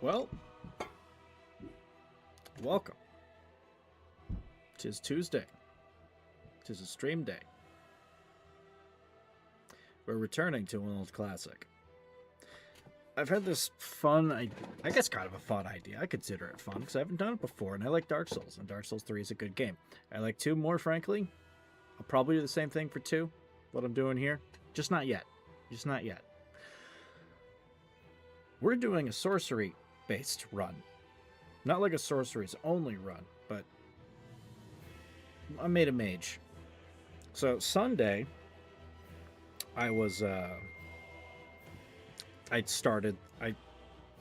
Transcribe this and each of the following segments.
Well, welcome. 'Tis Tuesday. 'Tis a stream day. We're returning to an old classic. I've had this fun, I guess kind of a fun idea. I consider it fun because I haven't done it before, and I like Dark Souls, and Dark Souls 3 is a good game. I like 2 more, frankly. I'll probably do the same thing for 2, what I'm doing here. Just not yet. Just not yet. We're doing a sorcery-based run. Not like a sorceries-only run, but I made a mage. So Sunday,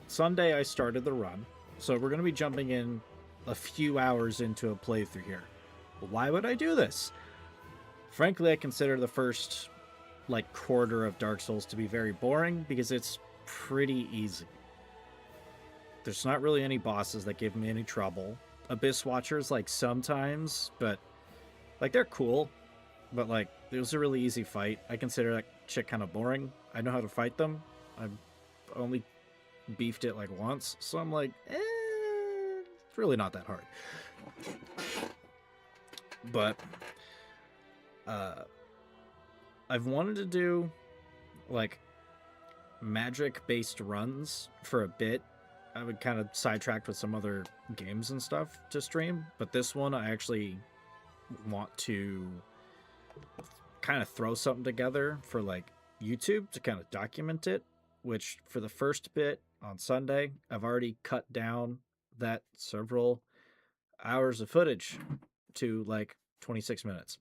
Sunday I started the run. So we're going to be jumping in a few hours into a playthrough here. Why would I do this? Frankly, I consider the first quarter of Dark Souls to be very boring because it's pretty easy. There's not really any bosses that give me any trouble. Abyss Watchers sometimes, but they're cool, but it was a really easy fight. I consider that shit kind of boring. I know how to fight them. I've only beefed it once, so I'm it's really not that hard. But I've wanted to do magic-based runs for a bit. I would kind of sidetrack with some other games and stuff to stream, but this one I actually want to kind of throw something together for YouTube to kind of document it, which for the first bit on Sunday, I've already cut down that several hours of footage to 26 minutes.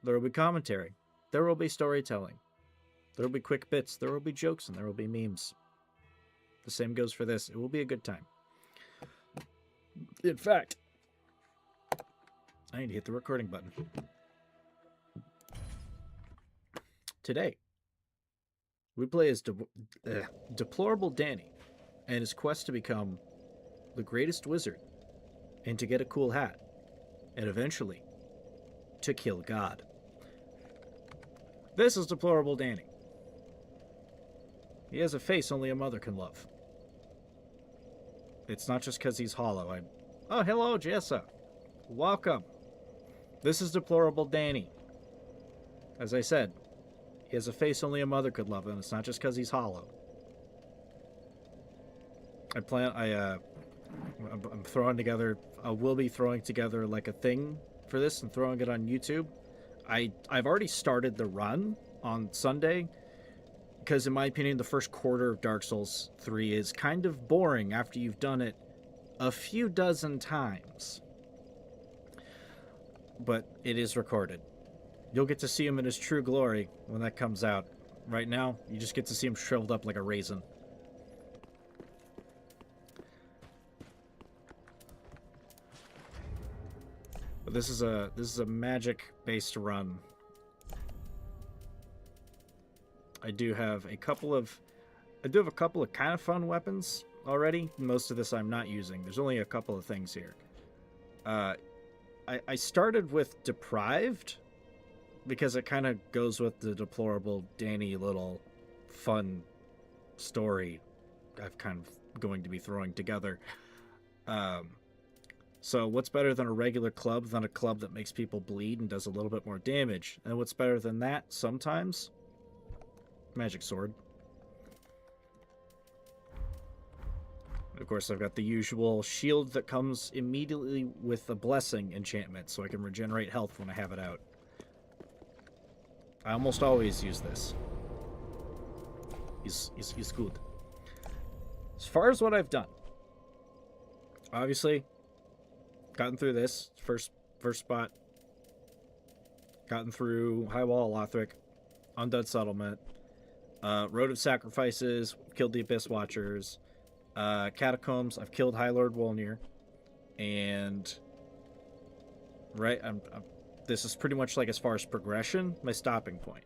There will be commentary. There will be storytelling. There will be quick bits. There will be jokes, and there will be memes. The same goes for this. It will be a good time. In fact, I need to hit the recording button. Today, we play as Deplorable Danny and his quest to become the greatest wizard and to get a cool hat and eventually to kill God. This is Deplorable Danny. He has a face only a mother can love. It's not just because he's hollow. Oh, hello, Jessa. Welcome. This is Deplorable Danny. As I said, he has a face only a mother could love, and it's not just because he's hollow. I'm throwing together, I will be throwing together a thing for this and throwing it on YouTube. I've already started the run on Sunday, because in my opinion, the first quarter of Dark Souls 3 is kind of boring after you've done it a few dozen times. But it is recorded. You'll get to see him in his true glory when that comes out. Right now, you just get to see him shriveled up like a raisin. But this is a magic-based run. I do have a couple of kind of fun weapons already. Most of this I'm not using. There's only a couple of things here. I started with Deprived because it kind of goes with the Deplorable Danny little fun story I've kind of going to be throwing together. So what's better than a regular club than a club that makes people bleed and does a little bit more damage? And what's better than that sometimes? Magic sword. Of course, I've got the usual shield that comes immediately with the blessing enchantment, so I can regenerate health when I have it out. I almost always use this. He's good. As far as what I've done, obviously, gotten through this first spot. Gotten through High Wall of Lothric, Undead Settlement. Road of Sacrifices, killed the Abyss Watchers. Catacombs, I've killed High Lord Wolnir. And this is pretty much as far as progression, my stopping point.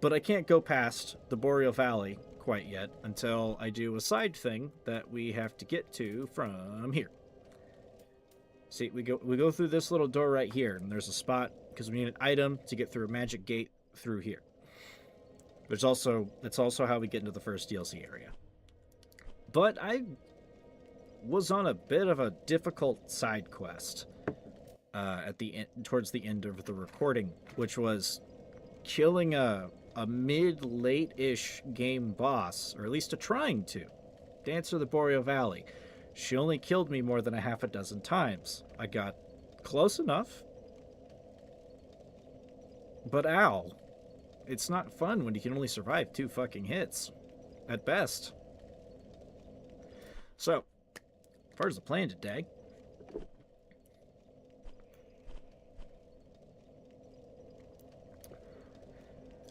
But I can't go past the Boreal Valley quite yet until I do a side thing that we have to get to from here. See, we go through this little door right here, and there's a spot because we need an item to get through a magic gate through here. It's also how we get into the first DLC area. But I was on a bit of a difficult side quest at the end, towards the end of the recording, which was killing a mid-late-ish game boss, or at least trying to. Dancer of the Boreal Valley. She only killed me more than a half a dozen times. I got close enough. But ow. It's not fun when you can only survive 2 fucking hits. At best. So, as far as the plan today,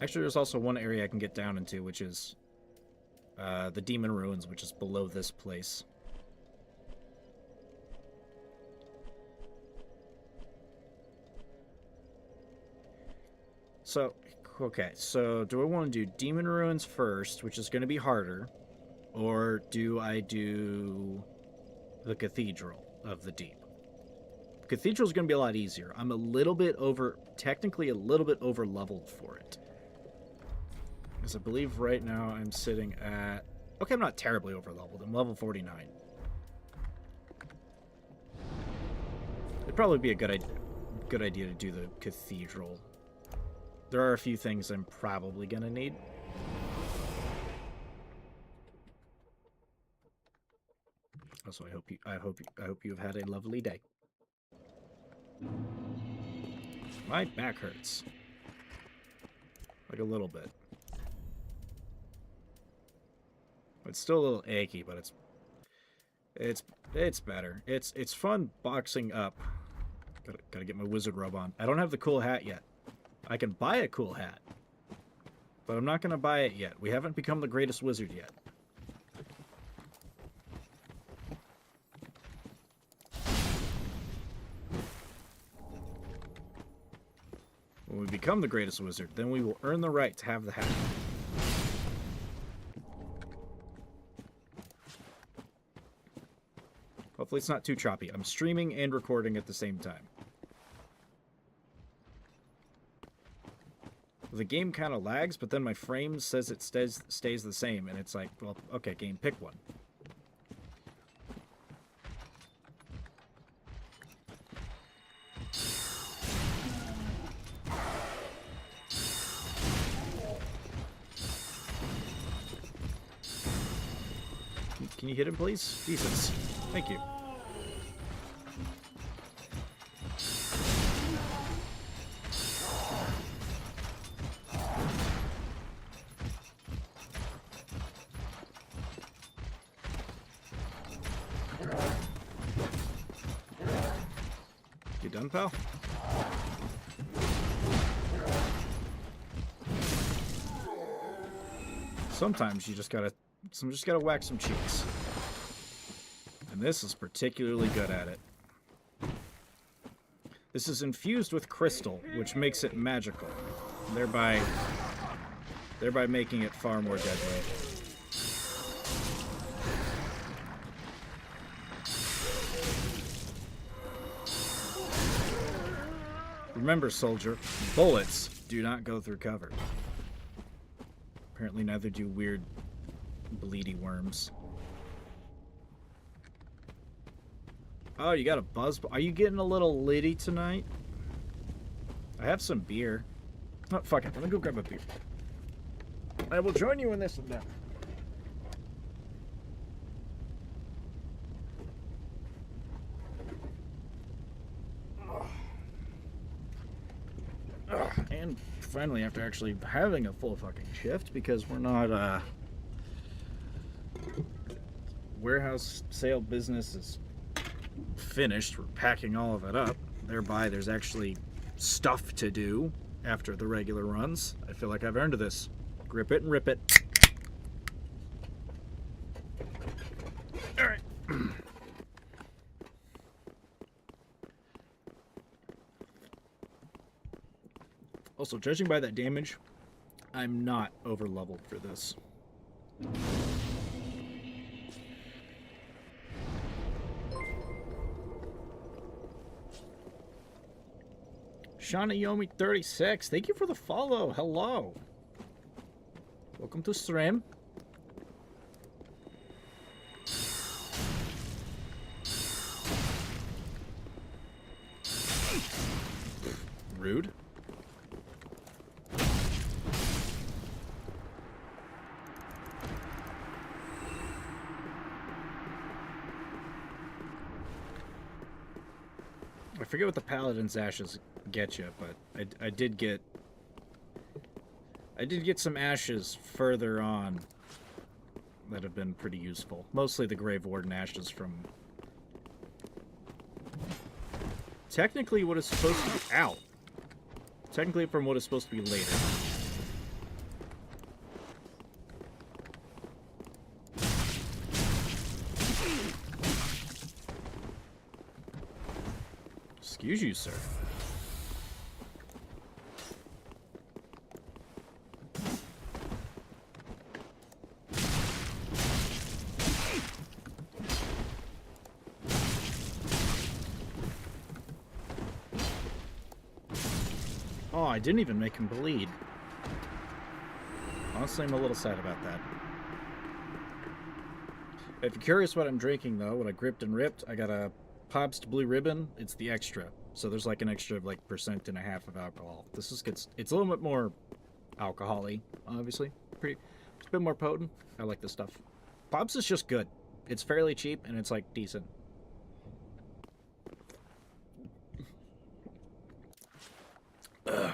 actually there's also one area I can get down into, which is the Demon Ruins, which is below this place. So, okay, so do I want to do Demon Ruins first, which is going to be harder, or do I do the Cathedral of the Deep? Cathedral is going to be a lot easier. I'm technically a little bit over leveled for it. Because I believe right now I'm sitting at... Okay, I'm not terribly over leveled. I'm level 49. It'd probably be a good idea to do the Cathedral. There are a few things I'm probably going to need. Also, I hope you've had a lovely day. My back hurts. Like a little bit. It's still a little achy, but it's better. It's fun boxing up. Gotta get my wizard robe on. I don't have the cool hat yet. I can buy a cool hat, but I'm not gonna buy it yet. We haven't become the greatest wizard yet. When we become the greatest wizard, then we will earn the right to have the hat. Hopefully it's not too choppy. I'm streaming and recording at the same time. The game kind of lags, but then my frame says it stays the same, and it's like, well, okay, game, pick one. Can you hit him, please? Jesus. Thank you. You done, pal? Sometimes you just gotta whack some cheeks. And this is particularly good at it. This is infused with crystal, which makes it magical, thereby making it far more deadly. Remember, soldier, bullets do not go through cover. Apparently neither do weird bleedy worms. Oh, you got a buzz? Are you getting a little litty tonight? I have some beer. Oh, fuck it. Let me go grab a beer. I will join you in this endeavor. And finally, after actually having a full fucking shift, because we're not, warehouse sale business is finished. We're packing all of it up. Thereby, there's actually stuff to do after the regular runs. I feel like I've earned this. Grip it and rip it. All right. Also, judging by that damage, I'm not over leveled for this. Shauna Yomi 36, thank you for the follow. Hello. Welcome to stream. Rude. I forget what the Paladin's Ashes get you, but I did get some ashes further on that have been pretty useful. Mostly the Grave Warden ashes from technically what is supposed to be out. Technically from what is supposed to be later. Excuse you, sir. Oh, I didn't even make him bleed. Honestly, I'm a little sad about that. If you're curious what I'm drinking, though, what I gripped and ripped, I got a Pabst Blue Ribbon. It's the extra. So there's like an extra of like 1.5% of alcohol. This is it's a little bit more alcohol-y, obviously. It's a bit more potent. I like this stuff. Pabst is just good. It's fairly cheap and it's like decent. Ugh.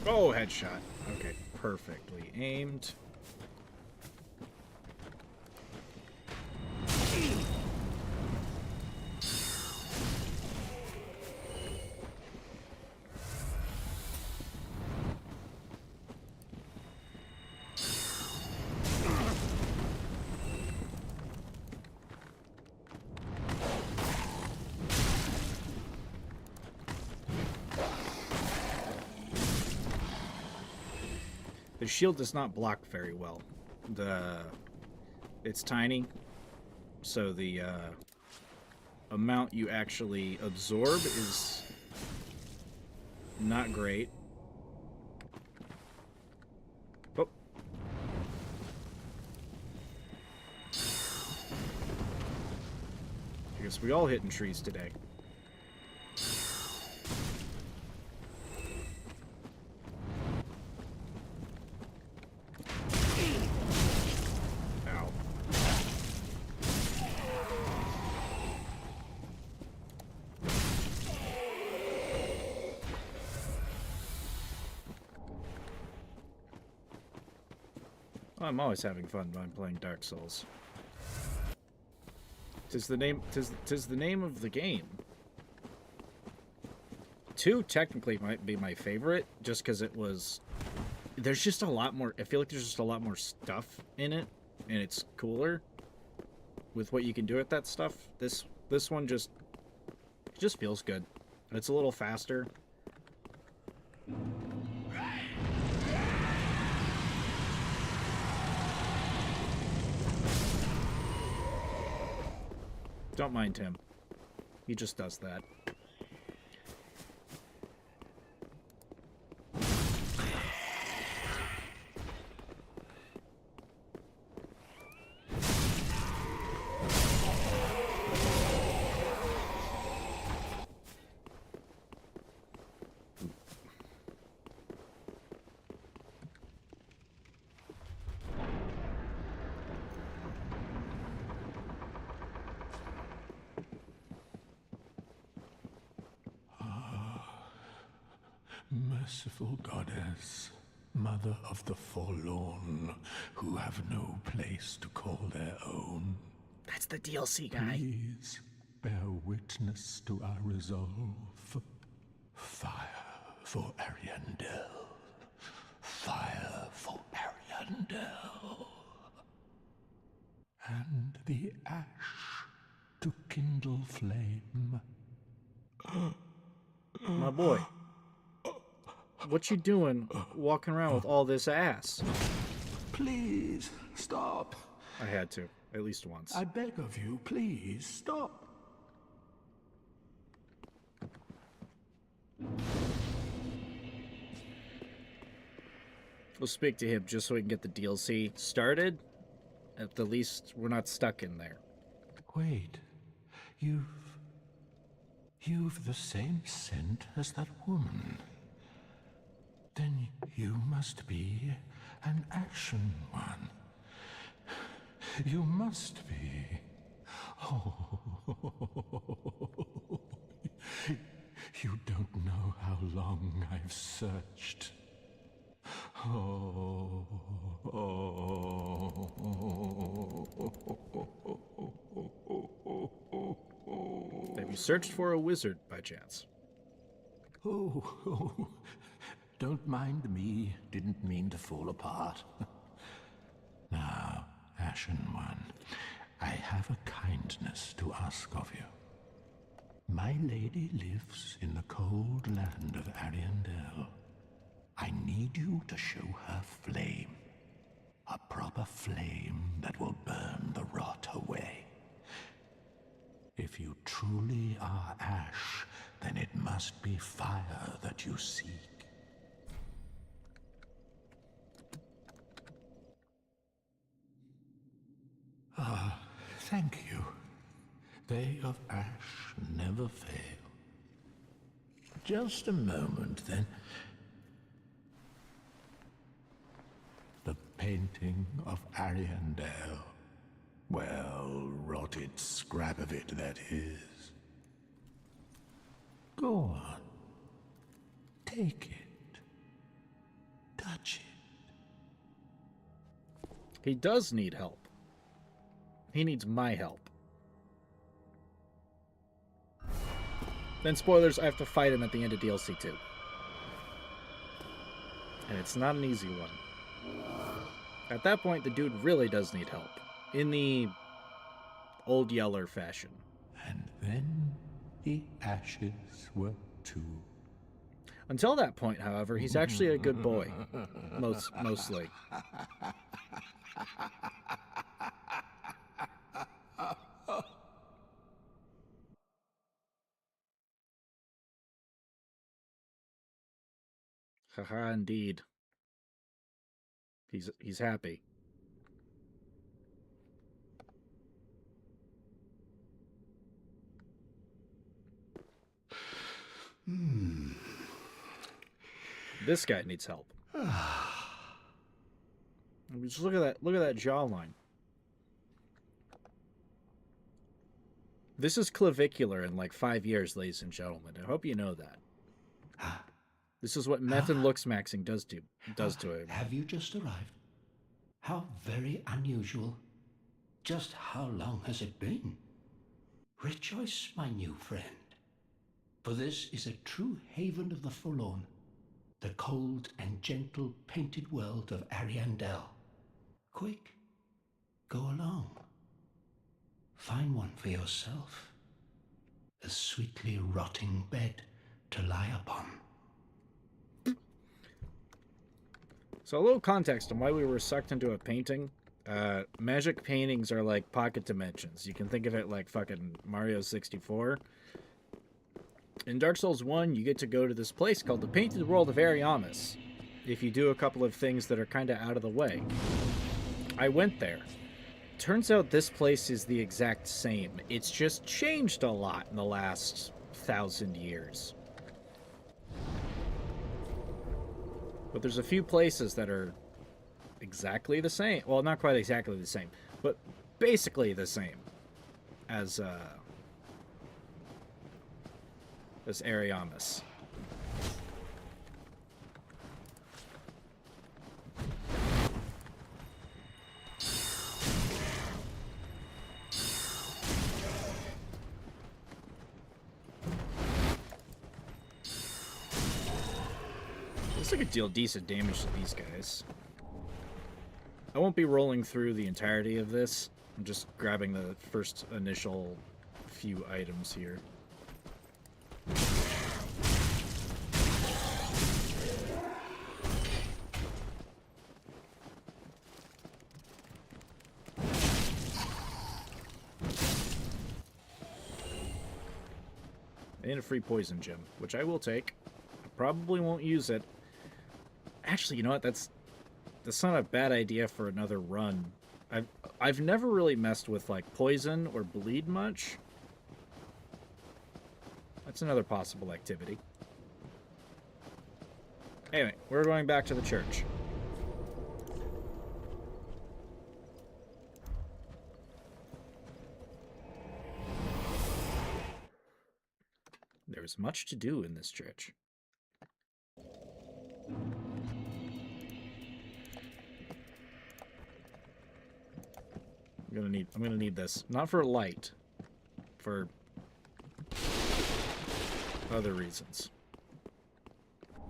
Oh, headshot. Okay, perfectly aimed. The shield does not block very well. It's tiny, so the amount you actually absorb is not great. Oh. I guess we all hitting trees today. I'm always having fun when I'm playing Dark Souls. Tis the name of the game. 2 technically might be my favorite, just because it was. There's just a lot more. I feel like there's just a lot more stuff in it, and it's cooler with what you can do with that stuff. This one just feels good. It's a little faster. Don't mind him. He just does that. Merciful goddess, mother of the forlorn, who have no place to call their own. That's the DLC guy. Please bear witness to our resolve. Fire for Ariandel. Fire for Ariandel. And the ash to kindle flame. My boy. What you doing walking around with all this ass? Please, stop. I had to, at least once. I beg of you, please, stop. We'll speak to him just so we can get the DLC started. At the least, we're not stuck in there. Wait, you've the same scent as that woman. Then you must be an Ashen One. You must be. Oh, you don't know how long I've searched. Oh. Have you searched for a wizard by chance? Oh, don't mind me. Didn't mean to fall apart. Now, Ashen One, I have a kindness to ask of you. My lady lives in the cold land of Ariandel. I need you to show her flame. A proper flame that will burn the rot away. If you truly are ash, then it must be fire that you seek. Ah, thank you. They of ash never fail. Just a moment, then. The painting of Ariandel. Well, rotted scrap of it, that is. Go on. Take it. Touch it. He does need help. He needs my help. Then spoilers, I have to fight him at the end of DLC 2. And it's not an easy one. At that point, the dude really does need help. In the Old Yeller fashion. And then the ashes were too. Until that point, however, he's actually a good boy. Mostly. Haha, indeed. He's happy. This guy needs help. Just look at that. Look at that jawline. This is clavicular in like 5 years, ladies and gentlemen. I hope you know that. This is what meth and looks maxing does to him. Have you just arrived? How very unusual. Just how long has it been? Rejoice, my new friend. For this is a true haven of the forlorn, the cold and gentle painted world of Ariandel. Quick, go along. Find one for yourself. A sweetly rotting bed to lie upon. So a little context on why we were sucked into a painting. Magic paintings are like pocket dimensions. You can think of it like fucking Mario 64. In Dark Souls 1, you get to go to this place called the Painted World of Ariamis, if you do a couple of things that are kind of out of the way. I went there. Turns out this place is the exact same. It's just changed a lot in the last 1,000 years. But there's a few places that are exactly the same. Well, not quite exactly the same, but basically the same as Ariamis. Looks like I deal decent damage to these guys. I won't be rolling through the entirety of this. I'm just grabbing the first initial few items here. And a free poison gem, which I will take. I probably won't use it. Actually, you know what? That's that's not a bad idea for another run. I've never really messed with like poison or bleed much. That's another possible activity. Anyway, we're going back to the church. There is much to do in this church. I'm gonna need this. Not for light. For other reasons.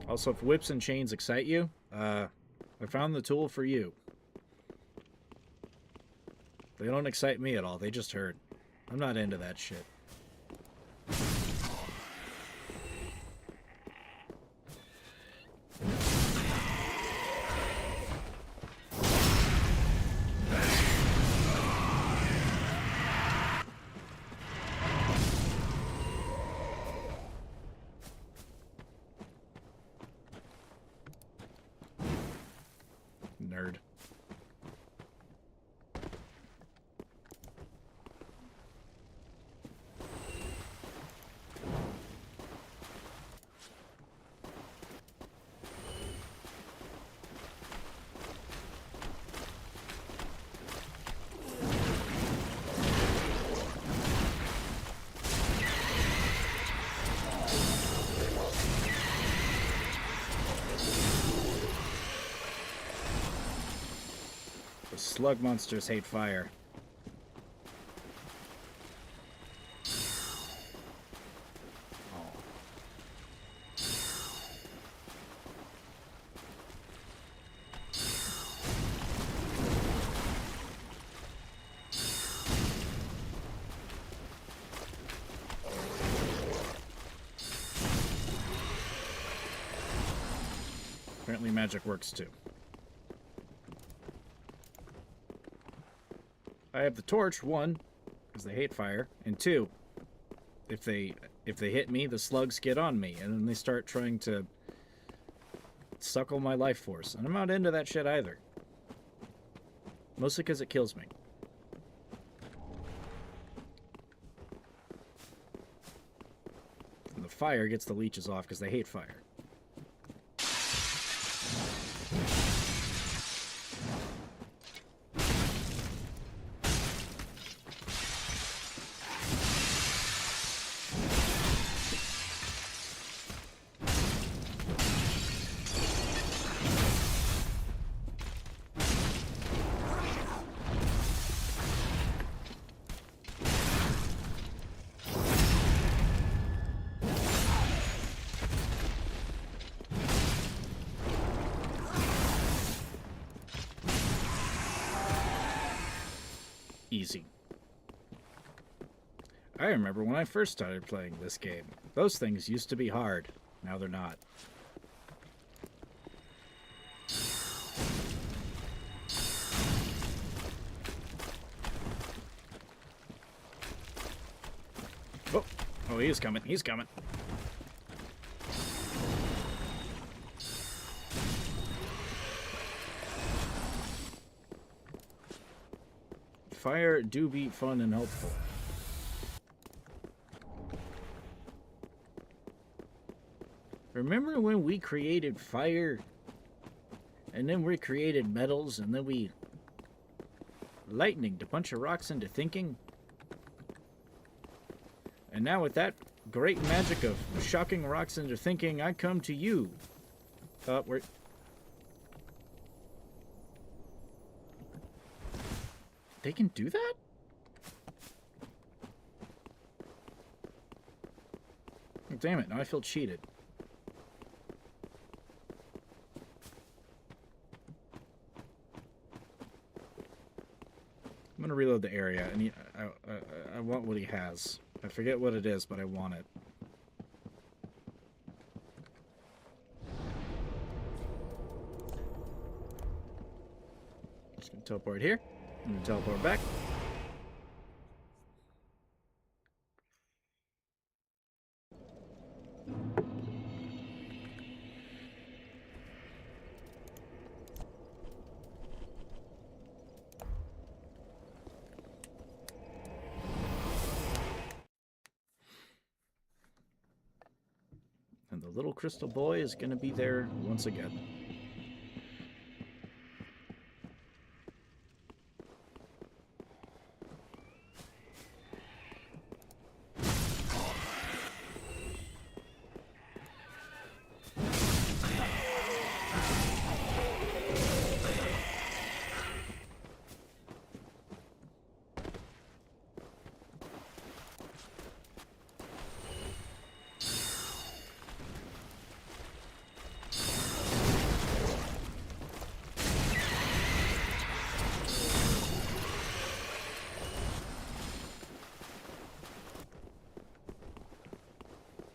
Also, if whips and chains excite you, I found the tool for you. They don't excite me at all, they just hurt. I'm not into that shit. Nerd. The slug monsters hate fire. Apparently magic works too. I have the torch, one, because they hate fire, and two, if they hit me, the slugs get on me, and then they start trying to suckle my life force. And I'm not into that shit either. Mostly because it kills me. And the fire gets the leeches off because they hate fire. Easy. I remember when I first started playing this game. Those things used to be hard. Now they're not. Oh, oh, he's coming. He's coming. Fire do be fun and helpful. Remember when we created fire? And then we created metals, and then we lightninged a bunch of rocks into thinking? And now with that great magic of shocking rocks into thinking, I come to you. We're... They can do that? Oh, damn it, now I feel cheated. I'm gonna reload the area, and I want what he has. I forget what it is, but I want it. Just gonna teleport here. I'm gonna teleport back. the little crystal boy is going to be there once again.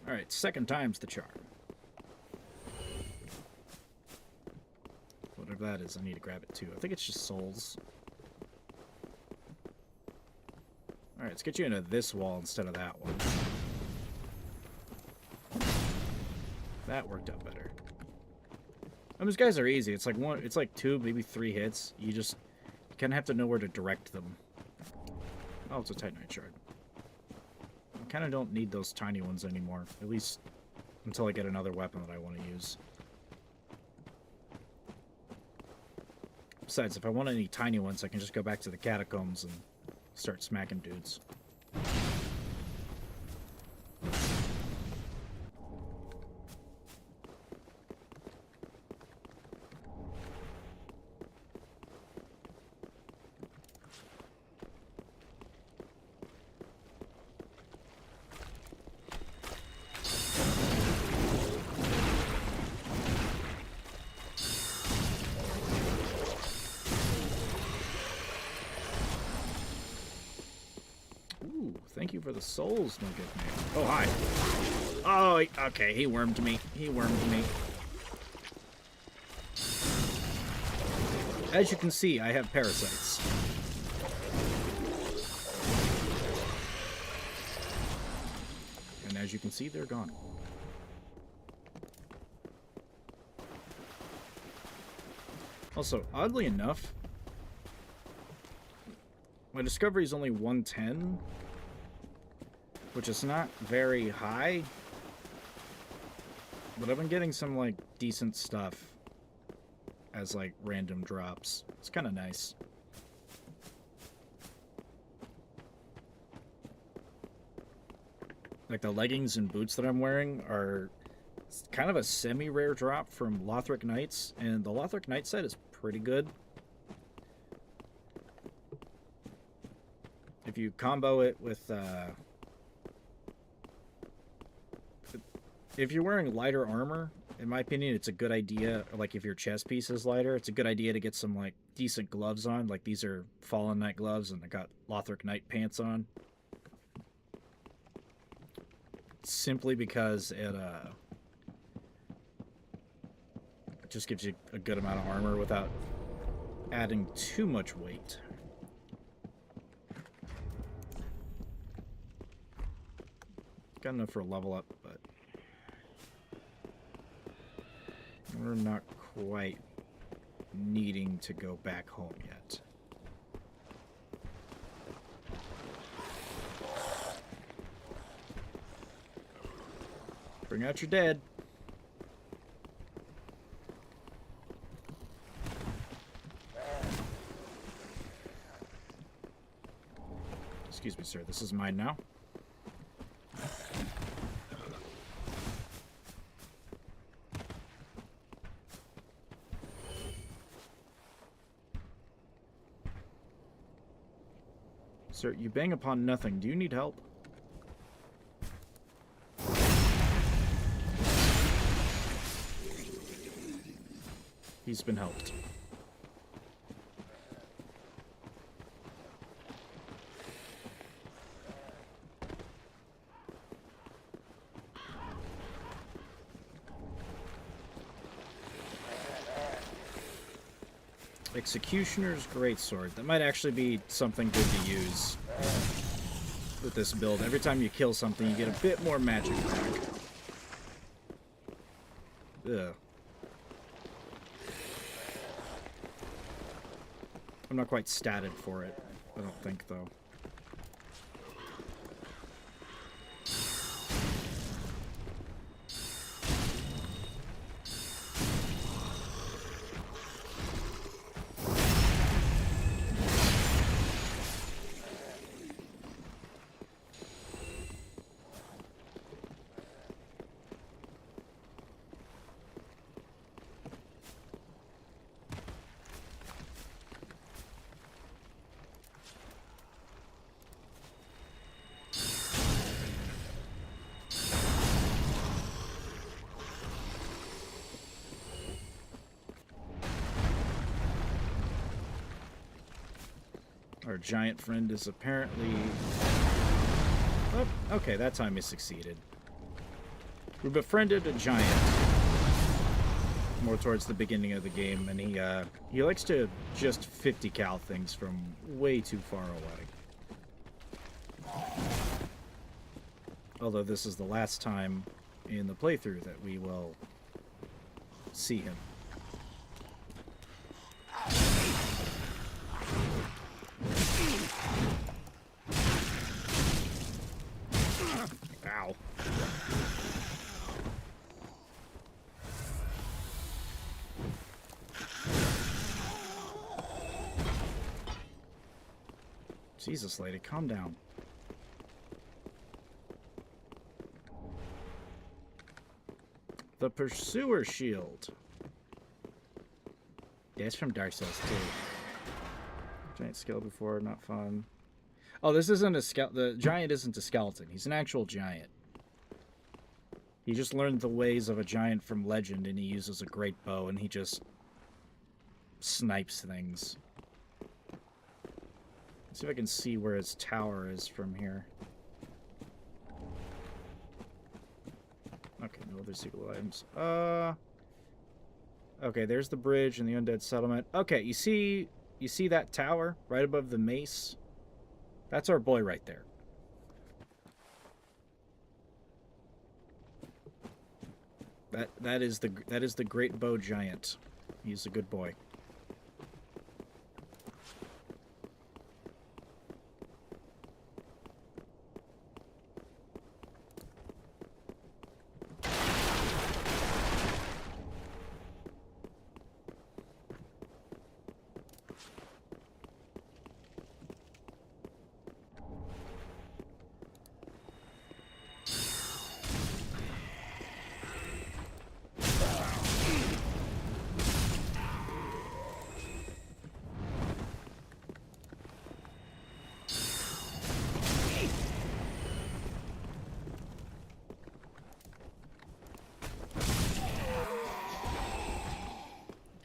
Alright, second time's the charm. Whatever that is, I need to grab it too. I think it's just souls. Alright, let's get you into this wall instead of that one. That worked out better. And those guys are easy. It's like 2, maybe 3 hits. You kind of have to know where to direct them. Oh, it's a Titanite shard. I kind of don't need those tiny ones anymore, at least until I get another weapon that I want to use. Besides, if I want any tiny ones, I can just go back to the catacombs and start smacking dudes. Thank you for the souls, my good man. Oh, hi. Oh, okay, he wormed me. He wormed me. As you can see, I have parasites. And as you can see, they're gone. Also, oddly enough, my discovery is only 110. Which is not very high, but I've been getting some, like, decent stuff as, like, random drops. It's kind of nice. Like, the leggings and boots that I'm wearing are kind of a semi-rare drop from Lothric Knights, and the Lothric Knight set is pretty good. If you combo it with, if you're wearing lighter armor, in my opinion, it's a good idea, like if your chest piece is lighter, it's a good idea to get some, like, decent gloves on. Like, these are Fallen Knight gloves, and I got Lothric Knight pants on. Simply because it just gives you a good amount of armor without adding too much weight. Got enough for a level up, but we're not quite needing to go back home yet. Bring out your dead. Excuse me, sir. This is mine now. Sir, you bang upon nothing. Do you need help? He's been helped. Executioner's Greatsword. That might actually be something good to use with this build. Every time you kill something, you get a bit more magic back. Ugh. I'm not quite statted for it, I don't think, though. Our giant friend is apparently... Oh, okay, that time he succeeded. We befriended a giant more towards the beginning of the game, and he likes to just 50 cal things from way too far away. Although this is the last time in the playthrough that we will see him. Ow. Jesus, lady, calm down. The Pursuer Shield. Yeah, it's from Dark Souls 2. Giant skill before, not fun. Oh, this isn't a skeleton. The giant isn't a skeleton. He's an actual giant. He just learned the ways of a giant from legend, and he uses a great bow, and he just snipes things. Let's see if I can see where his tower is from here. Okay, no other secret items. Okay, there's the bridge and the undead settlement. Okay, you see that tower right above the mace? That's our boy right there. That is the great bow giant. He's a good boy.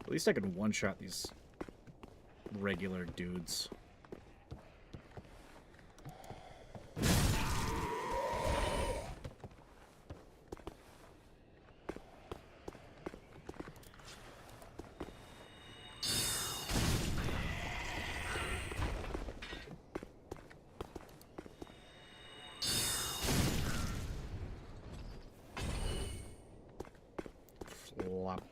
At least I can one-shot these regular dudes. Flop.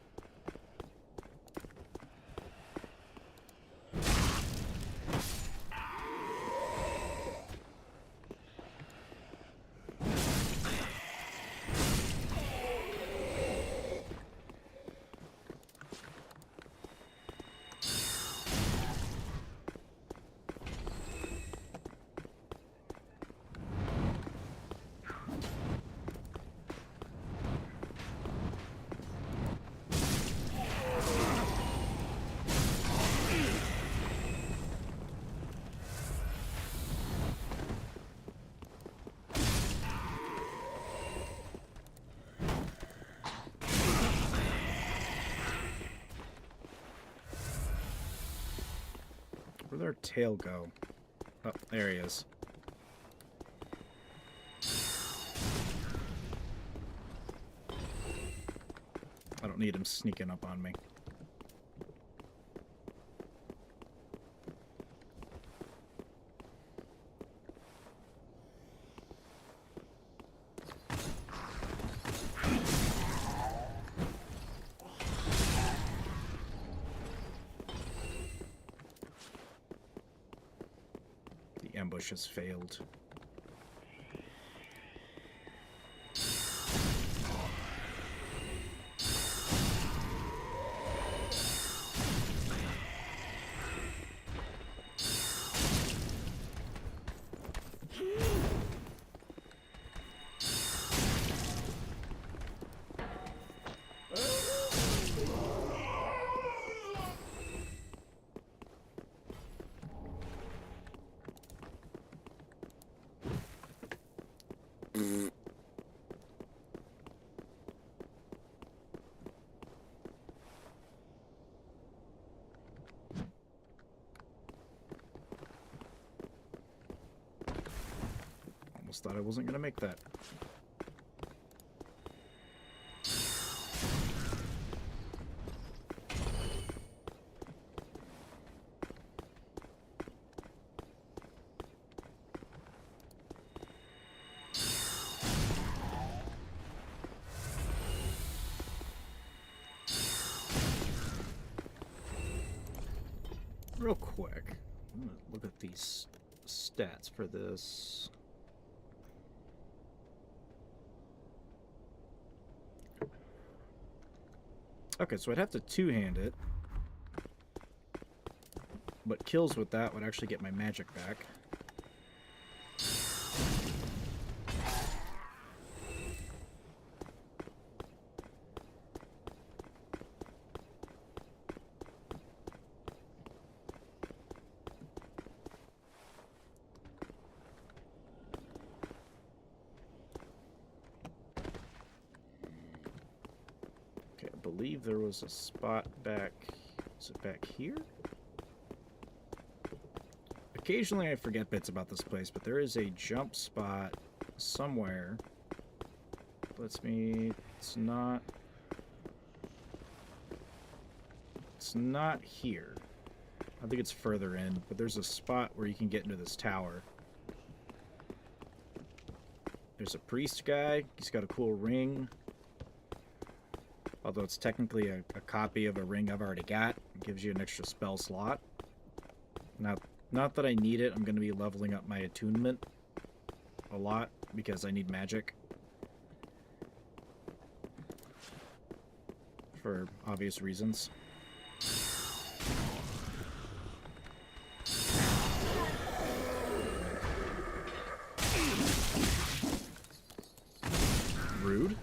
Where'd their tail go? Oh, there he is. I don't need him sneaking up on me. The ambush has failed. almost thought I wasn't going to make that. Real quick, I'm going to look at these stats for this. Okay, so I'd have to two-hand it. But kills with that would actually get my magic back. Okay, I believe there was a spot back... Is it back here? Occasionally I forget bits about this place, but there is a jump spot somewhere. Lets me... It's not here. I think it's further in, but there's a spot where you can get into this tower. There's a priest guy. He's got a cool ring. Although it's technically a copy of a ring I've already got. It gives you an extra spell slot. Not that I need it. I'm going to be leveling up my attunement a lot because I need magic. For obvious reasons. Rude.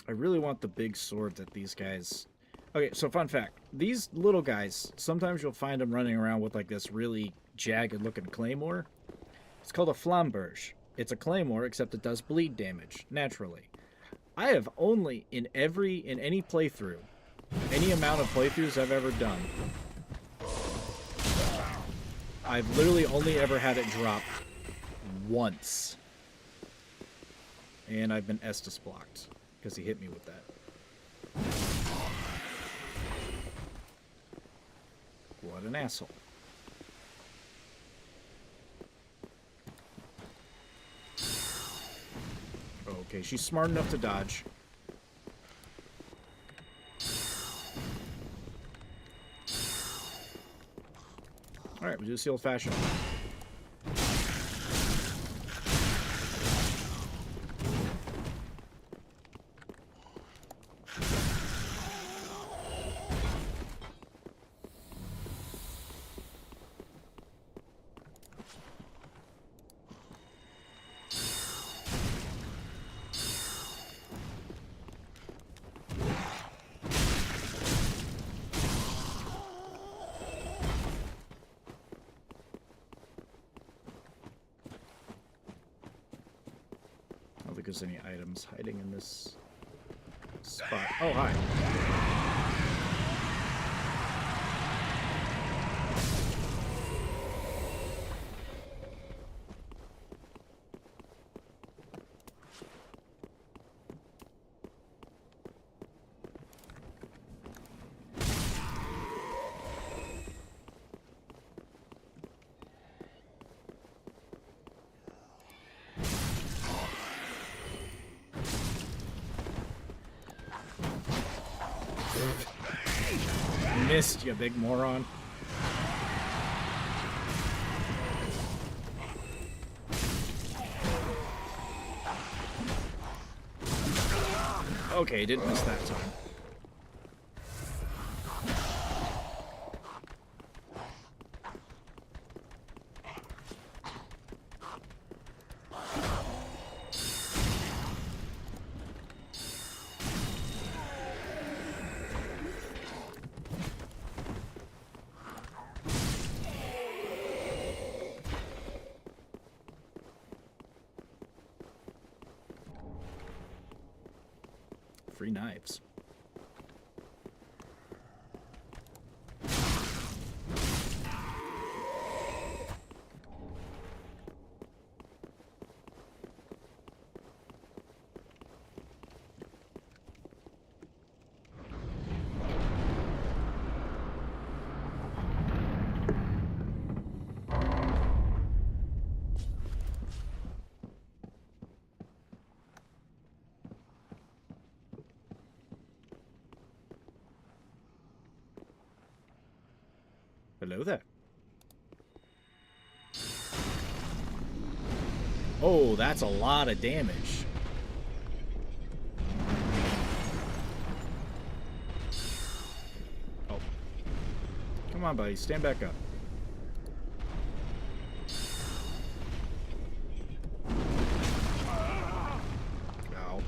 I really want the big sword that these guys... Okay, so fun fact. These little guys, sometimes you'll find them running around with like this really jagged-looking claymore. It's called a flamberge. It's a claymore, except it does bleed damage, naturally. I have only, in any playthrough, any amount of playthroughs I've ever done, I've literally only ever had it drop once. And I've been Estus blocked. Because he hit me with that. What an asshole. Okay, she's smart enough to dodge. Alright, we do this the old-fashioned. I don't think there's any items hiding in this spot. Oh, hi. Missed, you big moron. Okay, didn't miss that time. 3 knives. Hello there. Oh, that's a lot of damage. Oh. Come on, buddy. Stand back up. Ow.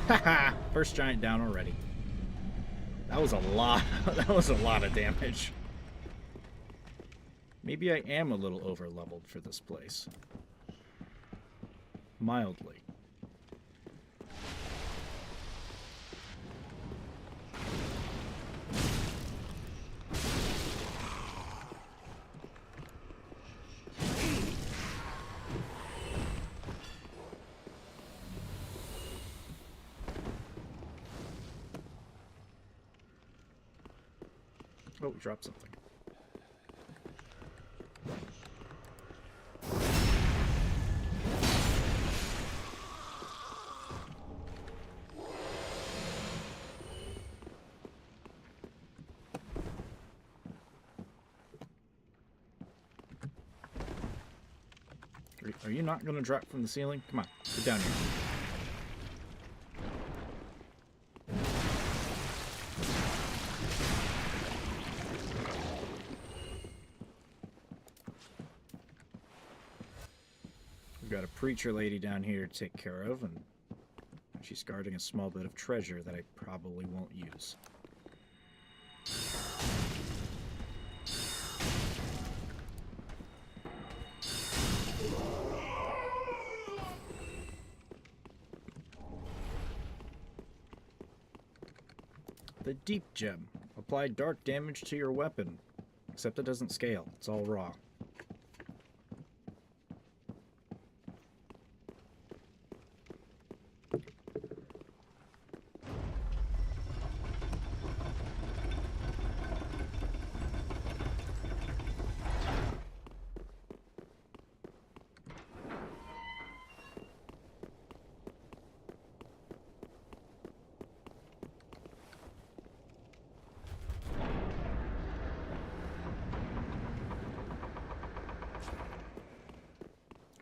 Haha! First giant down already. That was a lot. That was a lot of damage. Maybe I am a little over-leveled for this place. Mildly. Oh, we dropped something. Are you not going to drop from the ceiling? Come on, get down here. We've got a preacher lady down here to take care of, and she's guarding a small bit of treasure that I probably won't use. The Deep Gem. Apply dark damage to your weapon. Except it doesn't scale. It's all raw.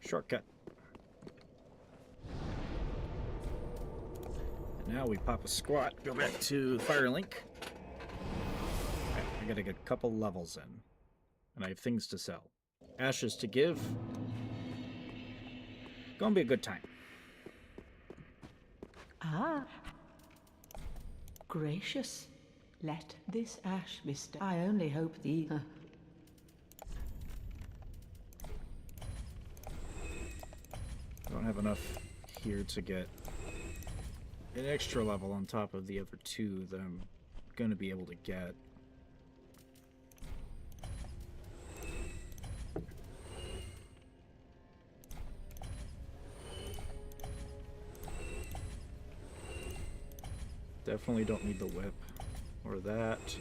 Shortcut. And now we pop a squat, go back to the fire link. Okay, I gotta get a couple levels in. And I have things to sell. Ashes to give. Gonna be a good time. Ah. Gracious. Let this ash be I only hope the... Don't have enough here to get an extra level on top of the other 2 that I'm gonna be able to get. Definitely don't need the whip or that.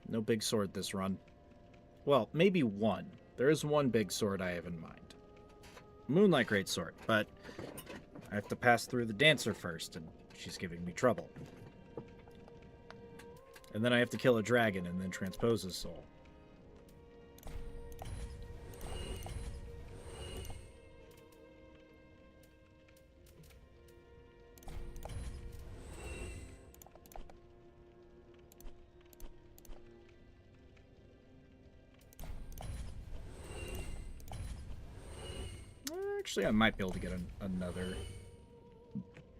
No big sword this run. Well, maybe one. There is one big sword I have in mind. Moonlight Greatsword, but I have to pass through the dancer first, and she's giving me trouble. And then I have to kill a dragon and then transpose his soul. Actually, I might be able to get another.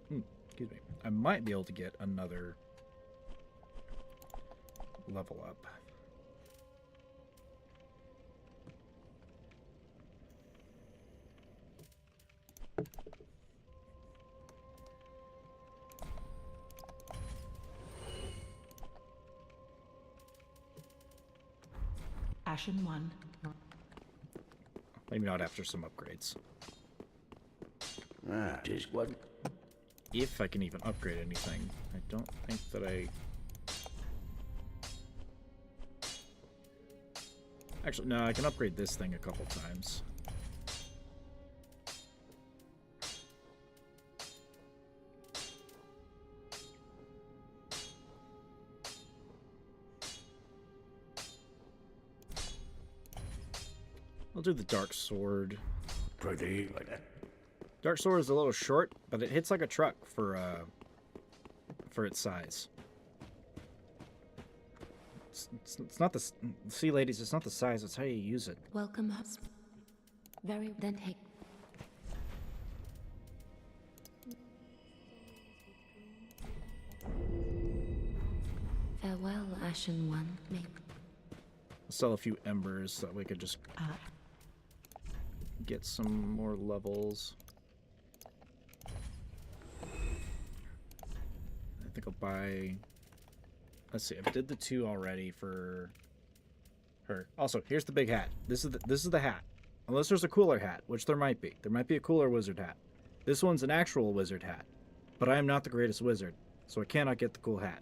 Excuse me. I might be able to get another level up. Ashen 1. Maybe not after some upgrades. Just what? If I can even upgrade anything. I don't think that I... Actually, no, I can upgrade this thing a couple times. I'll do the Dark Sword. Pretty like that. Dark Sword is a little short, but it hits like a truck for its size. It's not the... See, ladies, it's not the size, it's how you use it. Welcome, husband. Very then take. Farewell, Ashen One. May I'll sell a few embers so that we could just get some more levels. I think I'll buy... Let's see, I did the 2 already for her. Also, here's the big hat. This is the hat. Unless there's a cooler hat, which there might be. There might be a cooler wizard hat. This one's an actual wizard hat. But I am not the greatest wizard, so I cannot get the cool hat.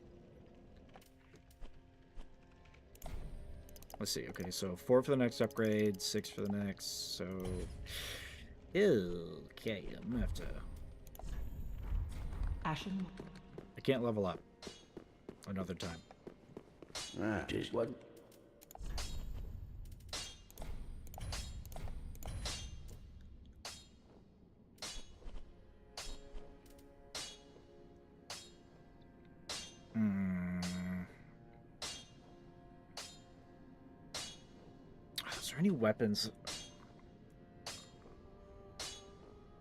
Let's see, okay, so 4 for the next upgrade, 6 for the next, so... Okay, I'm gonna have to... Ashen 1. I can't level up. Another time. Just what? Is there any weapons?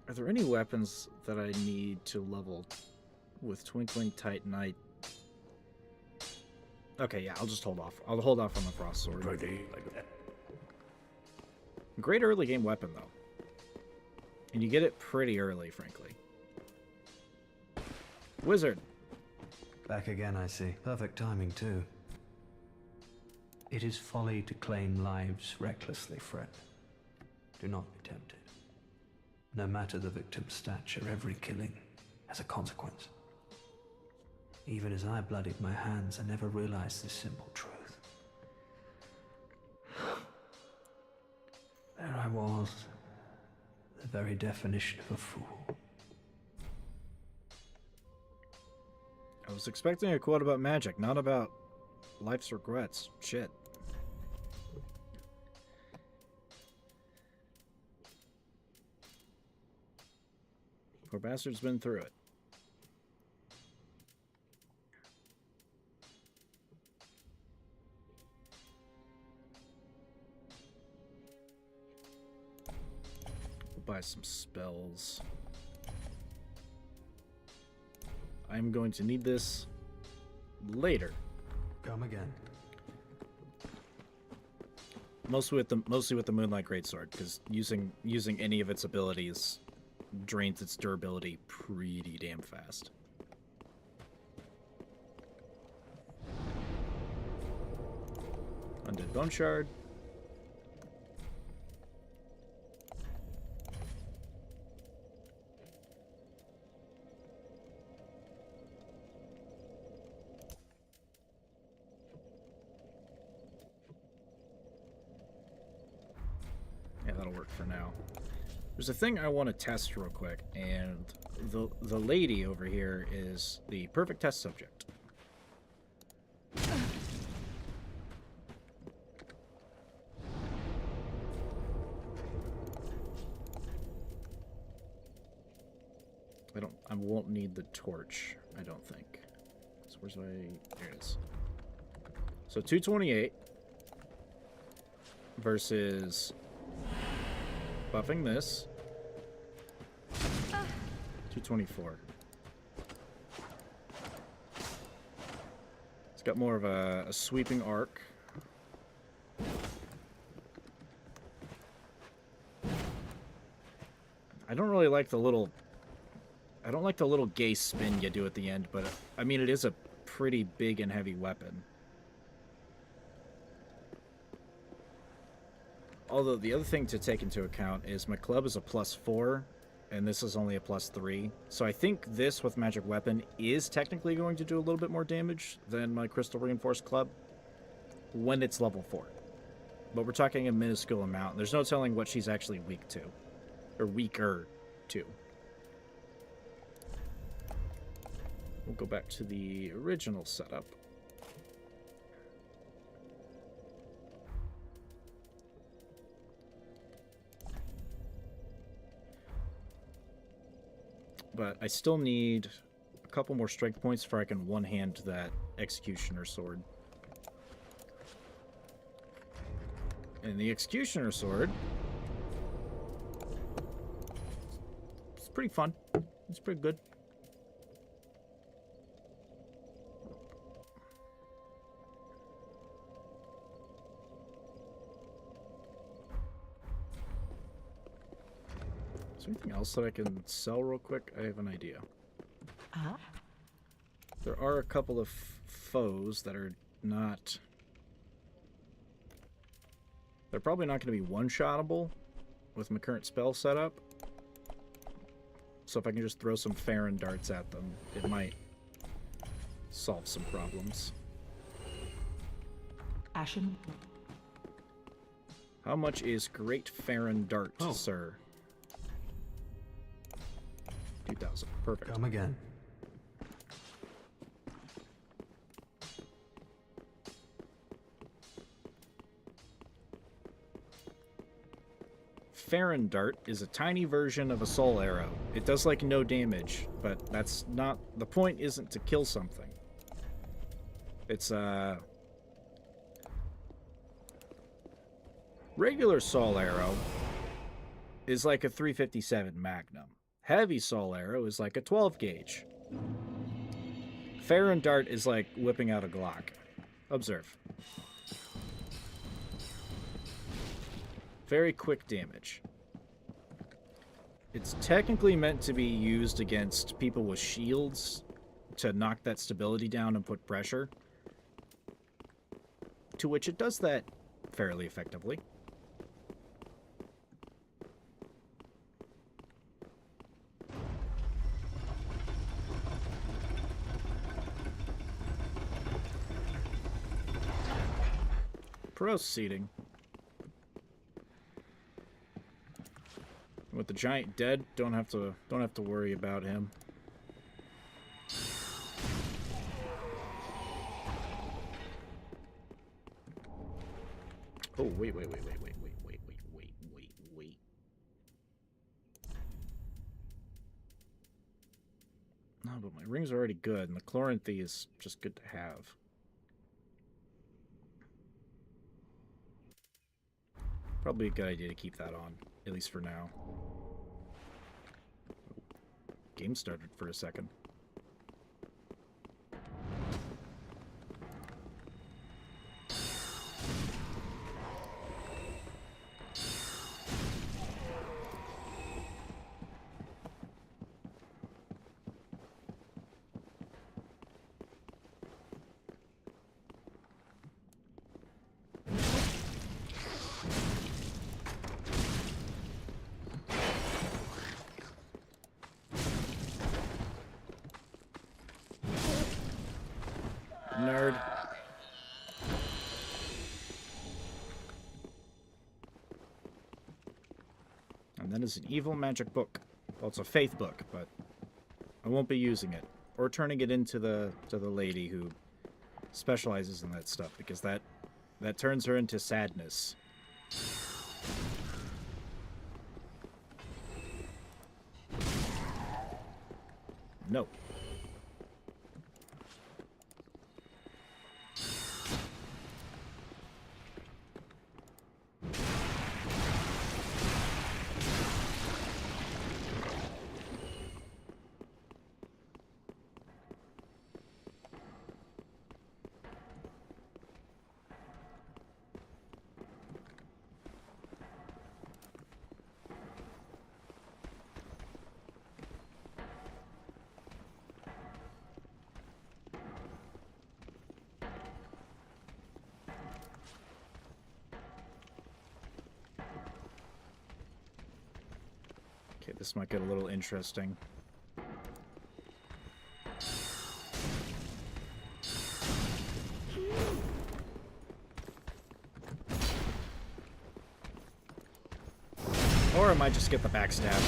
Are there any weapons that I need to level with Twinkling Titanite? Okay, yeah, I'll just hold off. I'll hold off on the Frost Sword. Pretty like that. Great early game weapon, though. And you get it pretty early, frankly. Wizard. Back again, I see. Perfect timing, too. It is folly to claim lives recklessly, friend. Do not be tempted. No matter the victim's stature, every killing has a consequence. Even as I bloodied my hands, I never realized this simple truth. There I was, the very definition of a fool. I was expecting a quote about magic, not about life's regrets. Shit. Poor bastard's been through it. We'll buy some spells. I'm going to need this later. Come again. Mostly with the Moonlight Greatsword, because using any of its abilities drains its durability pretty damn fast. Undead Bone Shard. Yeah, that'll work for now. There's a thing I want to test real quick, and the lady over here is the perfect test subject. I won't need the torch, I don't think. So where's my... There it is. So 228 versus buffing this 224. It's got more of a sweeping arc. I don't really like the little... I don't like the little gay spin you do at the end, but I mean, it is a pretty big and heavy weapon. Although the other thing to take into account is my club is a +4, and this is only a +3. So I think this with magic weapon is technically going to do a little bit more damage than my crystal reinforced club when it's level 4. But we're talking a minuscule amount. There's no telling what she's actually weak to, or weaker to. We'll go back to the original setup. But I still need a couple more strength points before I can one-hand that Executioner sword. And the Executioner sword... it's pretty fun. It's pretty good. Is there anything else that I can sell real quick? I have an idea. Ah? There are a couple of foes that are not... they're probably not going to be one-shottable with my current spell setup. So if I can just throw some Farron darts at them, it might solve some problems. Ashen. How much is Great Farron Dart, sir? 2,000. Perfect. Come again. Farron Dart is a tiny version of a soul arrow. It does like no damage, but that's not... the point isn't to kill something. It's regular soul arrow is like a 357 Magnum. Heavy soul arrow is like a 12 gauge. Farron Dart is like whipping out a Glock. Observe. Very quick damage. It's technically meant to be used against people with shields to knock that stability down and put pressure. To which it does that fairly effectively. Proceeding. With the giant dead, don't have to worry about him. Oh, wait. No, but my rings are already good, and the Chloranthy is just good to have. Probably a good idea to keep that on, at least for now. Game started for a second. Nerd. And then is an evil magic book. Well, it's a faith book, but I won't be using it or turning it into the lady who specializes in that stuff, because that turns her into sadness. No. Okay, this might get a little interesting. Or I might just get the backstab.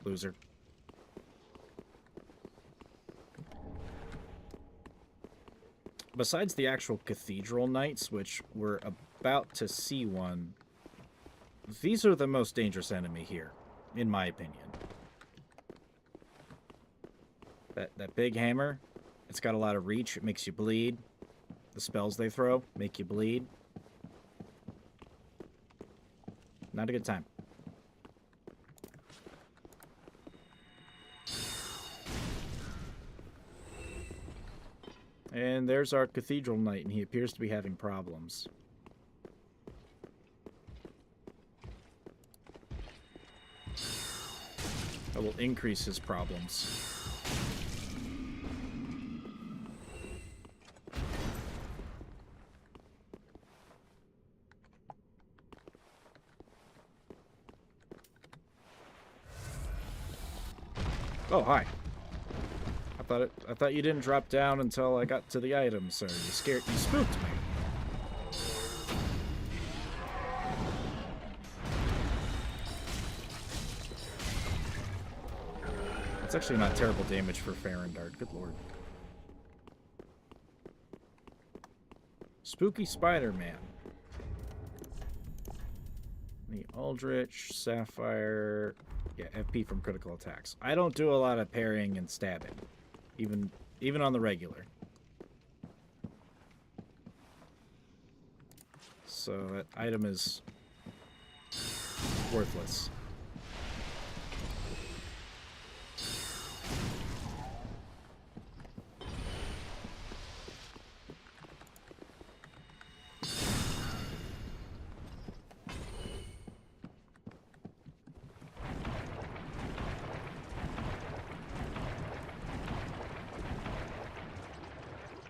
Loser. Besides the actual cathedral knights, which we're about to see one, these are the most dangerous enemy here, in my opinion. That big hammer, it's got a lot of reach, it makes you bleed. The spells they throw make you bleed. Not a good time. And there's our cathedral knight, and he appears to be having problems. That will increase his problems. Oh, hi. I thought you didn't drop down until I got to the items, sir. You spooked me. That's actually not terrible damage for Farandard. Good lord. Spooky Spider-Man. The Aldrich, Sapphire... Yeah, FP from critical attacks. I don't do a lot of parrying and stabbing. Even on the regular. So that item is worthless.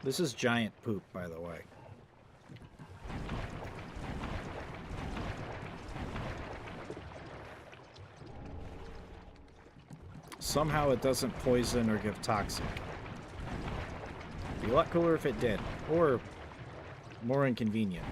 This is giant poop, by the way. Somehow it doesn't poison or give toxic. Be a lot cooler if it did, or more inconvenient.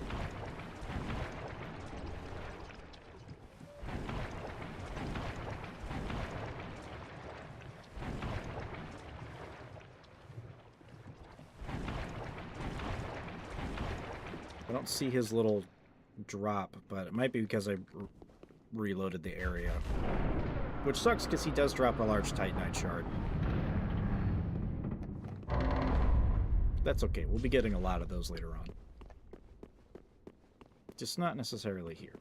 I don't see his little drop, but it might be because I reloaded the area. Which sucks because he does drop a large Titanite shard. That's okay, we'll be getting a lot of those later on. Just not necessarily here.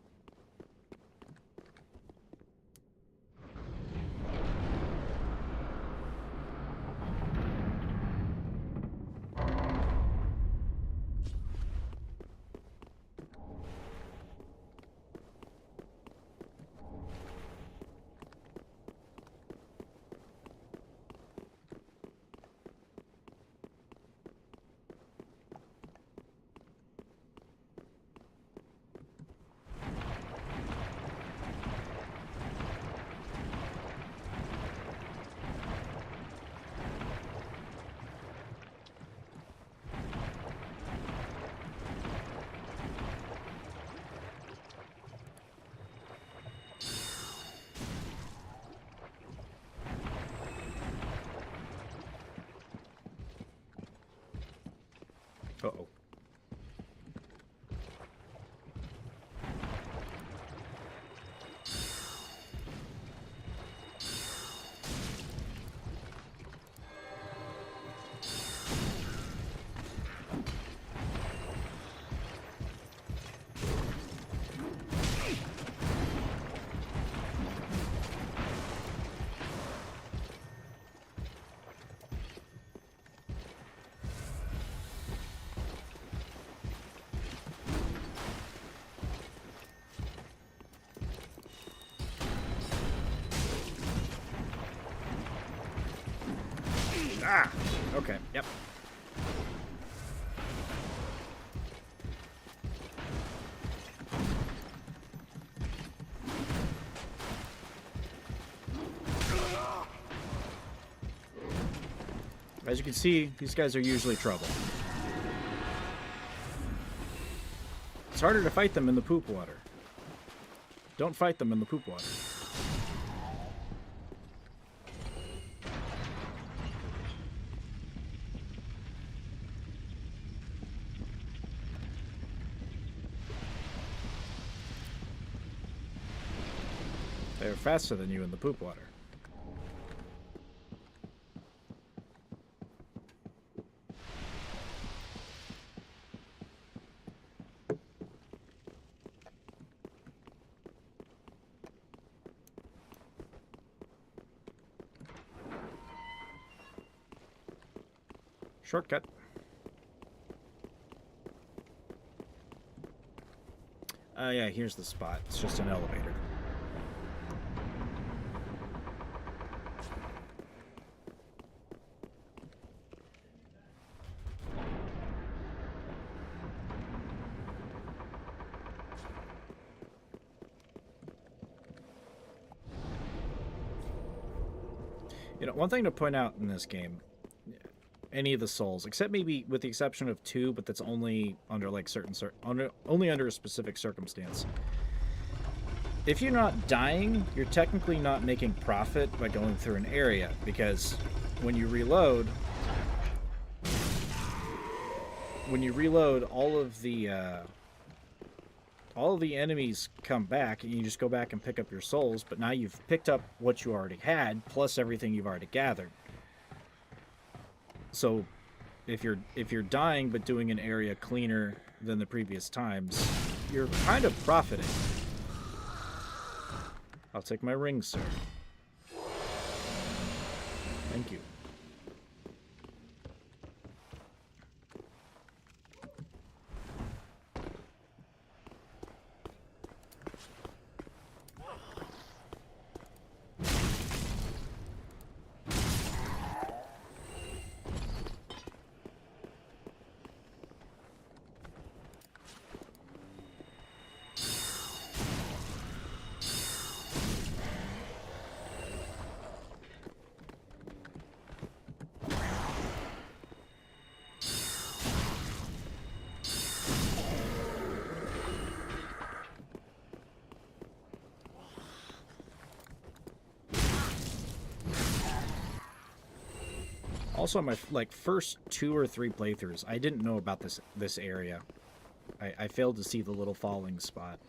Uh-oh. Ah! Okay, yep. As you can see, these guys are usually trouble. It's harder to fight them in the poop water. Don't fight them in the poop water. They're faster than you in the poop water. Shortcut. Yeah, here's the spot. It's just an elevator. You know, one thing to point out in this game, any of the Souls, except maybe with the exception of 2, but that's only under like only under a specific circumstance. If you're not dying, you're technically not making profit by going through an area, because when you reload, all of the enemies come back, and you just go back and pick up your souls, but now you've picked up what you already had, plus everything you've already gathered. So, if you're dying but doing an area cleaner than the previous times, you're kind of profiting. I'll take my ring, sir. Thank you. Also, my first 2 or 3 playthroughs, I didn't know about this area. I failed to see the little falling spot.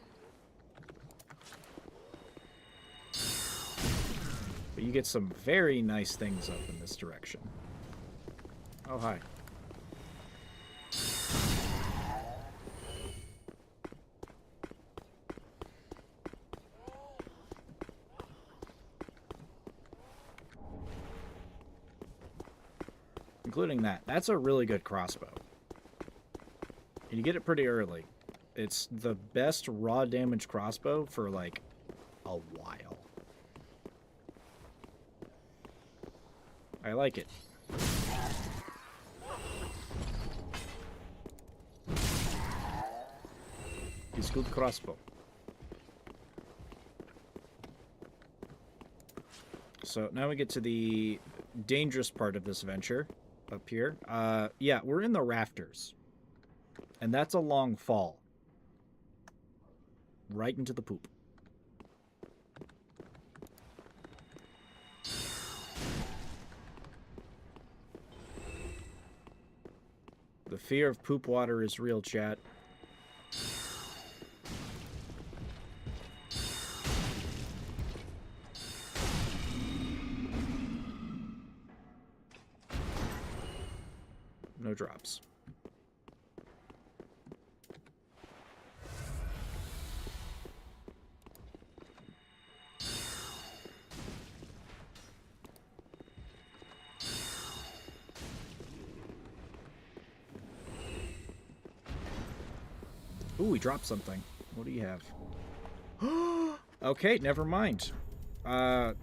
But you get some very nice things up in this direction. Oh, hi. Including that. That's a really good crossbow. And you get it pretty early. It's the best raw damage crossbow for, like, a while. I like it. It's good crossbow. So now we get to the dangerous part of this venture. Up here. Yeah, we're in the rafters. And that's a long fall. Right into the poop. The fear of poop water is real, chat. No drops. Ooh, we dropped something. What do you have? Okay, never mind. I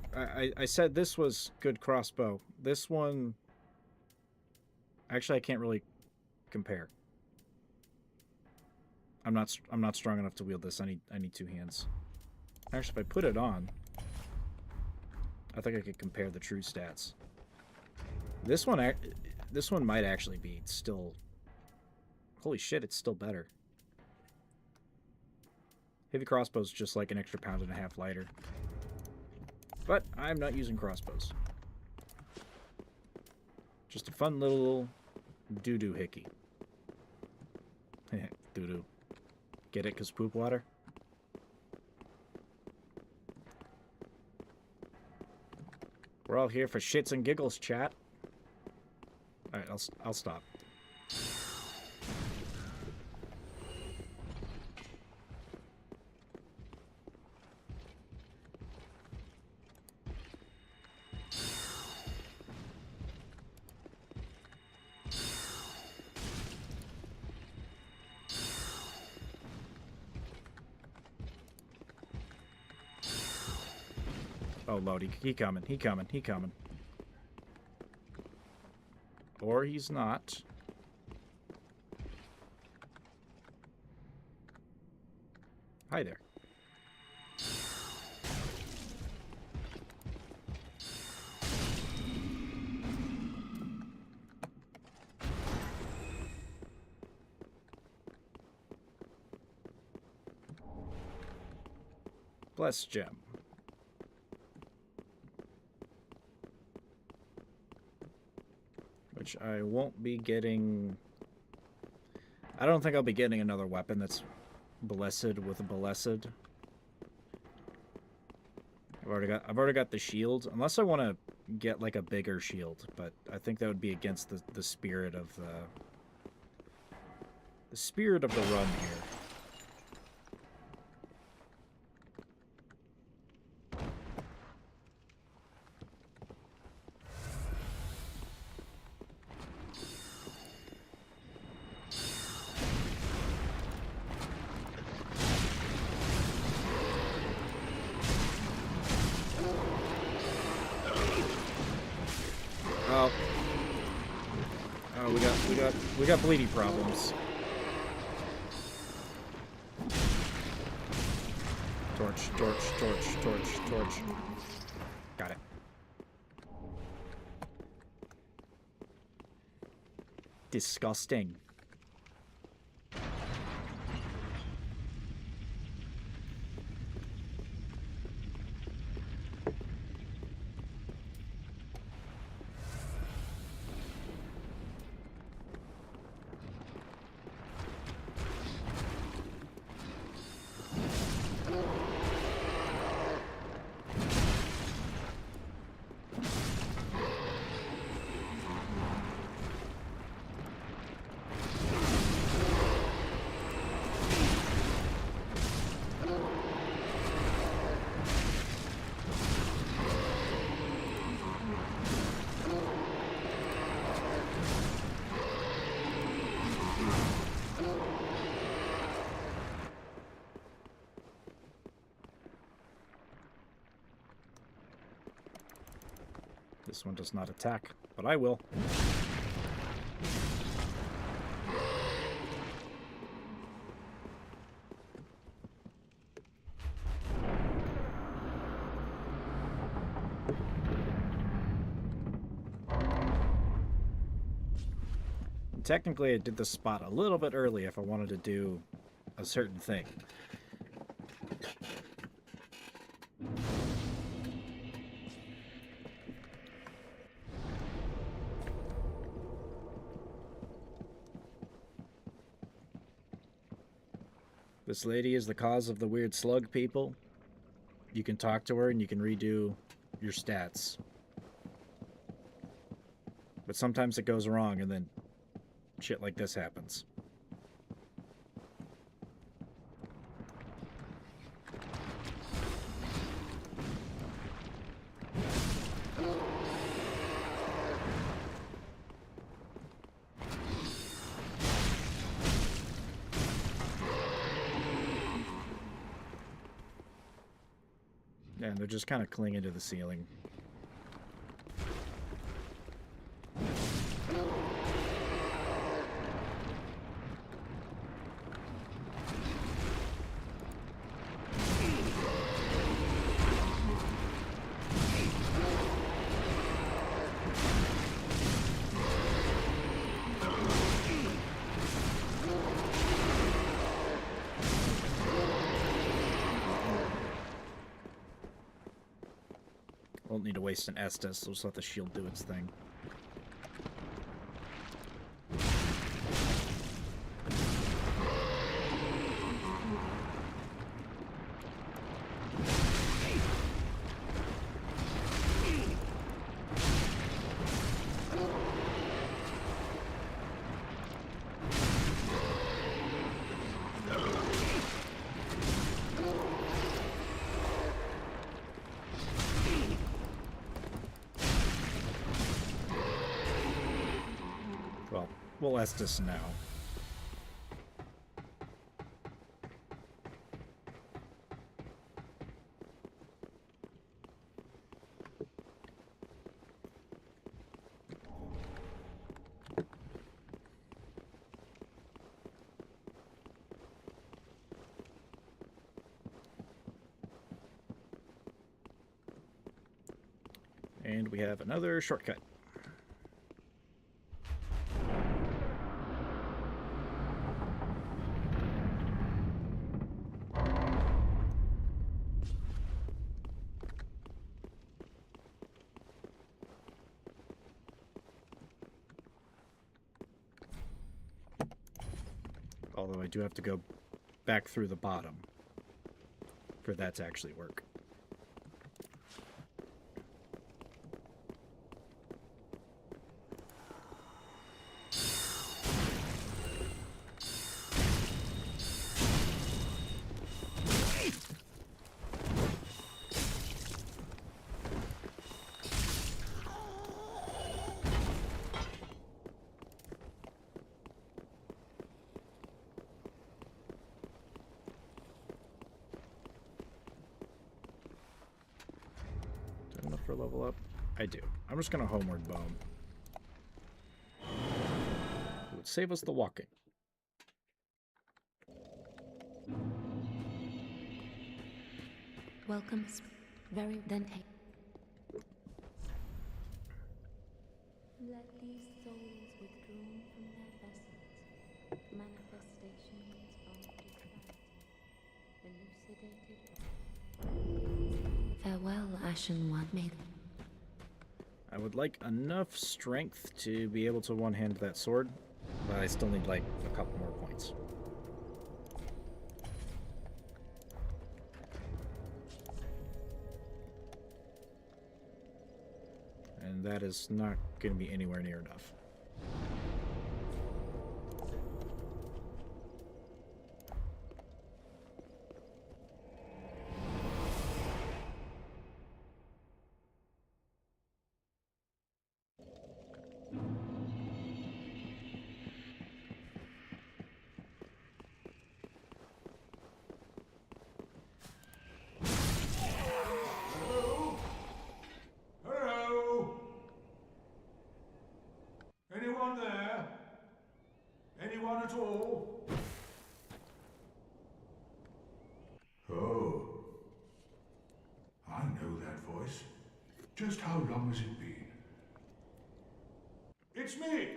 said this was good crossbow. This one... Actually, I can't really compare. I'm not strong enough to wield this. I need 2 hands. Actually, if I put it on, I think I could compare the true stats. This one, This one might actually be still... Holy shit, it's still better. Heavy crossbow's just like an extra pound and a half lighter. But I'm not using crossbows. Just a fun little doo-doo hickey. Doo-doo. Get it, 'cause poop water? We're all here for shits and giggles, chat. Alright, I'll stop. Oh, Lord, he coming, he coming, he coming. Or he's not. Hi there. Bless gem. Which I won't be getting... I don't think I'll be getting another weapon that's blessed with a blessed. I've already got the shield, unless I want to get like a bigger shield, but I think that would be against the spirit of the spirit of the run here. We got bleedy problems. Torch. Got it. Disgusting. This one does not attack, but I will. And technically, I did this spot a little bit early if I wanted to do a certain thing. This lady is the cause of the weird slug people. You can talk to her and you can redo your stats. But sometimes it goes wrong and then shit like this happens. Yeah, and they're just kind of clinging to the ceiling. Won't need to waste an Estus, so just let the shield do its thing. Well, we'll Estus now. And we have another shortcut. Although I do have to go back through the bottom for that to actually work. For level up? I do. I'm just gonna homeward bone. It would save us the walking. Welcome. Very then take. Let these souls withdrawn from their vessels, manifestations of elucidated. Farewell, Ashen One. May I would like enough strength to be able to one-hand that sword, but I still need like a couple more points. And that is not going to be anywhere near enough. Anyone there? Anyone at all? Oh. I know that voice. Just how long has it been? It's me,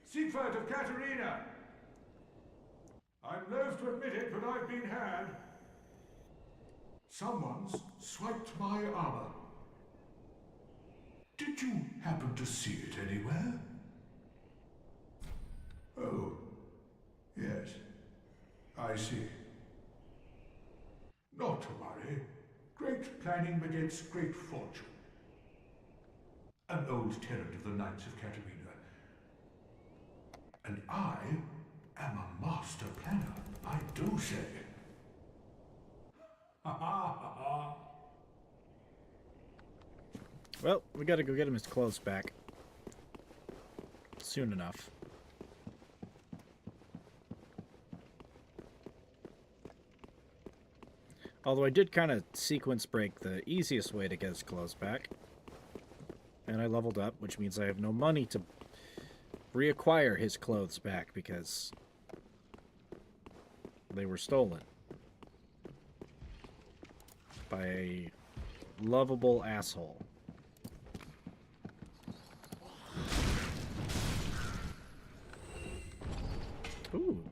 Siegfried of Katarina. I'm loath to admit it, but I've been had. Someone's swiped my armor. Did you happen to see it anywhere? Oh, yes, I see. Not to worry. Great planning begets great fortune. An old tenant of the Knights of Katarina. And I am a master planner, I do say. Ha ha ha ha. Well, we gotta go get him his clothes back. Soon enough. Although I did kind of sequence break the easiest way to get his clothes back. And I leveled up, which means I have no money to reacquire his clothes back because they were stolen by a lovable asshole. Ooh.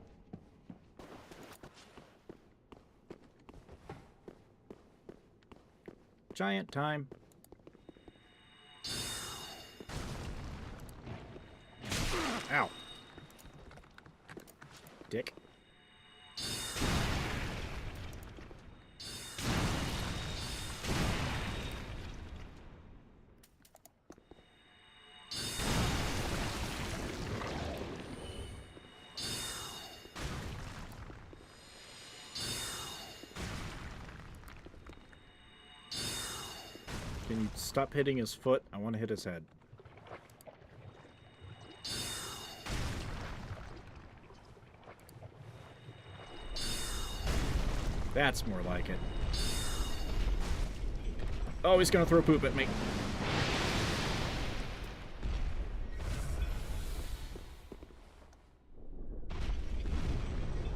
Giant time. Dick. Can you stop hitting his foot? I want to hit his head. That's more like it. Oh, he's gonna throw poop at me.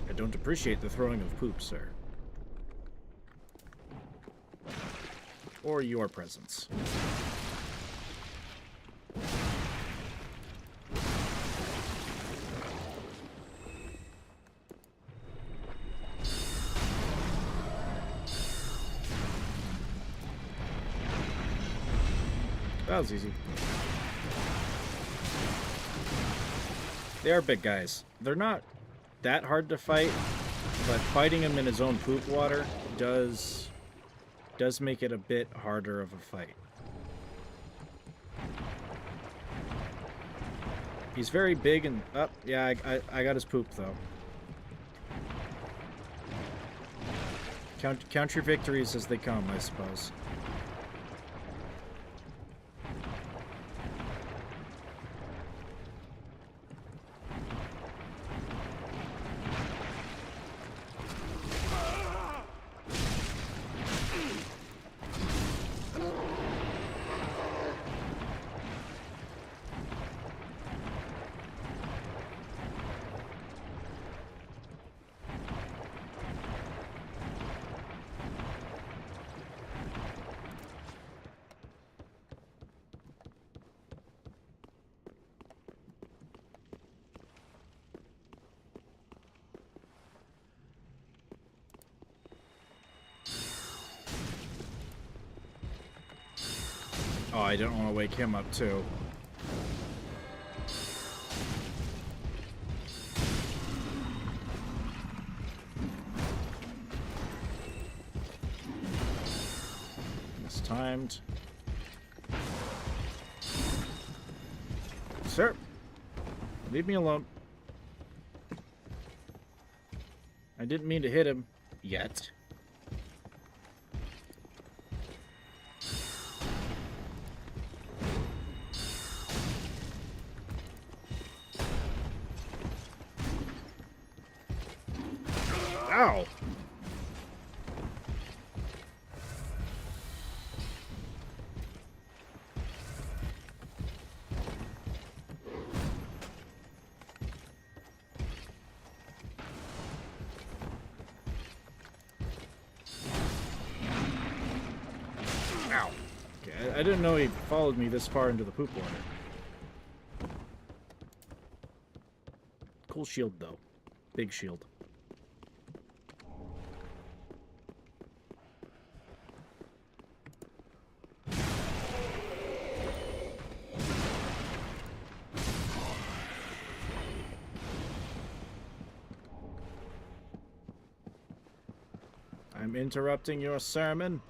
I don't appreciate the throwing of poop, sir. Or your presence. That was easy. They are big guys. They're not that hard to fight, but fighting him in his own poop water does make it a bit harder of a fight. He's very big and yeah, I got his poop though. Count your victories as they come, I suppose. Oh, I don't want to wake him up too. Mistimed. Sir, leave me alone. I didn't mean to hit him yet. Ow! Ow. Okay, I didn't know he followed me this far into the poop water. Cool shield, though. Big shield. I'm interrupting your sermon.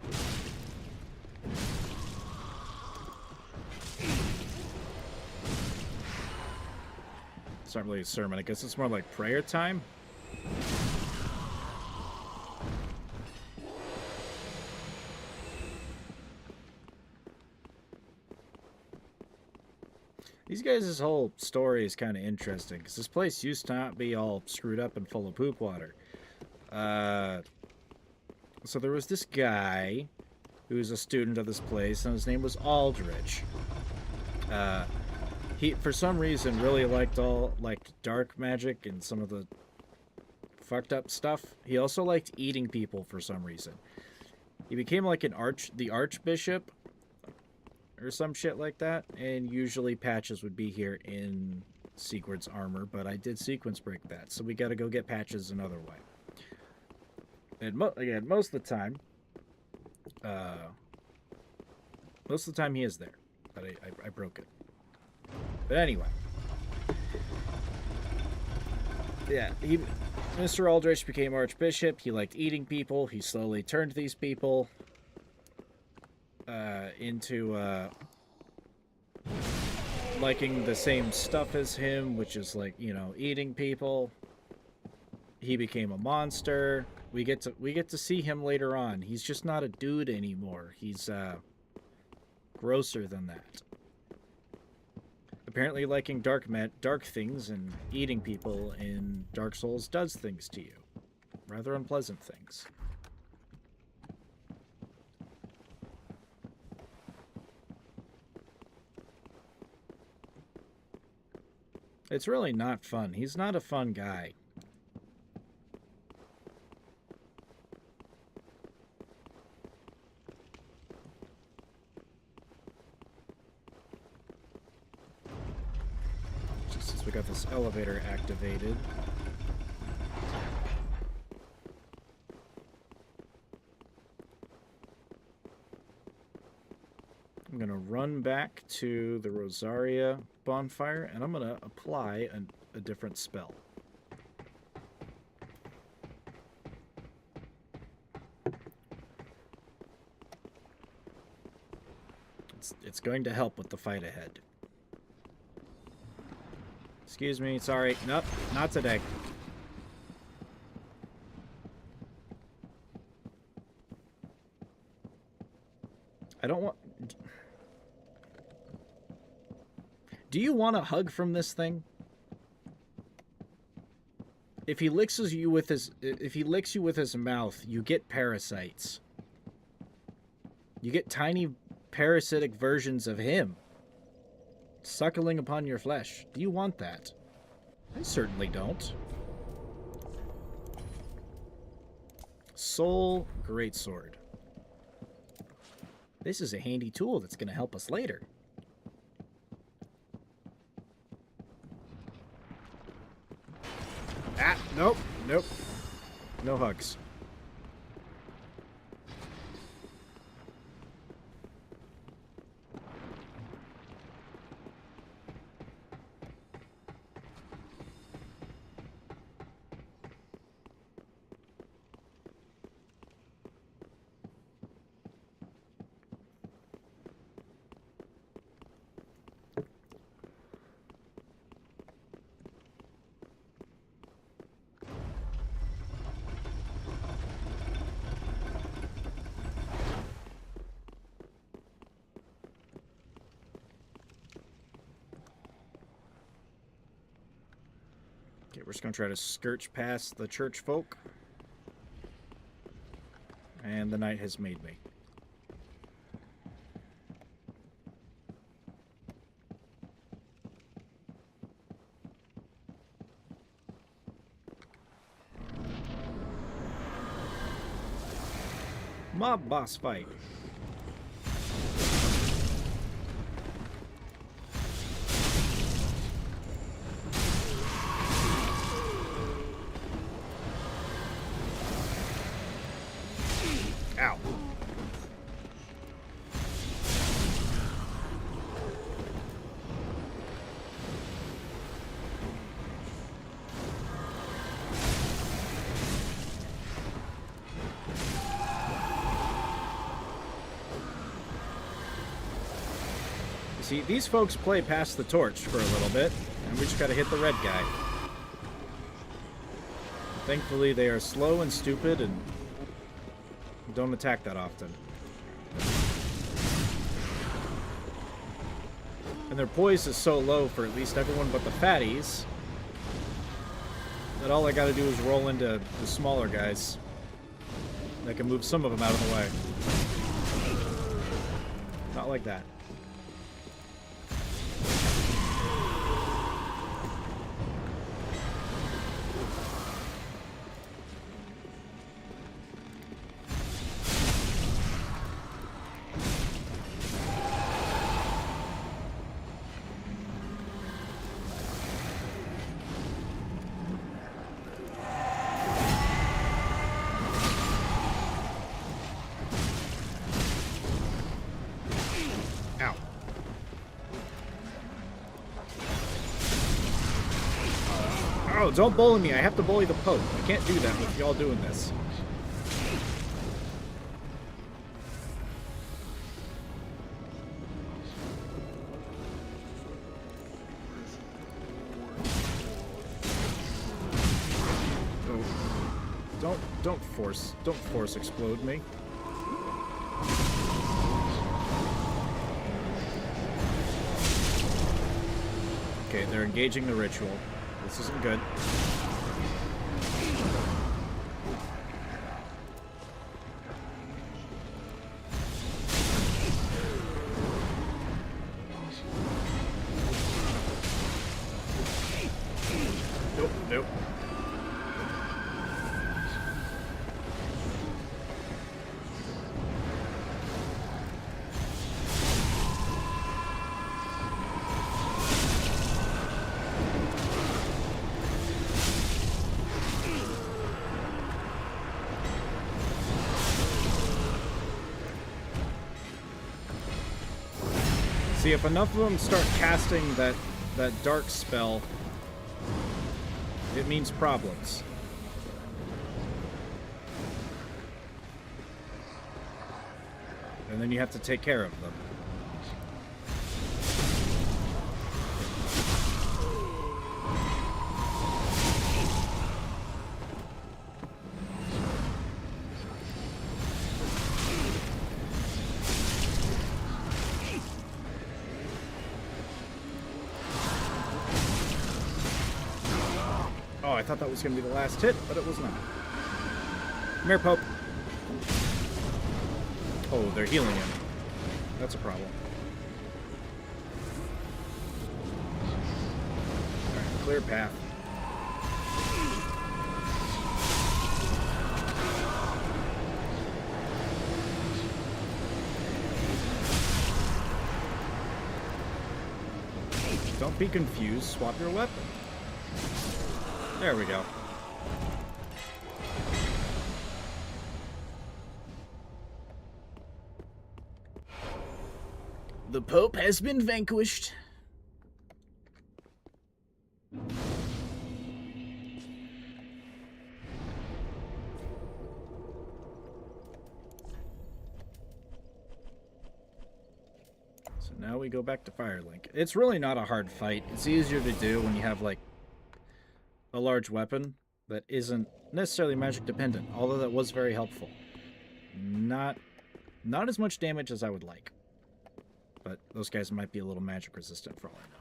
It's not really a sermon. I guess it's more like prayer time. These guys' whole story is kind of interesting because this place used to not be all screwed up and full of poop water. So there was this guy who was a student of this place, and his name was Aldrich. He, for some reason, really liked dark magic and some of the fucked up stuff. He also liked eating people for some reason. He became like the archbishop or some shit like that, and usually Patches would be here in Sequence armor, but I did sequence break that, so we gotta go get Patches another way. And again, most of the time he is there, but I broke it. But anyway, Yeah, Mr. Aldrich became Archbishop. He liked eating people. He slowly turned these people into liking the same stuff as him, which is like, you know, eating people. He became a monster. We get to see him later on. He's just not a dude anymore. He's grosser than that. Apparently liking dark things and eating people in Dark Souls does things to you. Rather unpleasant things. It's really not fun. He's not a fun guy. Just since we got this elevator activated. I'm going to run back to the Rosaria bonfire, and I'm going to apply a different spell. It's going to help with the fight ahead. Excuse me, sorry. Nope, not today. I don't want... Do you want a hug from this thing? If he licks you with his mouth, you get parasites. You get tiny parasitic versions of him suckling upon your flesh. Do you want that? I certainly don't. Soul Greatsword. This is a handy tool that's going to help us later. Ah, nope, nope. No hugs. Okay, we're just going to try to skirt past the church folk. And the night has made me. Mob boss fight. Ow. See, these folks play pass the torch for a little bit, and we just gotta hit the red guy. Thankfully, they are slow and stupid and don't attack that often. And their poise is so low for at least everyone but the fatties that all I gotta do is roll into the smaller guys. I can move some of them out of the way. Not like that. Oh, don't bully me. I have to bully the Pope. I can't do that with y'all doing this. Oh. Don't force explode me. Okay, they're engaging the ritual. This isn't good. Nope, nope. See, if enough of them start casting that dark spell, it means problems. And then you have to take care of them. Oh, I thought that was going to be the last hit, but it was not. Come here, Pope. Oh, they're healing him. That's a problem. Alright, clear path. Don't be confused. Swap your weapon. There we go. The Pope has been vanquished. So now we go back to Firelink. It's really not a hard fight. It's easier to do when you have, like, a large weapon that isn't necessarily magic dependent, although that was very helpful. Not as much damage as I would like. But those guys might be a little magic resistant for all I know.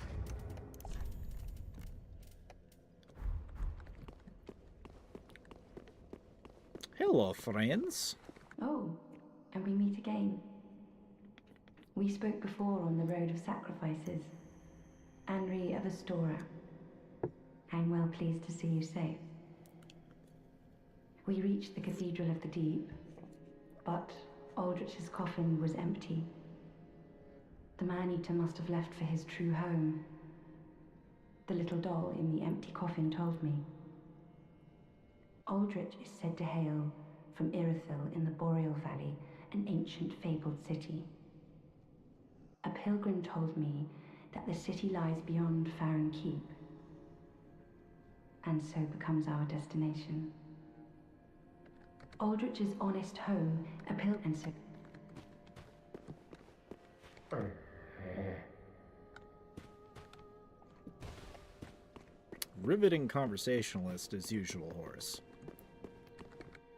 Hello, friends. Oh, and we meet again. We spoke before on the Road of Sacrifices. Henri of Astora. I'm well pleased to see you safe. We reached the Cathedral of the Deep, but Aldrich's coffin was empty. The man-eater must have left for his true home. The little doll in the empty coffin told me. Aldrich is said to hail from Irithyll in the Boreal Valley, an ancient fabled city. A pilgrim told me that the city lies beyond Farron Keep, and so becomes our destination. Aldrich's honest home, a and so... Riveting conversationalist as usual, Horace.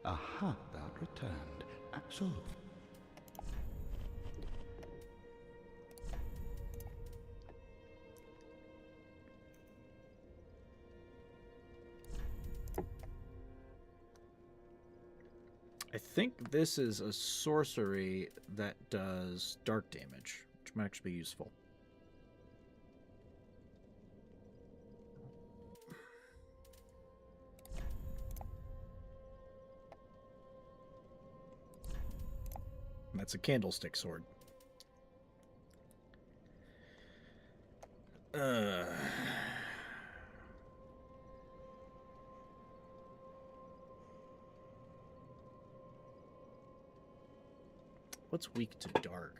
Aha, thou returned. So, I think this is a sorcery that does dark damage, which might actually be useful. And that's a candlestick sword. What's weak to dark?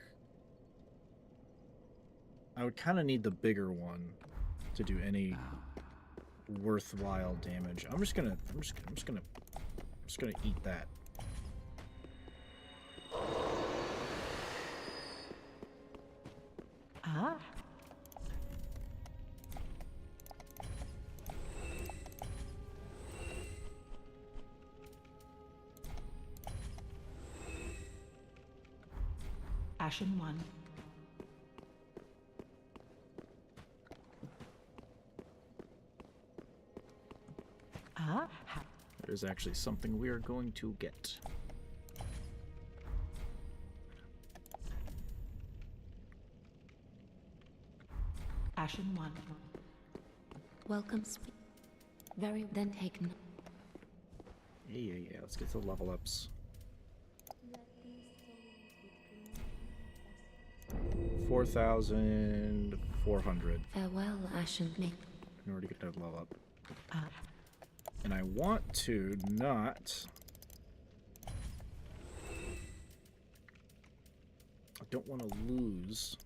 I would kind of need the bigger one to do any worthwhile damage. I'm just gonna eat that. Ah. Ashen one. Ah. There's actually something we are going to get. Ashen one. Welcome, very then take no. Yeah. Let's get to the level ups. 4,400 Farewell, Ashen Maid. in order to get to level up. Ah. And I want to not... I don't want to lose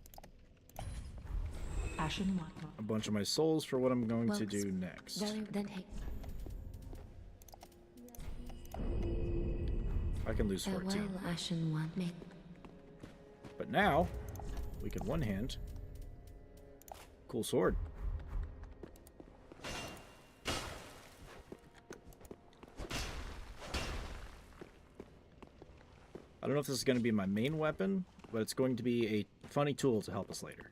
Ashen one. a bunch of my souls for what I'm going to do next. Very then take. I can lose Farewell, 14. Ashen one. Maid. But now, we can one hand. Cool sword. I don't know if this is going to be my main weapon, but it's going to be a funny tool to help us later.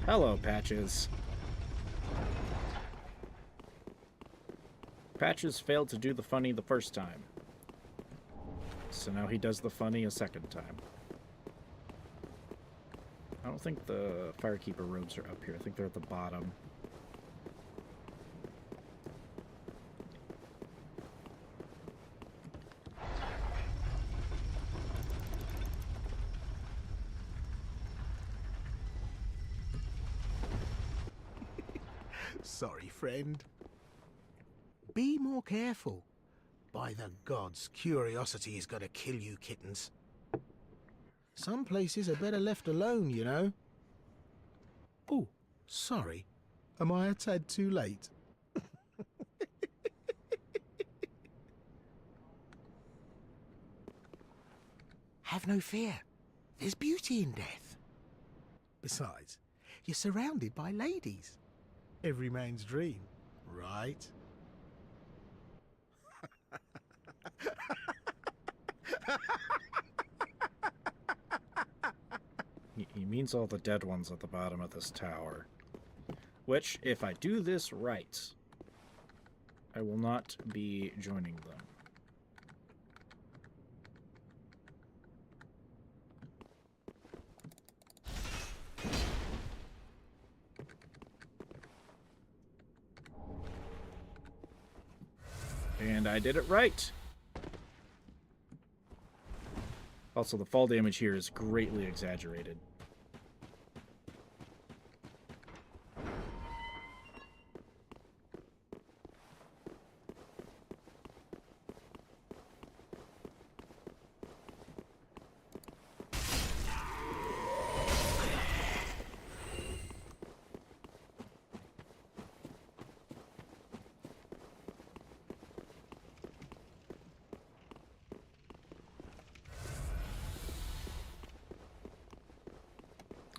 Hello, Patches. Patches failed to do the funny the first time. So now he does the funny a second time. I don't think the Firekeeper robes are up here. I think they're at the bottom. Sorry, friend. Be more careful. By the gods, curiosity is gonna kill you, kittens. Some places are better left alone, you know. Oh, sorry. Am I a tad too late? Have no fear. There's beauty in death. Besides, you're surrounded by ladies. Every man's dream, right? He means all the dead ones at the bottom of this tower. Which, if I do this right, I will not be joining them. And I did it right. Also, the fall damage here is greatly exaggerated.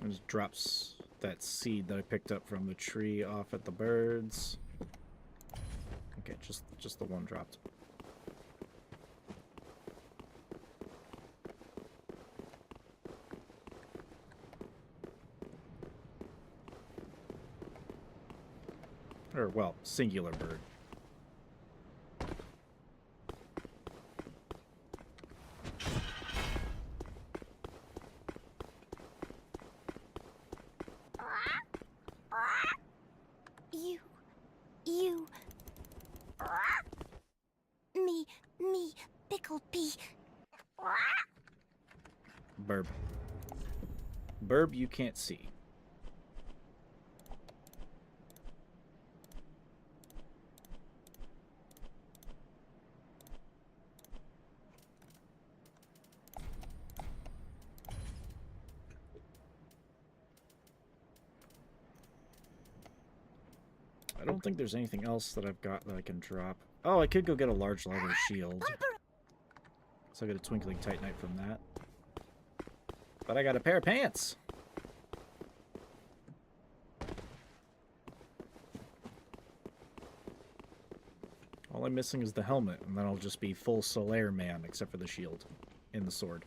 It just drops that seed that I picked up from the tree off at the birds. Okay, just the one dropped. Or, well, singular bird. Tickleby. Burb. Burb you can't see. I don't think there's anything else that I've got that I can drop. Oh, I could go get a large leather shield. So I get a twinkling titanite from that. But I got a pair of pants! All I'm missing is the helmet, and then I'll just be full Solaire man, except for the shield and the sword.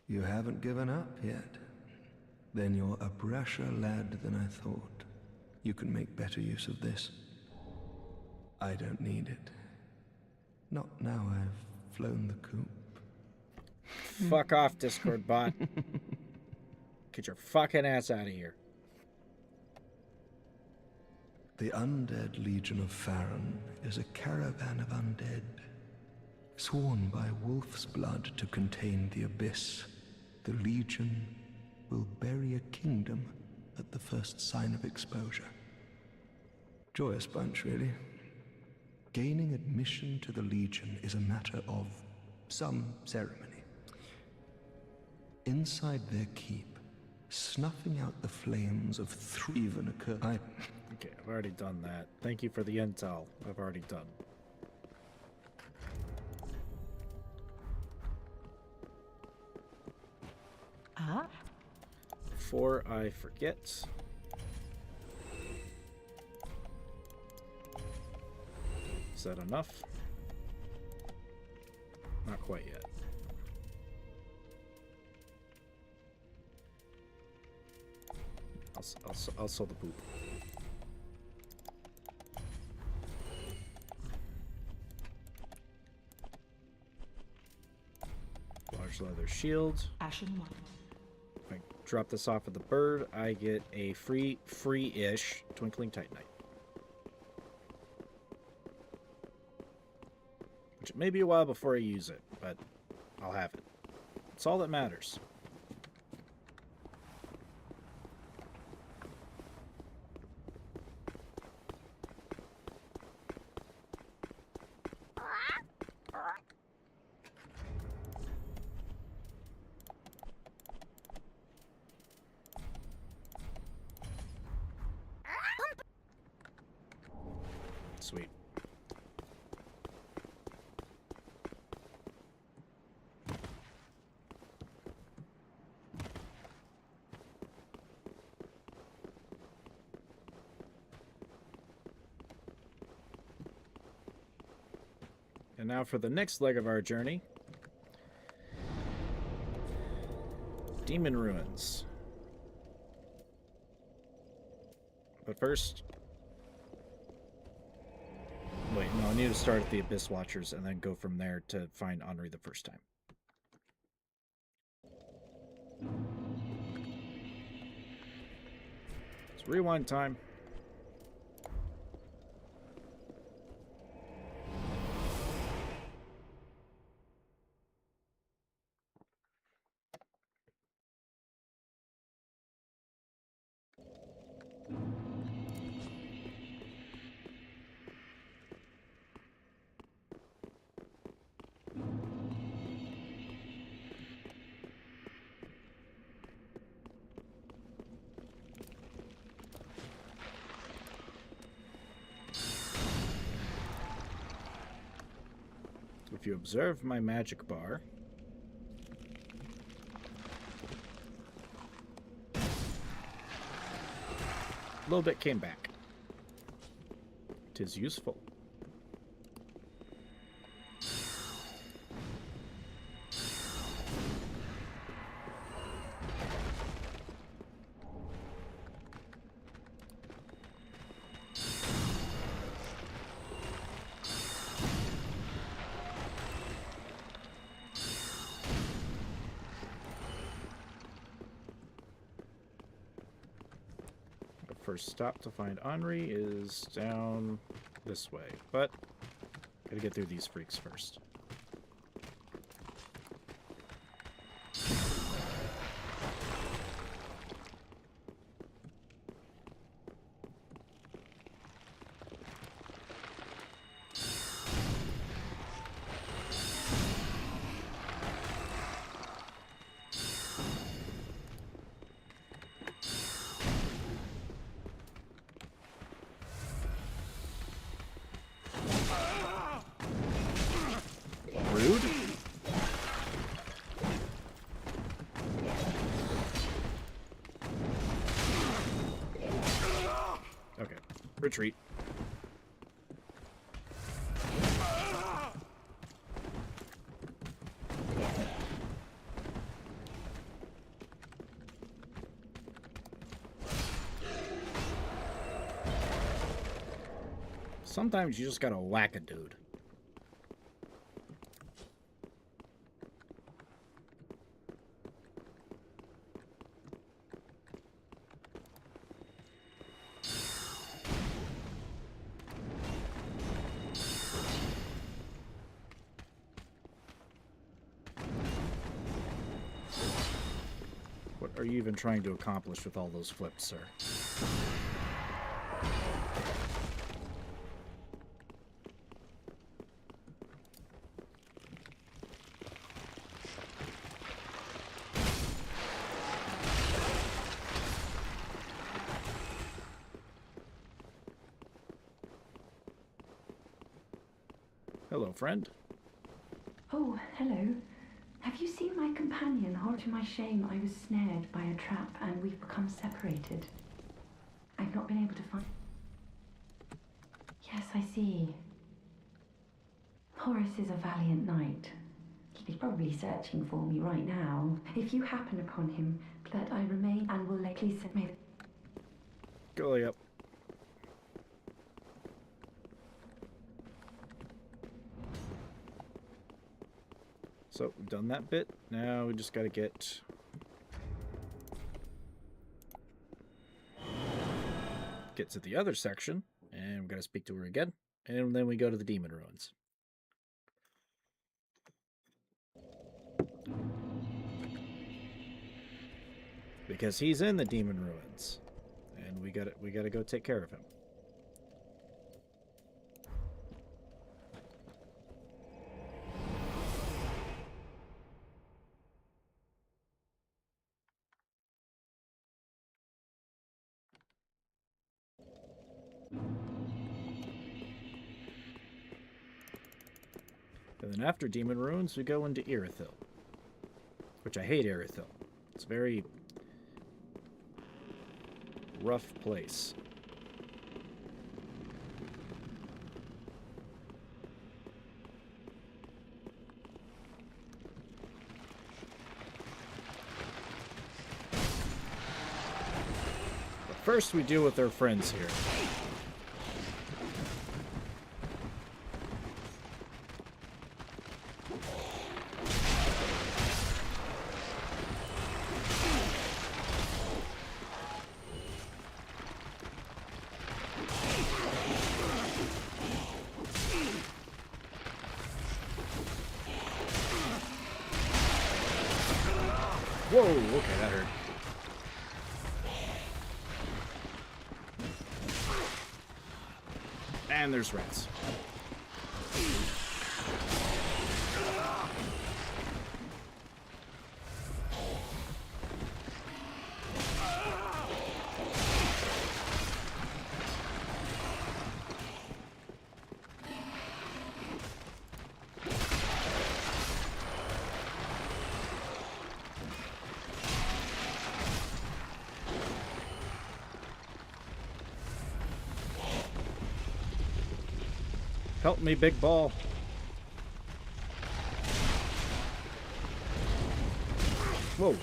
You haven't given up yet? Then you're a brasher lad than I thought. You can make better use of this. I don't need it. Not now I've flown the coop. Fuck off, Discord bot. Get your fucking ass out of here. The Undead Legion of Farron is a caravan of undead, sworn by wolf's blood to contain the abyss. The Legion will bury a kingdom at the first sign of exposure. Joyous bunch, really. Gaining admission to the Legion is a matter of some ceremony. Inside their keep, snuffing out the flames of Threven occur. Okay, I've already done that. Thank you for the intel. I've already done. Ah? Before I forget. Is that enough? Not quite yet. I'll sell the poop. Large leather shield. Ashen one. If I drop this off of the bird, I get a free-ish twinkling titanite. Which may be a while before I use it, but I'll have it. It's all that matters. Sweet. And now for the next leg of our journey. Demon Ruins. But first... Wait, no, I need to start at the Abyss Watchers and then go from there to find Henri the first time. It's rewind time. If you observe my magic bar, a little bit came back. 'Tis useful. First stop to find Henri is down this way, but Gotta get through these freaks first. Rude. Okay, retreat. Sometimes you just gotta whack a dude. What are you even trying to accomplish with all those flips, sir? Hello, friend. Oh, hello. Have you seen my companion? Horror to my shame, I was snared by a trap and we've become separated. I've not been able to find... Yes, I see. Horace is a valiant knight. He's probably searching for me right now. If you happen upon him, that I remain and will likely send me... Go up. So, we've done that bit. Now we just gotta get to the other section, and we gotta speak to her again, and then we go to the demon ruins. Because he's in the demon ruins, and we gotta go take care of him. And then after Demon Ruins, we go into Irithyll. Which I hate Irithyll. It's a very rough place. But first we deal with our friends here. Whoa, okay, that hurt. And there's rats. Help me, big ball. Whoa.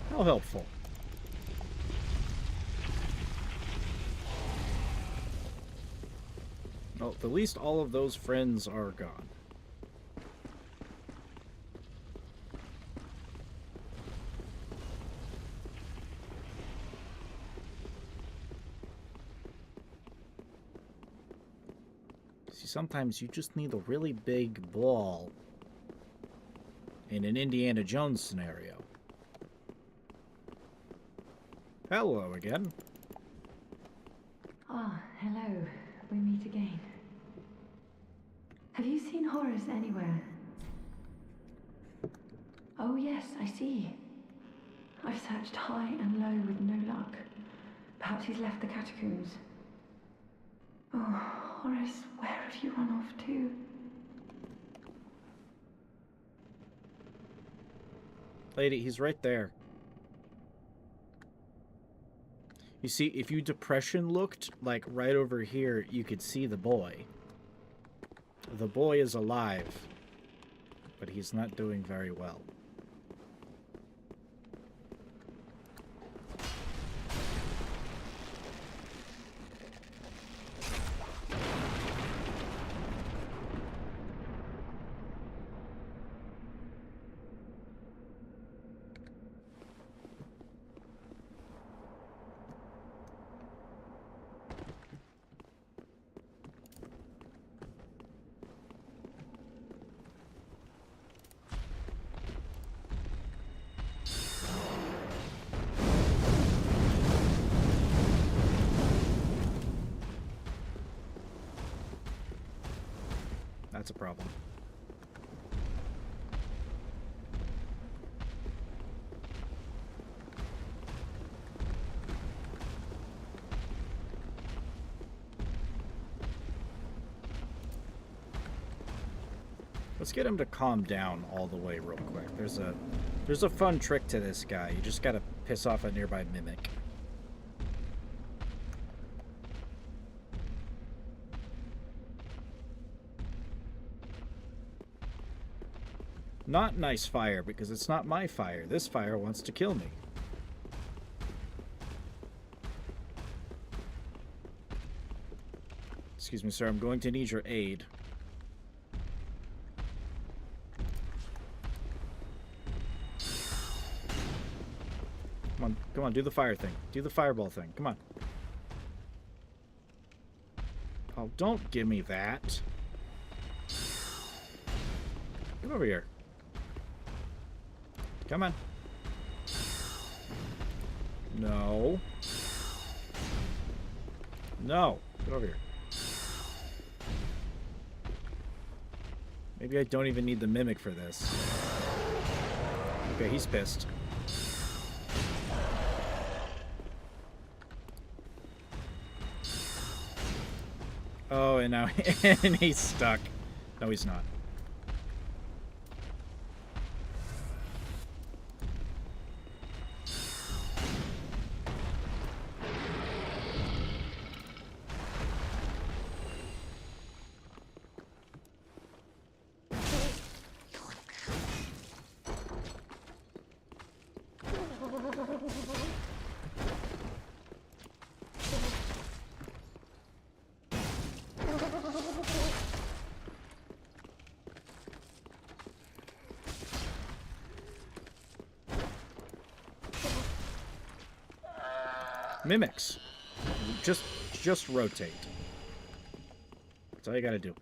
How helpful. Well, at least all of those friends are gone. See, sometimes you just need a really big ball in an Indiana Jones scenario. Hello again. Ah, hello. We meet again. Have you seen Horace anywhere? Oh yes, I see. I've searched high and low with no luck. Perhaps he's left the catacombs. Oh, Horace, where have you run off to? Lady, he's right there. You see, if you depression looked, like, right over here, you could see the boy. The boy is alive, but he's not doing very well. That's a problem. Let's get him to calm down all the way real quick. There's a fun trick to this guy. You just gotta piss off a nearby mimic. Not nice fire, because it's not my fire. This fire wants to kill me. Excuse me, sir. I'm going to need your aid. Come on, do the fire thing. Do the fireball thing. Come on. Oh, don't give me that. Come over here. Come on. No. No. Get over here. Maybe I don't even need the mimic for this. Okay, he's pissed. Oh, and now and he's stuck. No, he's not. Mimics. Just rotate. That's all you gotta do.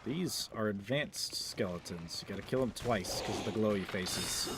These are advanced skeletons. You gotta kill them twice because of the glowy faces.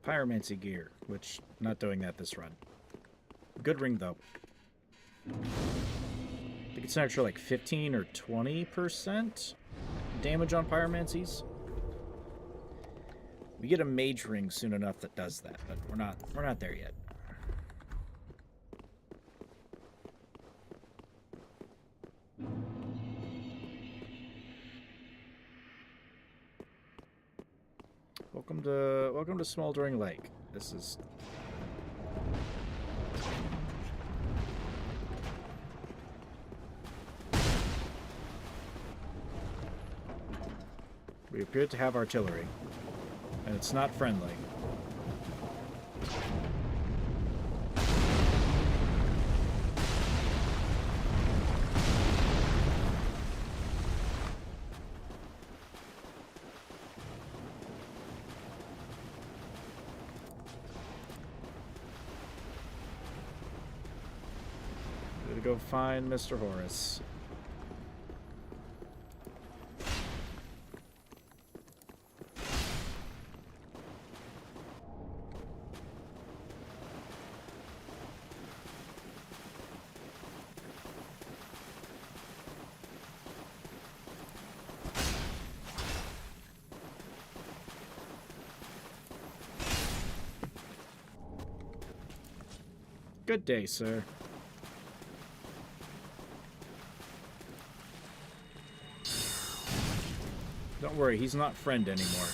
pyromancy gear, which not doing that this run. Good ring though. I think it's an extra like 15 or 20% damage on pyromancies. We get a mage ring soon enough that does that, but we're not there yet. Welcome to Smoldering Lake. This is we appear to have artillery, and it's not friendly. Gotta go find Mr. Horace. Good day, sir. Don't worry, he's not friend anymore.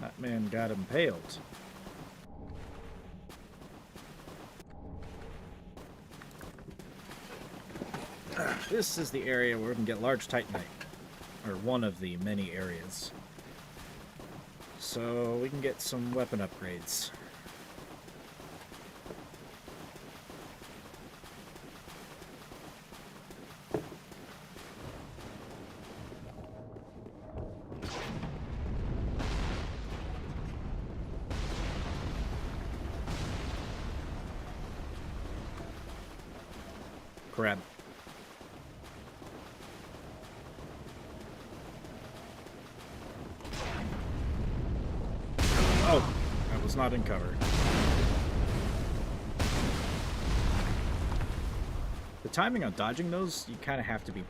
That man got impaled. This is the area where we can get large titanite, or one of the many areas. So we can get some weapon upgrades. Crab. Oh, I was not in cover. The timing on dodging those, you kind of have to be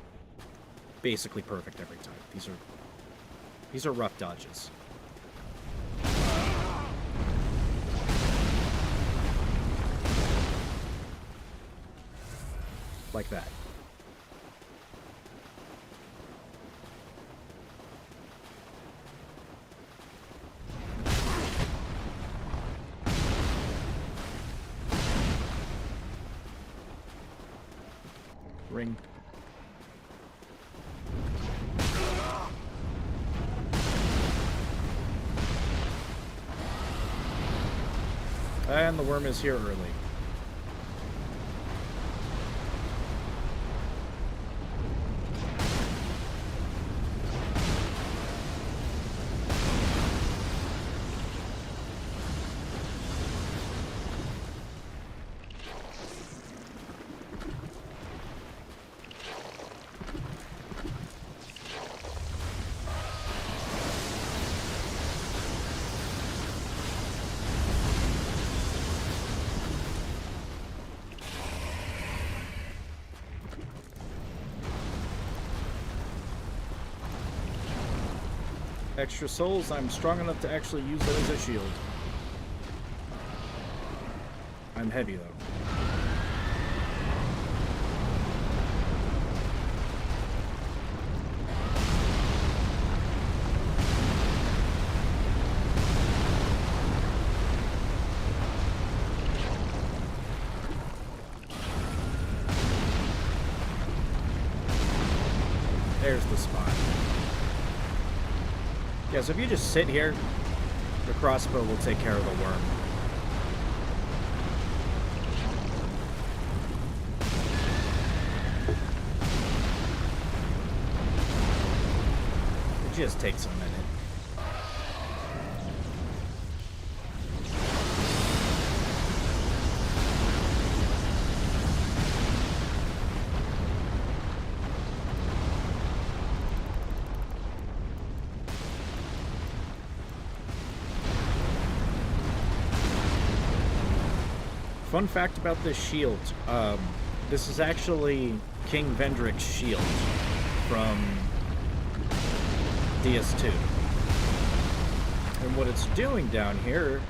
basically perfect every time. These are rough dodges. Like that. Ring. And the worm is here early. Extra souls, I'm strong enough to actually use it as a shield. I'm heavy though. There's the spot. Yeah, so if you just sit here, the crossbow will take care of the worm. It just takes a minute. Fun fact about this shield, this is actually King Vendrick's shield from DS2. And what it's doing down here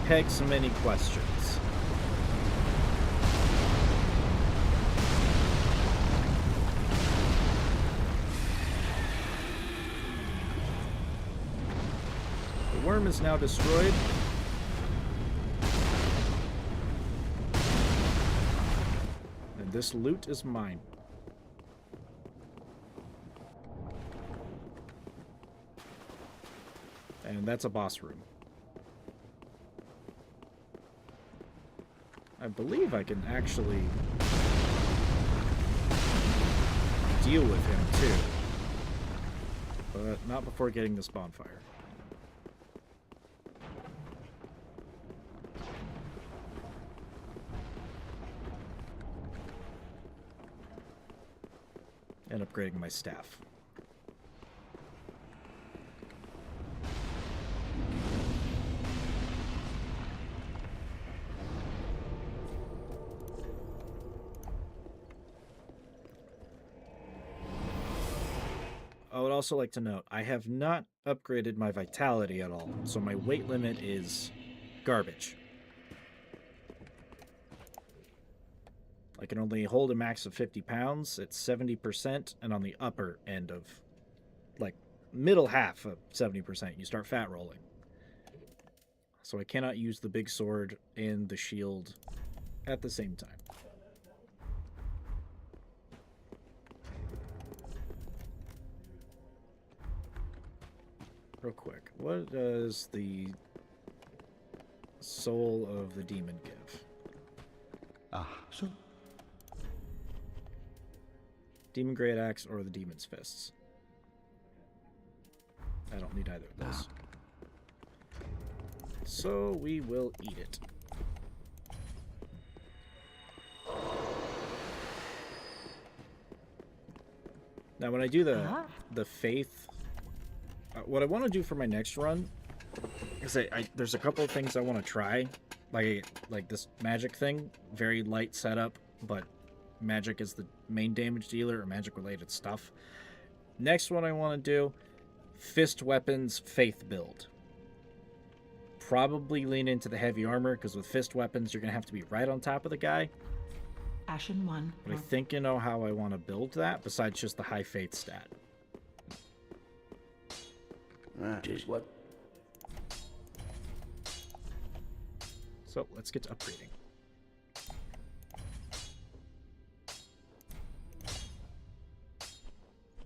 begs many questions. The worm is now destroyed. This loot is mine. And that's a boss room. I believe I can actually deal with him too. But not before getting this bonfire. And upgrading my staff. I would also like to note, I have not upgraded my vitality at all, so my weight limit is garbage. I can only hold a max of 50 pounds. It's 70%, and on the upper end of, like, middle half of 70%, you start fat rolling. So I cannot use the big sword and the shield at the same time. Real quick, what does the soul of the demon give? So Demon Great Axe or the Demon's Fists? I don't need either of those. So we will eat it. Now when I do the faith, what I want to do for my next run is there's a couple of things I want to try, like this magic thing, very light setup, but magic is the main damage dealer or magic related stuff. Next one I want to do, fist weapons faith build. Probably lean into the heavy armor, because with fist weapons you're gonna have to be right on top of the guy. Ashen 1. But I think you know how I want to build that, besides just the high faith stat. that is what. So let's get to upgrading.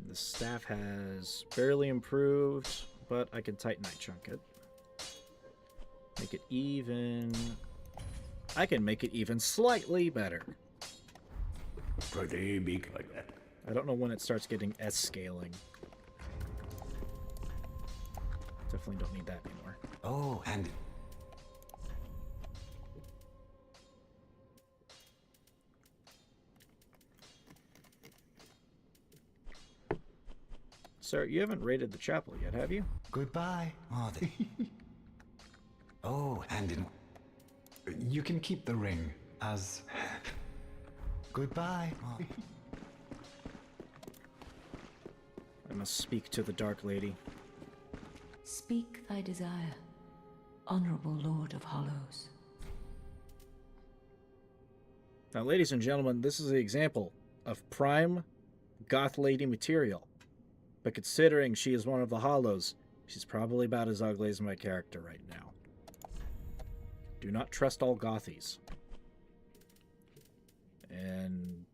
The staff has barely improved, but I can tight night chunk it. Make it even. I can make it even slightly better. Pretty big like that. I don't know when it starts getting S scaling. Definitely don't need that anymore. Oh, and Sir, you haven't raided the chapel yet, have you? Goodbye. Oh, and you can keep the ring as. Goodbye. I must speak to the Dark Lady. Speak thy desire, honorable Lord of Hollows. Now, ladies and gentlemen, this is an example of prime goth lady material. But considering she is one of the Hollows, she's probably about as ugly as my character right now. Do not trust all gothies. And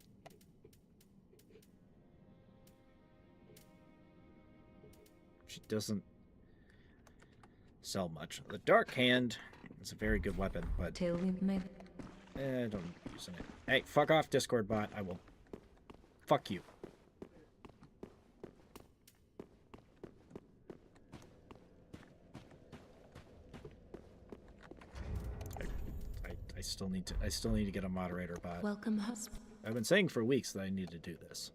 she doesn't sell much. The Dark Hand is a very good weapon, but Till we may... I don't use it. Hey, fuck off, Discord bot. I will fuck you. I still need to get a moderator bot. Welcome, husband. I've been saying for weeks that I need to do this.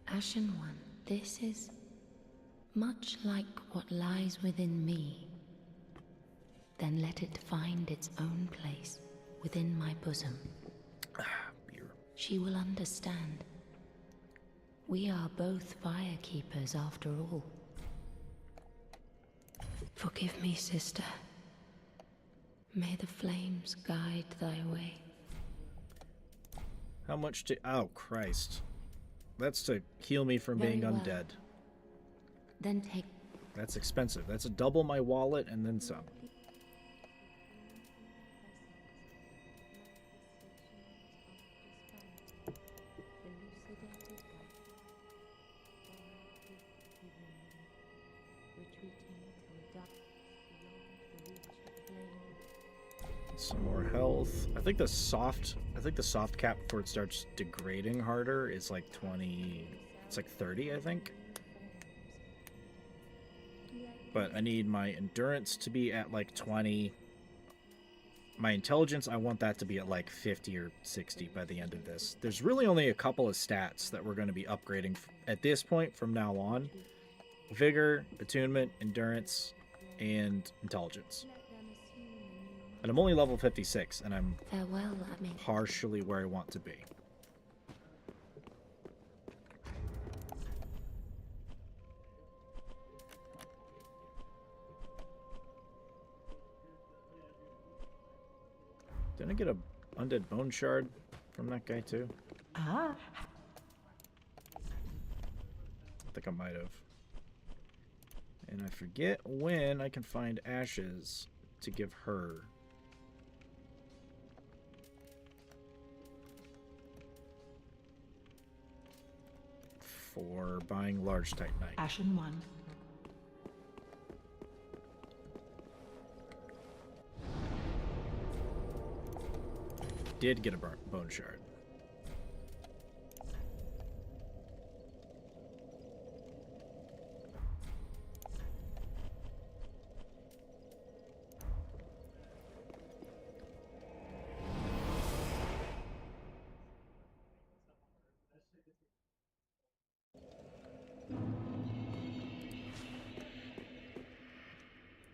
Ashen One, this is much like what lies within me. Then let it find its own place within my bosom. Beer. She will understand. We are both firekeepers after all. Forgive me, sister. May the flames guide thy way. How much to... Oh, Christ. That's to heal me from Very being well. undead. Then take... That's expensive. That's a double my wallet and then some. Some more health. I think the soft cap before it starts degrading harder is like 20. It's like 30, I think. But I need my endurance to be at like 20. My intelligence, I want that to be at like 50 or 60 by the end of this. There's really only a couple of stats that we're going to be upgrading at this point from now on. Vigor, attunement, endurance, and intelligence. And I'm only level 56, and I'm Farewell, partially where I want to be. Didn't I get a undead bone shard from that guy too? Ah. I think I might have. And I forget when I can find ashes to give her. For buying large titanite. Ashen One. Did get a bone shard.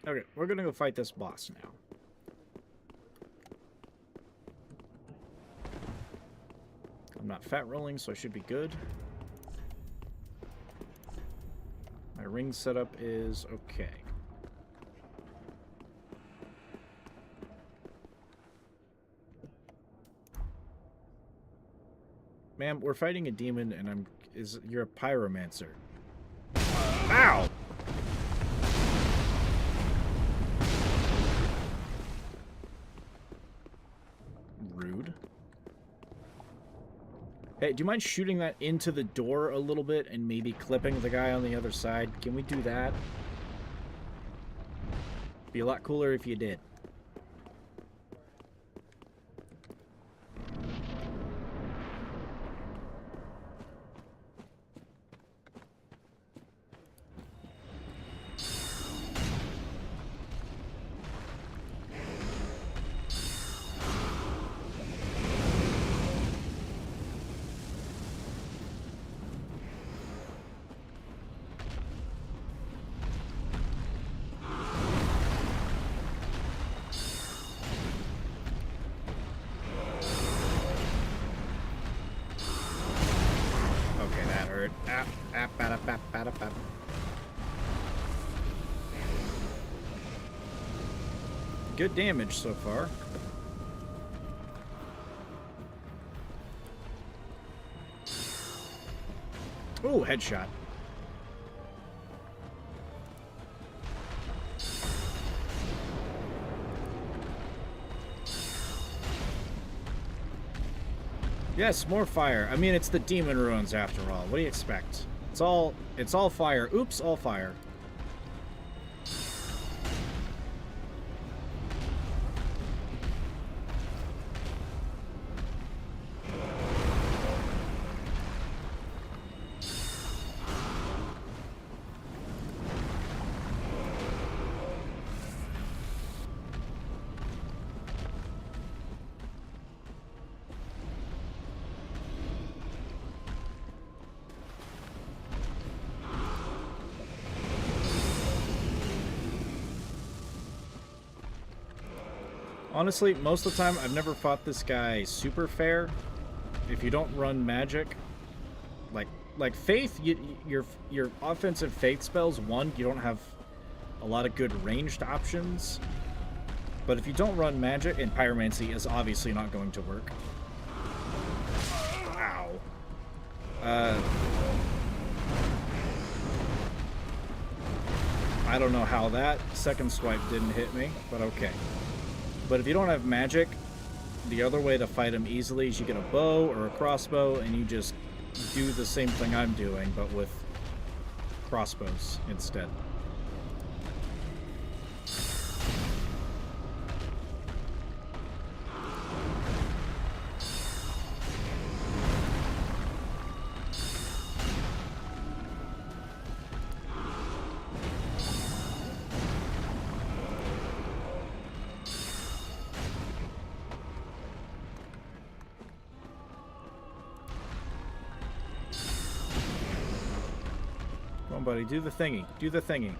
Okay, we're gonna go fight this boss now. I'm not fat rolling, so I should be good. My ring setup is okay. Ma'am, we're fighting a demon, and you're a pyromancer. Ow! Rude. Hey, do you mind shooting that into the door a little bit and maybe clipping the guy on the other side? Can we do that? Be a lot cooler if you did. Good damage so far. Oh, headshot. Yes, more fire. I mean, it's the demon ruins after all. What do you expect? It's all fire. Oops, all fire. Honestly, most of the time, I've never fought this guy super fair. If you don't run magic, like Faith, your offensive Faith spells, one, you don't have a lot of good ranged options. But if you don't run magic, and Pyromancy is obviously not going to work. Ow. I don't know how that second swipe didn't hit me, but okay. But if you don't have magic, the other way to fight him easily is you get a bow or a crossbow, and you just do the same thing I'm doing, but with crossbows instead. Buddy, do the thingy. Do the thingy.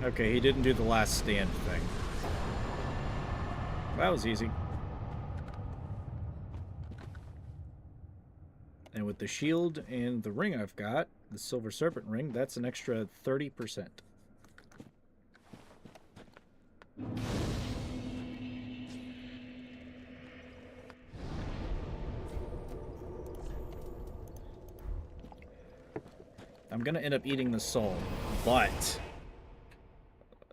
Okay, he didn't do the last stand thing. That was easy. And with the shield and the ring I've got, the Silver Serpent ring, that's an extra 30%. I'm gonna end up eating the soul, but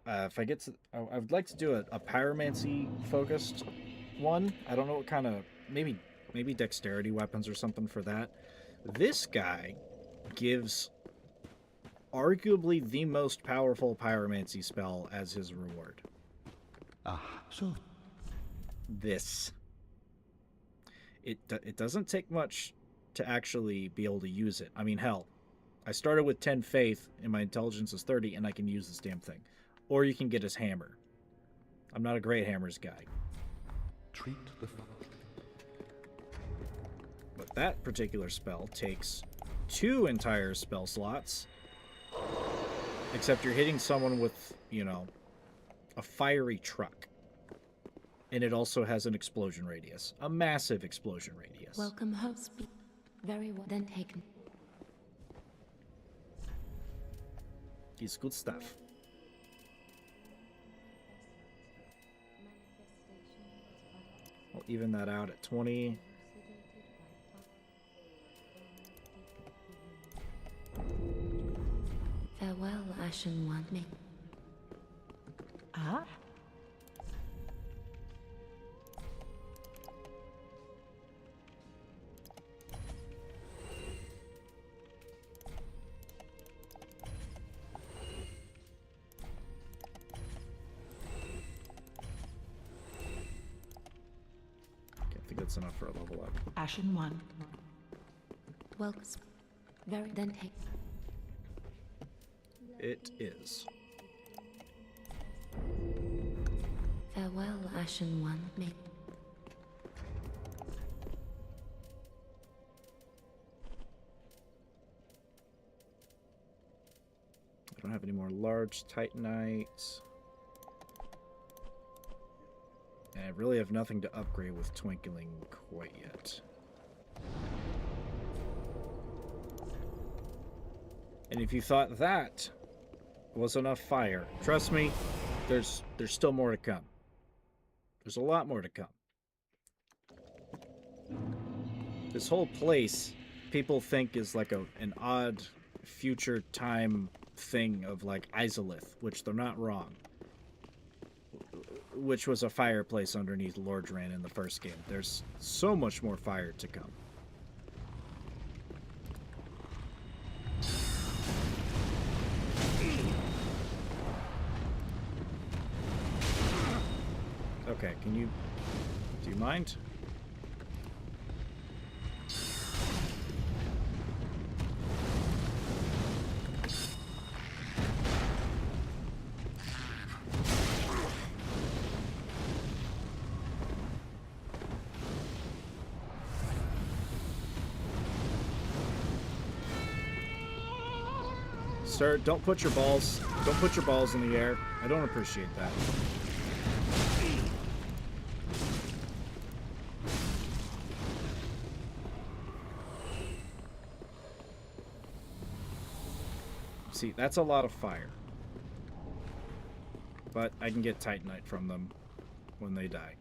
if I get to, I would like to do a pyromancy focused one. I don't know what kind of, maybe dexterity weapons or something for that. This guy gives arguably the most powerful pyromancy spell as his reward. So This. It doesn't take much to actually be able to use it. I mean, hell, I started with 10 faith and my intelligence is 30 and I can use this damn thing. Or you can get his hammer. I'm not a great hammers guy. treat the But that particular spell takes 2 entire spell slots. Except you're hitting someone with, you know, a fiery truck. And it also has an explosion radius. A massive explosion radius. Welcome, host. Very well then taken. It's good stuff. I'll even that out at 20. Farewell, Ashen One. Ah? I think that's enough for a level up. Ashen One. Welcome. Very then take. It is. Farewell, Ashen One. I don't have any more large Titanites. And I really have nothing to upgrade with Twinkling quite yet. And if you thought that was enough fire, trust me, there's still more to come. There's a lot more to come. This whole place, people think is like an odd future time thing of like Izalith, which they're not wrong. Which was a fireplace underneath Lordran in the first game. There's so much more fire to come. Okay, do you mind? Sir, don't put your balls in the air. I don't appreciate that. See, that's a lot of fire. But I can get Titanite from them when they die.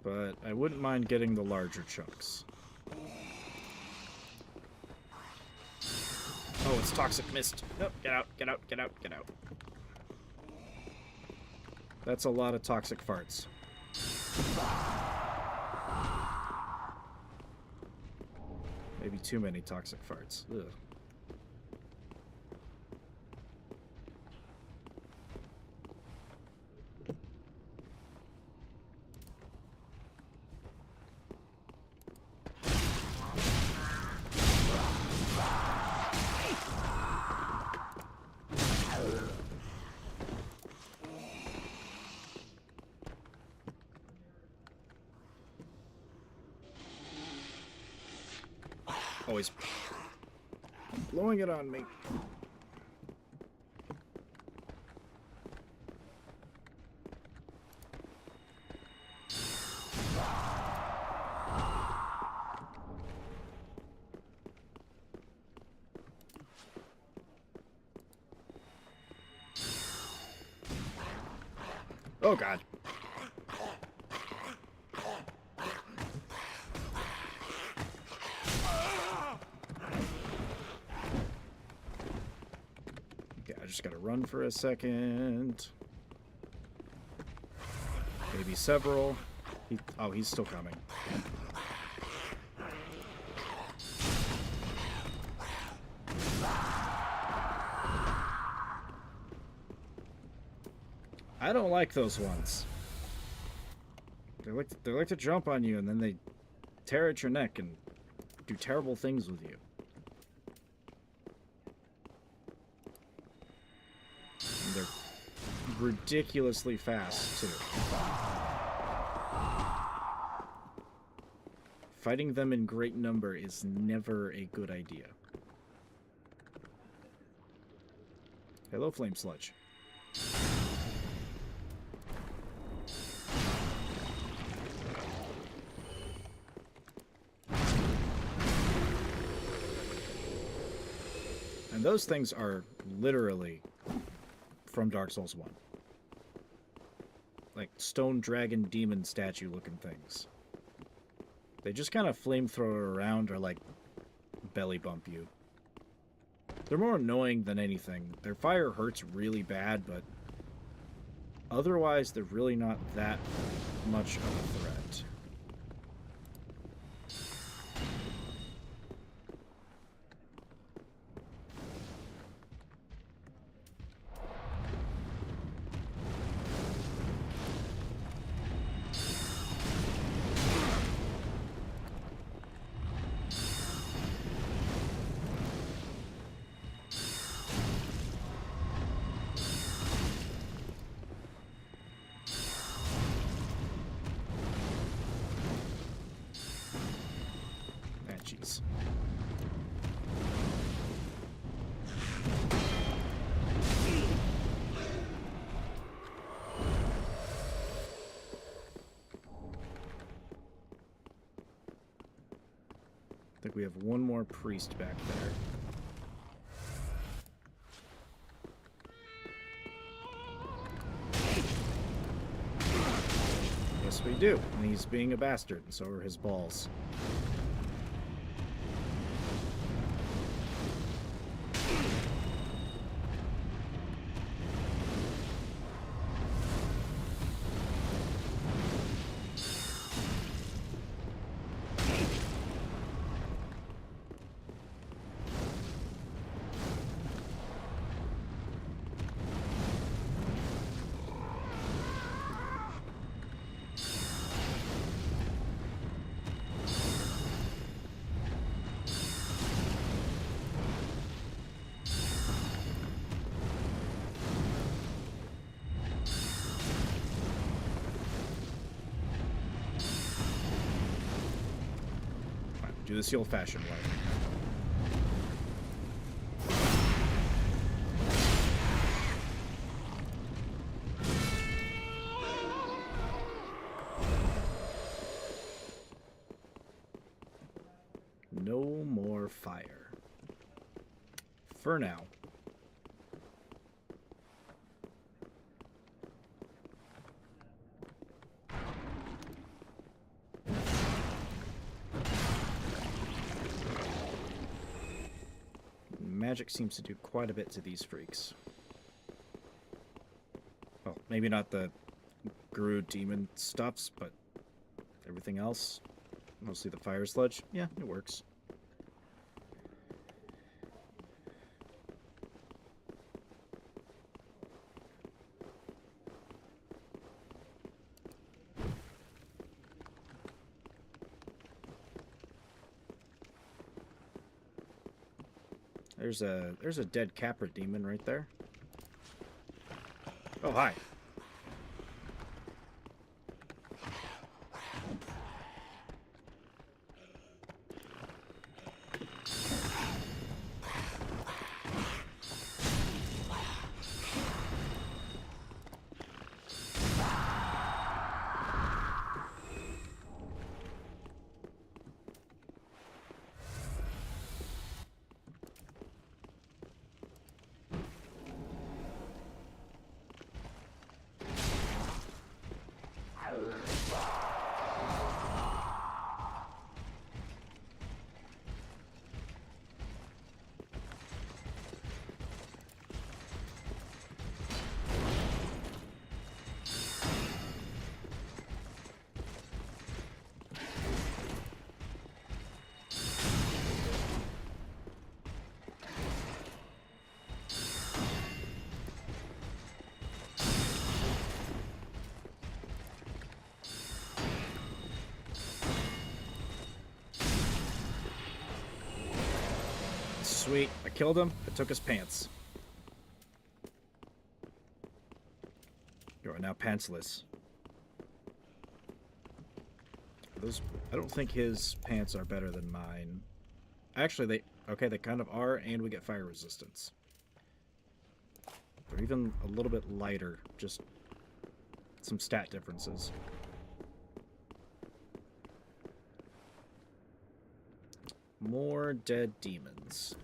But I wouldn't mind getting the larger chunks. Oh, it's toxic mist. Nope, get out, get out, get out, get out. That's a lot of toxic farts. Maybe too many toxic farts. Ugh. Always blowing it on me. Oh God. Just gotta run for a second. Maybe several. Oh, he's still coming. I don't like those ones. They like to jump on you and then they tear at your neck and do terrible things with you. They're ridiculously fast, too. Fighting them in great number is never a good idea. Hello, Flame Sludge. And those things are literally from Dark Souls 1. Like stone dragon demon statue looking things. They just kind of flamethrower around or like belly bump you. They're more annoying than anything. Their fire hurts really bad, but otherwise they're really not that much of a threat. Jeez. I think we have one more priest back there. Yes, we do. And he's being a bastard, and so are his balls. Do this the old-fashioned way. No more fire. For now. Magic seems to do quite a bit to these freaks. Well, maybe not the Guru demon stuffs, but everything else. Mostly the fire sludge. Yeah, it works. There's a dead Capra demon right there. Oh, hi. Sweet. I killed him. I took his pants. You are now pantsless. Those, I don't think his pants are better than mine. Actually, they kind of are, and we get fire resistance. They're even a little bit lighter, just some stat differences. More dead demons.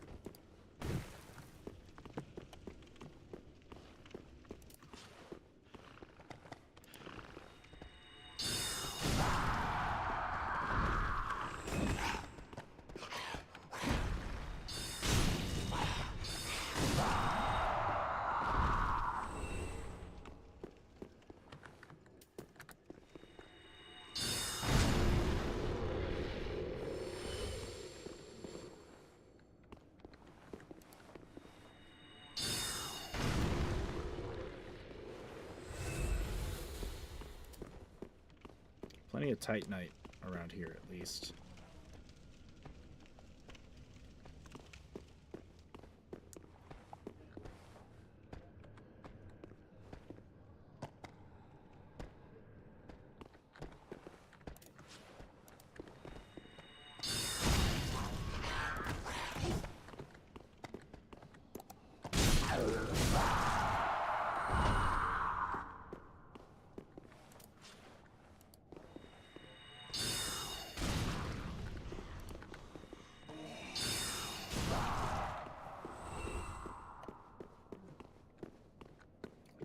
Plenty of Titanite around here, at least.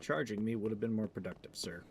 Charging me would have been more productive, sir.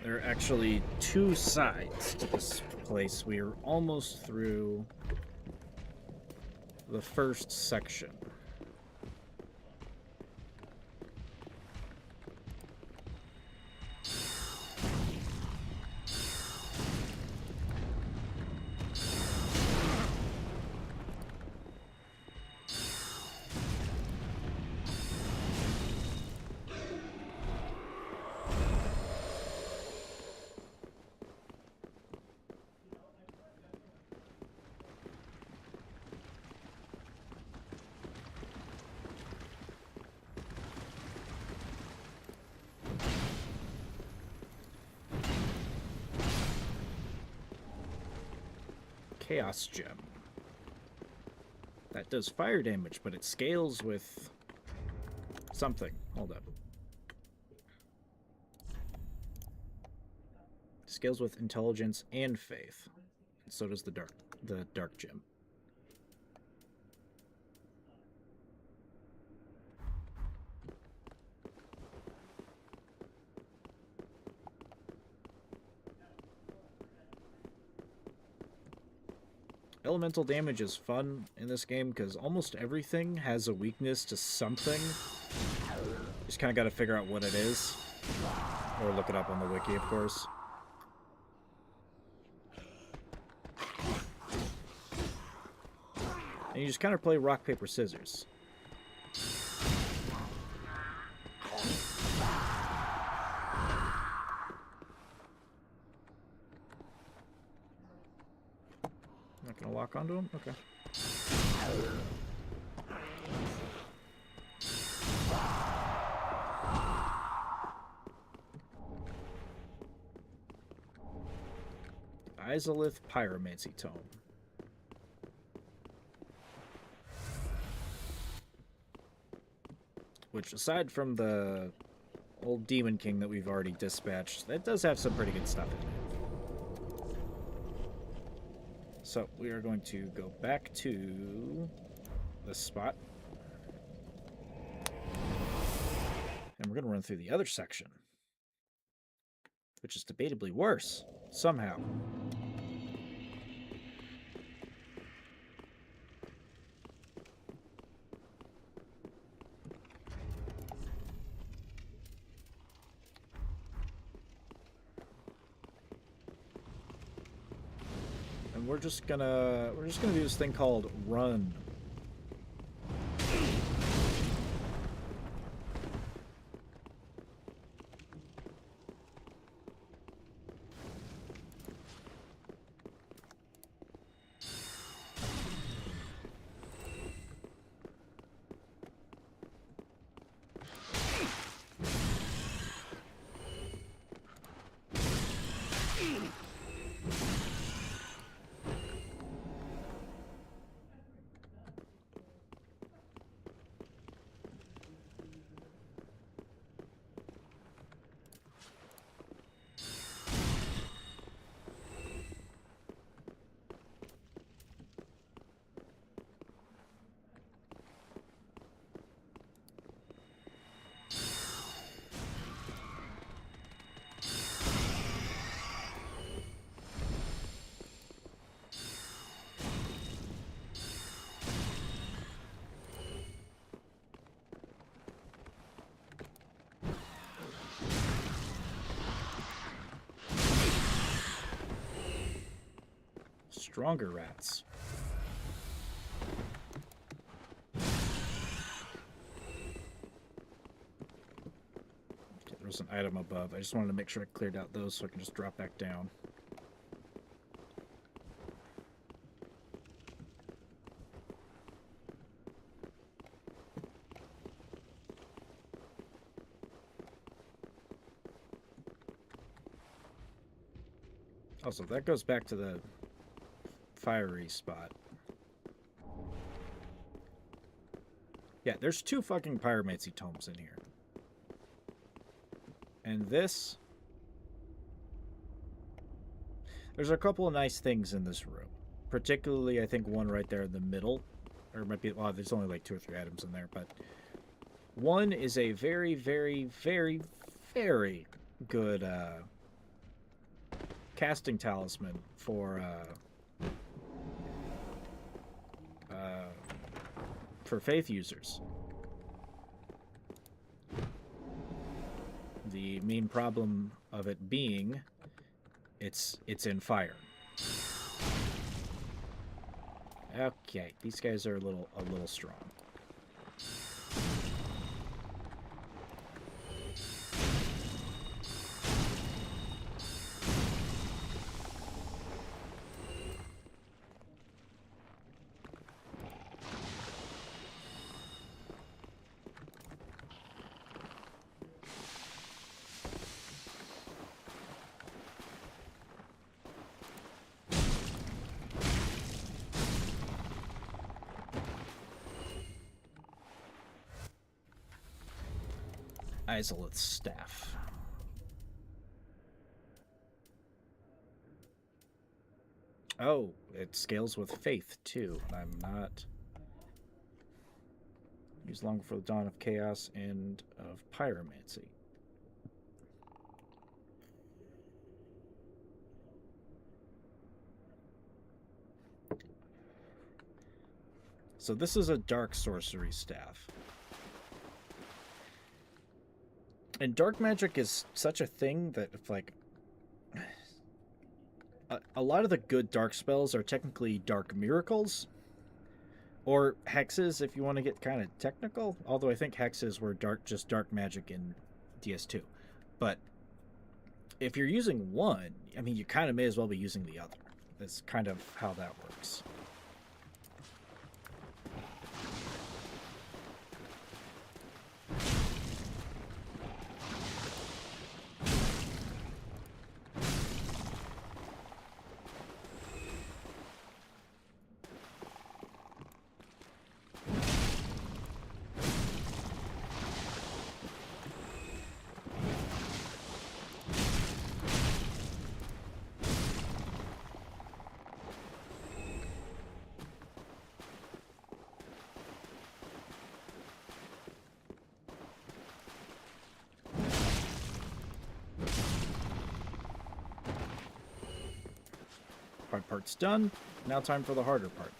There are actually two sides to this place. We are almost through the first section. Chaos Gem. That does fire damage, but it scales with something. Hold up. Scales with intelligence and faith. And so does the dark gem. Elemental damage is fun in this game because almost everything has a weakness to something. Just kind of got to figure out what it is. Or look it up on the wiki, of course. And you just kind of play rock, paper, scissors. Not gonna lock onto him? Okay. Izalith Pyromancy Tome. Which, aside from the old Demon King that we've already dispatched, that does have some pretty good stuff in it. So, we are going to go back to this spot. And we're going to run through the other section. Which is debatably worse, somehow. We're just gonna do this thing called run. Stronger rats. Okay, there was an item above. I just wanted to make sure I cleared out those so I can just drop back down. Also, that goes back to the fiery spot. Yeah, there's two fucking pyromancy tomes in here. And this... There's a couple of nice things in this room. Particularly, I think one right there in the middle. Or it might be... Well, there's only like 2 or 3 items in there, but... One is a very, very, very, very good, casting talisman for faith users. The main problem of it being it's in fire. Okay, these guys are a little strong. Isolite's staff. Oh, it scales with faith too. I'm not used long before the dawn of chaos and of pyromancy. So this is a dark sorcery staff. And dark magic is such a thing that if, like, a lot of the good dark spells are technically dark miracles or hexes if you want to get kind of technical, although I think hexes were just dark magic in DS2. But if you're using one, I mean, you kind of may as well be using the other. That's kind of how that works. Hard part's done. Now time for the harder part.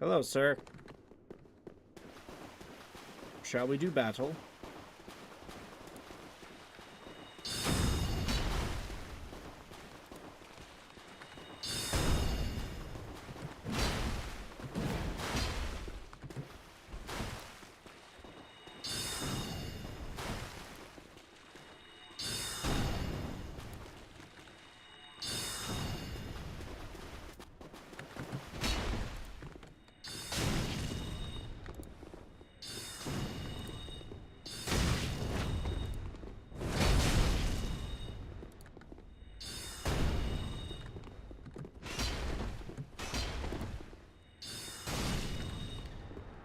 Hello, sir. Shall we do battle?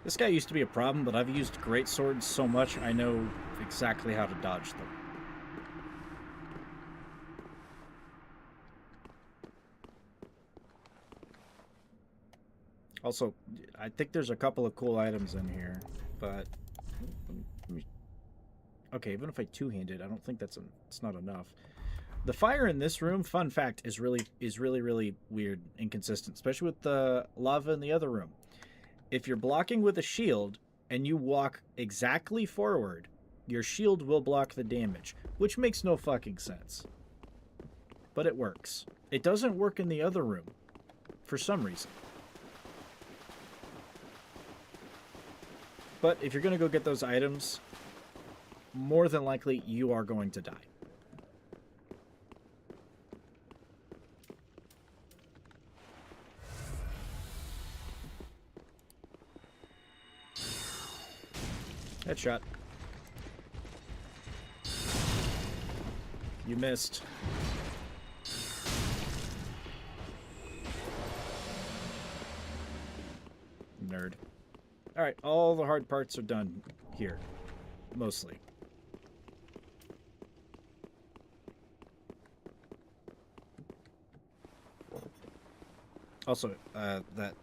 This guy used to be a problem, but I've used great swords so much I know exactly how to dodge them. Also, I think there's a couple of cool items in here, but okay, even if I two-handed, I don't think it's not enough. The fire in this room, fun fact, is really weird, inconsistent, especially with the lava in the other room. If you're blocking with a shield and you walk exactly forward, your shield will block the damage, which makes no fucking sense. But it works. It doesn't work in the other room for some reason. But if you're going to go get those items, more than likely you are going to die. Headshot. You missed. Nerd. Alright, all the hard parts are done here. Mostly. Also, that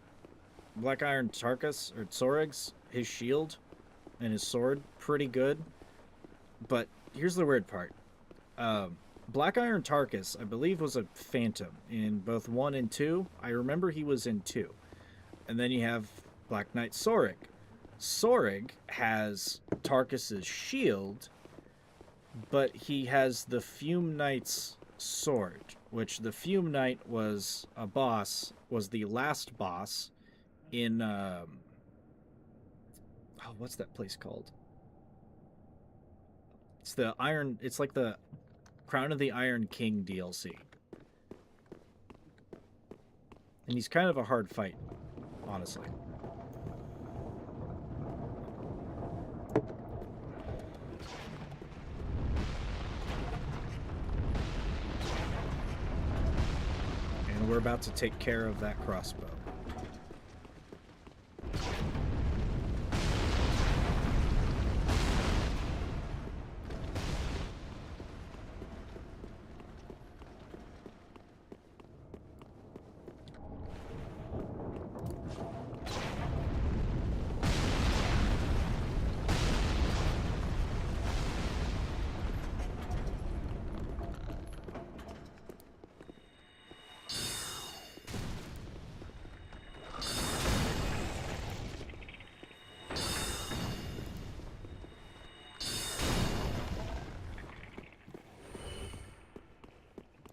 Black Iron Tarkus, or Tsorig's, his shield and his sword, pretty good. But here's the weird part. Black Iron Tarkus, I believe, was a Phantom in both 1 and 2. I remember he was in 2. And then you have Black Knight Tsorig. Tsorig has Tarkus's shield, but he has the Fume Knight's sword, which the Fume Knight was a boss, was the last boss in, what's that place called? It's like the Crown of the Iron King DLC. And he's kind of a hard fight, honestly. And we're about to take care of that crossbow.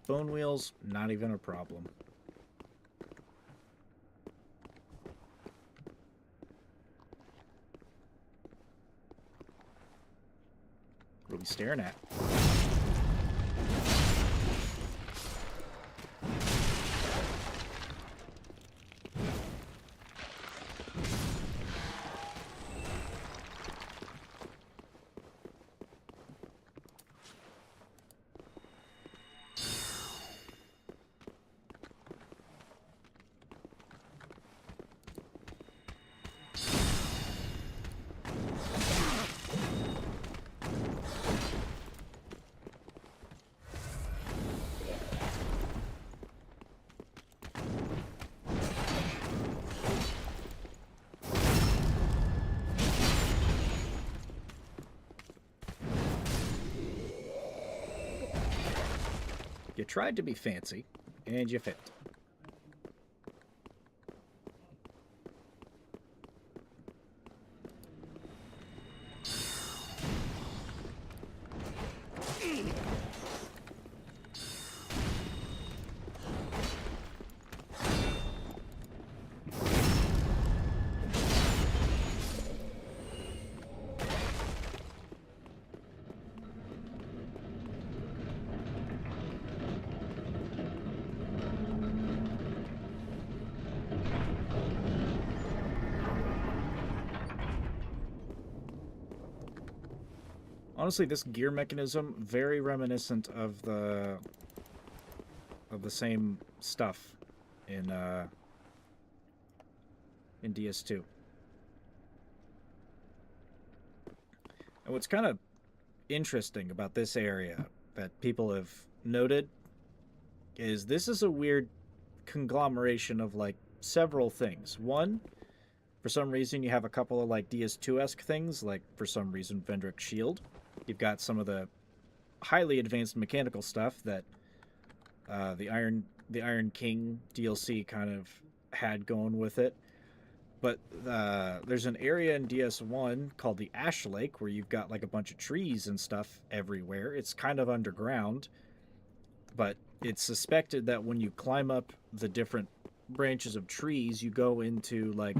Bone wheels, not even a problem. What are we staring at? You tried to be fancy, and you failed. Honestly, this gear mechanism, very reminiscent of the same stuff in DS2. And what's kind of interesting about this area that people have noted is this is a weird conglomeration of like several things. One, for some reason you have a couple of like DS2-esque things, like for some reason Vendrick's shield. You've got some of the highly advanced mechanical stuff that the Iron King DLC kind of had going with it. But there's an area in DS1 called the Ash Lake where you've got like a bunch of trees and stuff everywhere. It's kind of underground, but it's suspected that when you climb up the different branches of trees, you go into like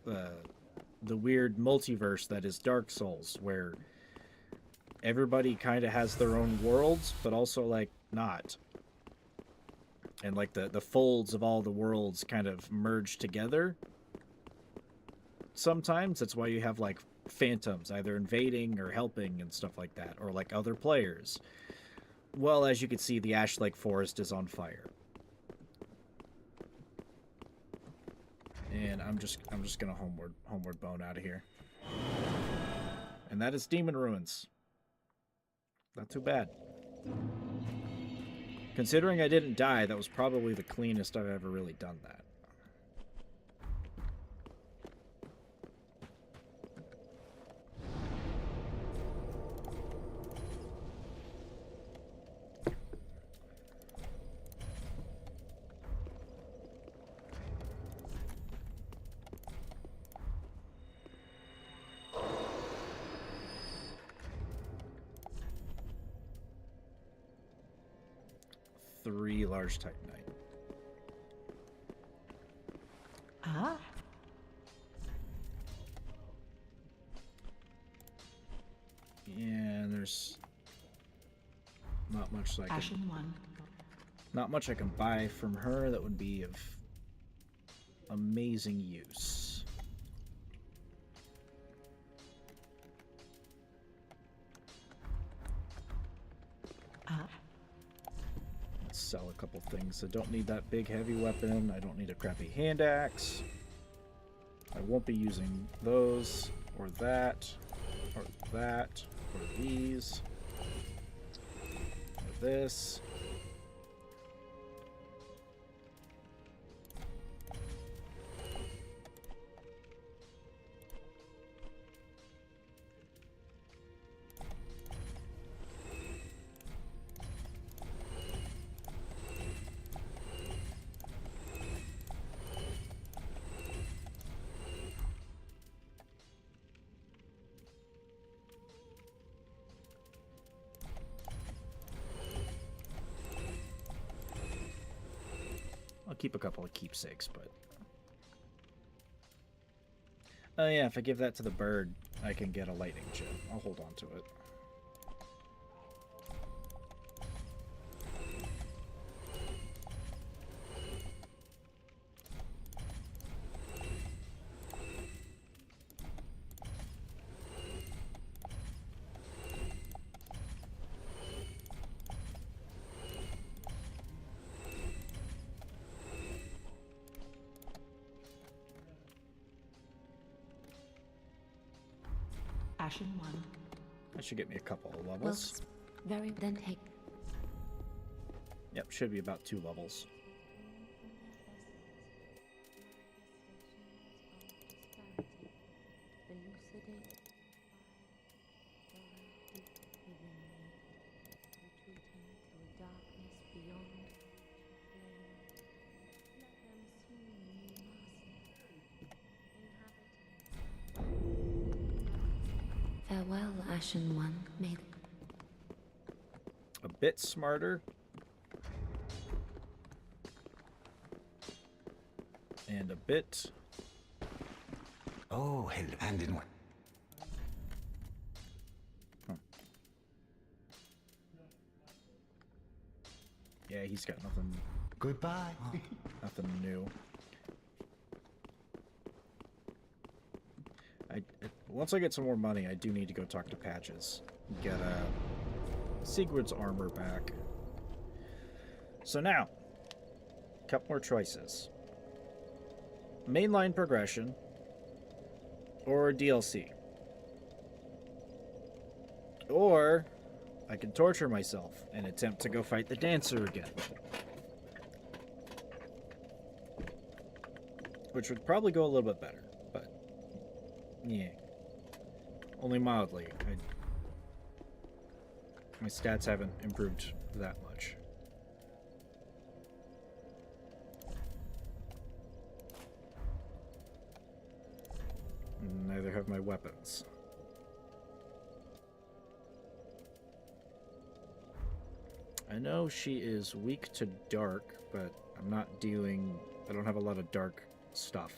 the weird multiverse that is Dark Souls, where everybody kind of has their own worlds, but also like not. And like the folds of all the worlds kind of merge together. Sometimes that's why you have like phantoms either invading or helping and stuff like that, or like other players. Well, as you can see, the Ash Lake Forest is on fire. And I'm just gonna homeward bone out of here. And that is Demon Ruins. Not too bad. Considering I didn't die, that was probably the cleanest I've ever really done that. 3 large titanite. Ah. And there's not much I Ashen can, one. not much I can buy from her that would be of amazing use. Ah. Let's sell a couple things. I don't need that big heavy weapon. I don't need a crappy hand axe. I won't be using those, or that, or that, or these, or this. I'll keep a couple of keepsakes, but... Oh yeah, if I give that to the bird, I can get a lightning gem. I'll hold on to it. Ashen one. That should get me a couple of Well, levels. very then take. Yep, should be about 2 levels. Farewell, Ashen One. May A bit smarter. And a bit... Oh, hell, and in one. Yeah, he's got nothing... Goodbye. Nothing new. Once I get some more money, I do need to go talk to Patches. Get Sigurd's armor back. So now, a couple more choices. Mainline progression or DLC. Or I can torture myself and attempt to go fight the dancer again. Which would probably go a little bit better, but yeah. Only mildly. My stats haven't improved that much. Neither have my weapons. I know she is weak to dark, but I'm not dealing... I don't have a lot of dark stuff.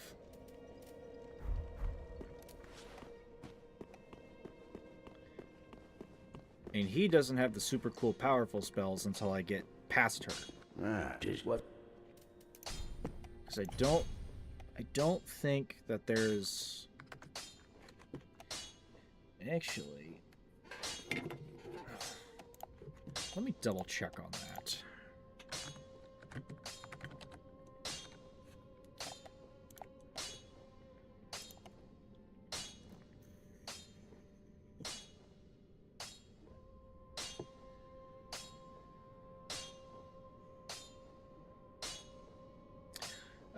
And he doesn't have the super cool powerful spells until I get past her. That is what... Because I don't think that there's... Actually... Let me double check on that.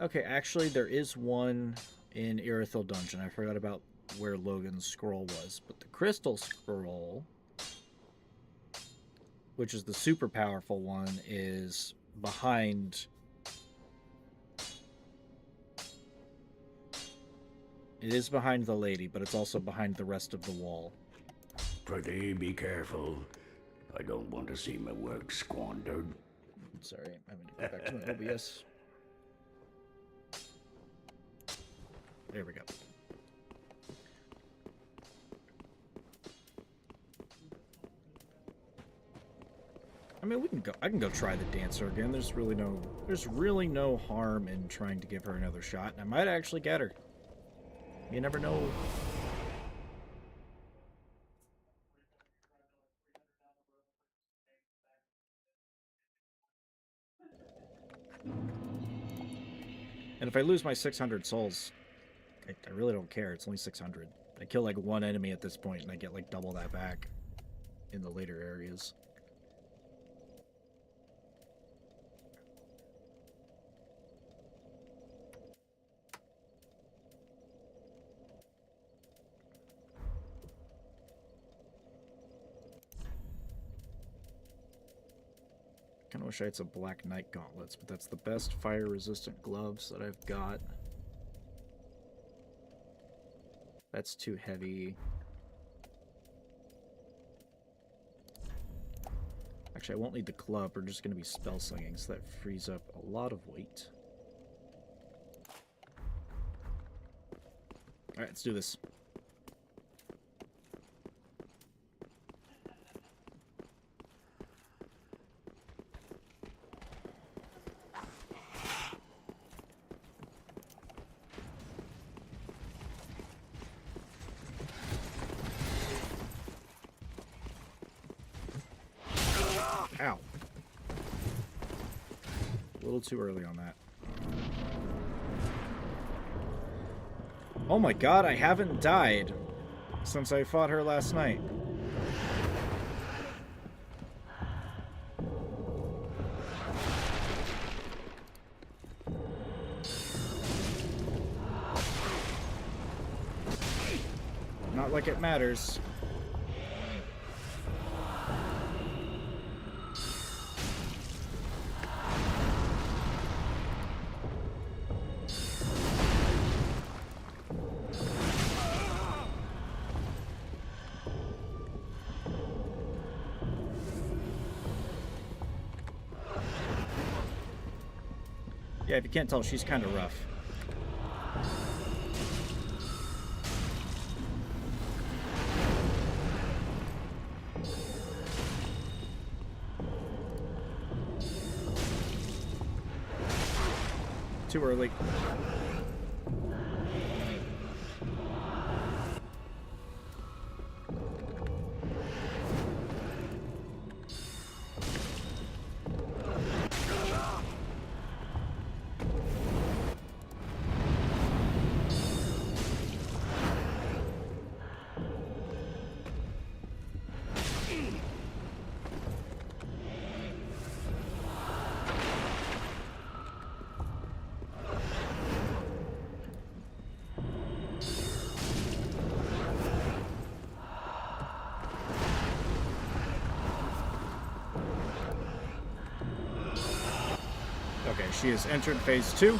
Okay, actually, there is one in Irithyll Dungeon. I forgot about where Logan's scroll was. But the Crystal Scroll, which is the super powerful one, is behind... It is behind the lady, but it's also behind the rest of the wall. Prithee, be careful. I don't want to see my work squandered. Sorry, I'm having to go back to my OBS. There we go. I mean, we can go. I can go try the dancer again. There's really no harm in trying to give her another shot. I might actually get her. You never know. And if I lose my 600 souls, I really don't care. It's only 600. I kill like one enemy at this point, and I get like double that back in the later areas. Kind of wish I had some Black Knight gauntlets, but that's the best fire-resistant gloves that I've got. That's too heavy. Actually, I won't need the club. We're just going to be spell slinging, so that frees up a lot of weight. Alright, let's do this. Ow. A little too early on that. Oh my god, I haven't died since I fought her last night. Not like it matters. Yeah, if you can't tell, she's kind of rough. Too early. Okay, she has entered phase 2.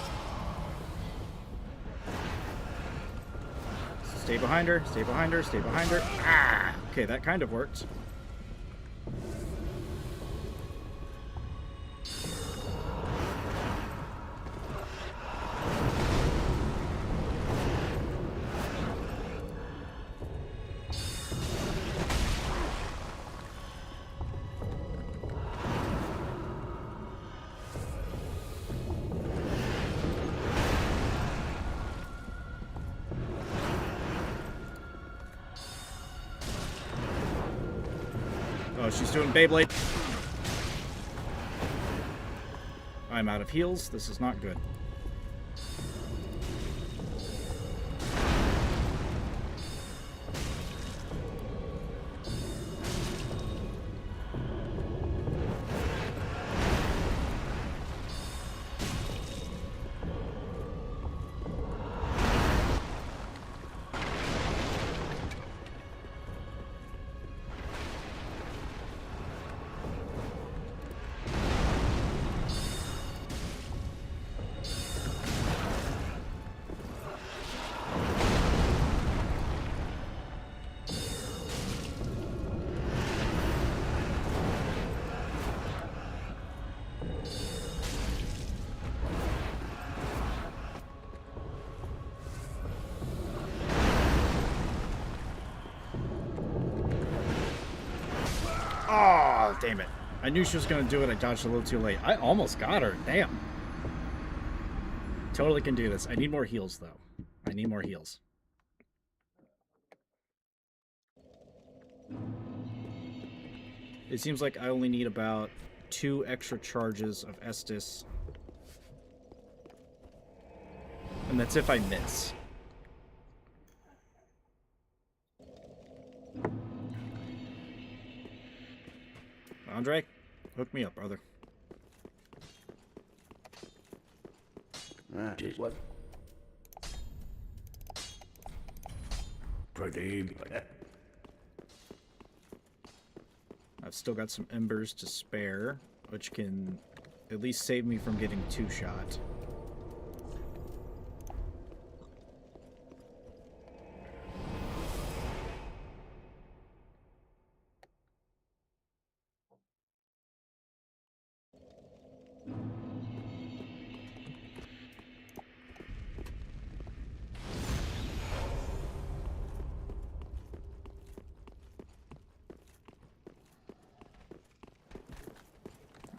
Stay behind her, stay behind her, stay behind her. Ah! Okay, that kind of worked. Oh, she's doing Beyblade. I'm out of heals. This is not good. Oh, damn it. I knew she was going to do it. I dodged a little too late. I almost got her. Damn. Totally can do this. I need more heals, though. I need more heals. It seems like I only need about 2 extra charges of Estus. And that's if I miss. Andre, hook me up, brother. What? Pretty. I've still got some embers to spare, which can at least save me from getting 2-shot.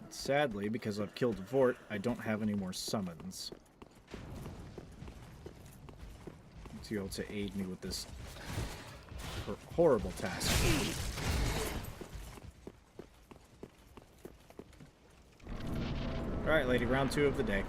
Sadly, because I've killed Vort, I don't have any more summons to be able to aid me with this horrible task. Alright, lady, round 2 of the day.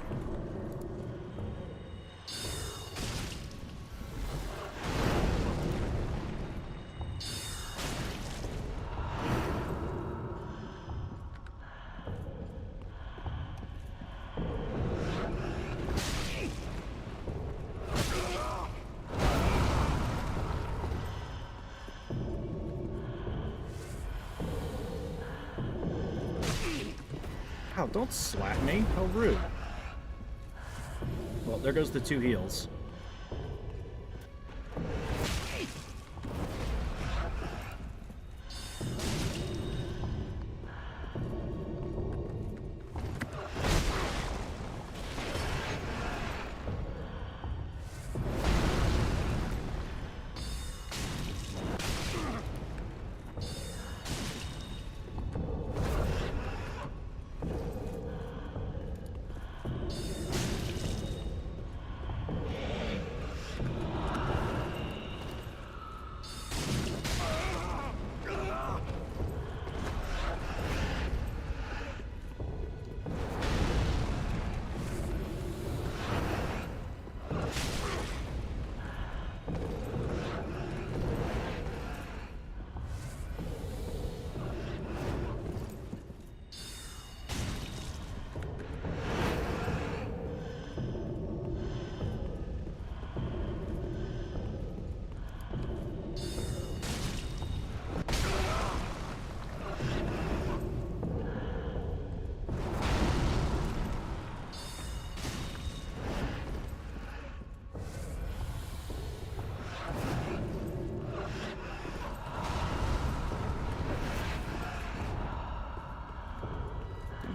Ow, don't slap me. How rude. Well, there goes the 2 heals.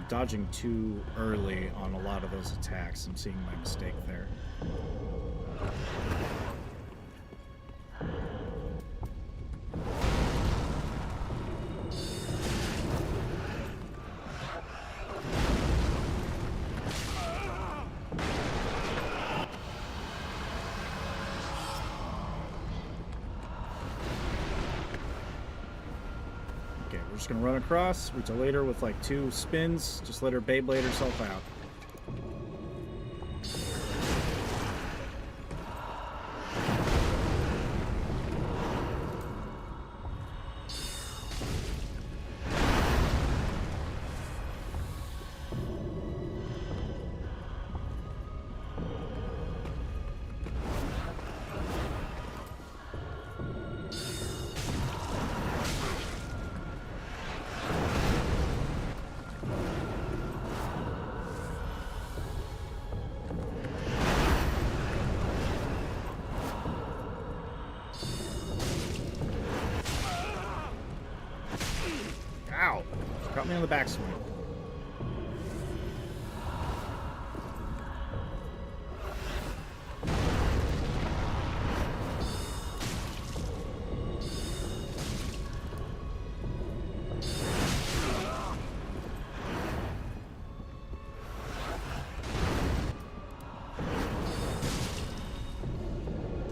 Dodging too early on a lot of those attacks. I'm seeing my mistake there. Just gonna run across, we delete her with like 2 spins, just let her Beyblade herself out. Ow! Got me on the backswing.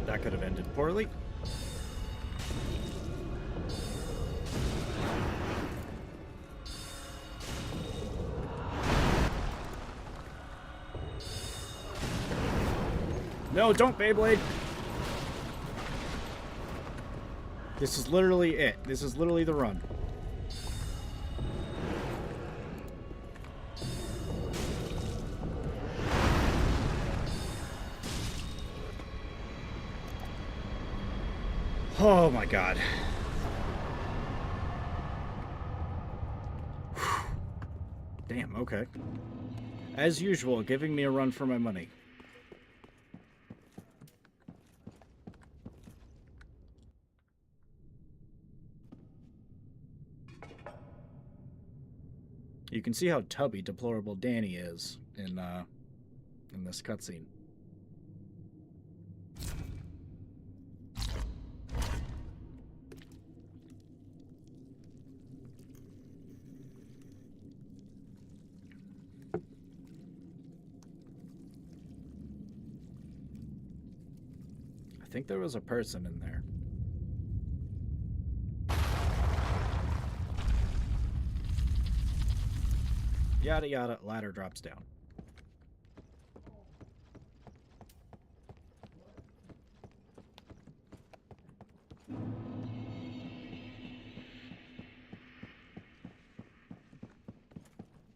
That could have ended poorly. No, don't, Beyblade! This is literally it. This is literally the run. Oh my god. Damn, okay. As usual, giving me a run for my money. You can see how tubby Deplorable Danny is in this cutscene. I think there was a person in there. Yada yada, ladder drops down.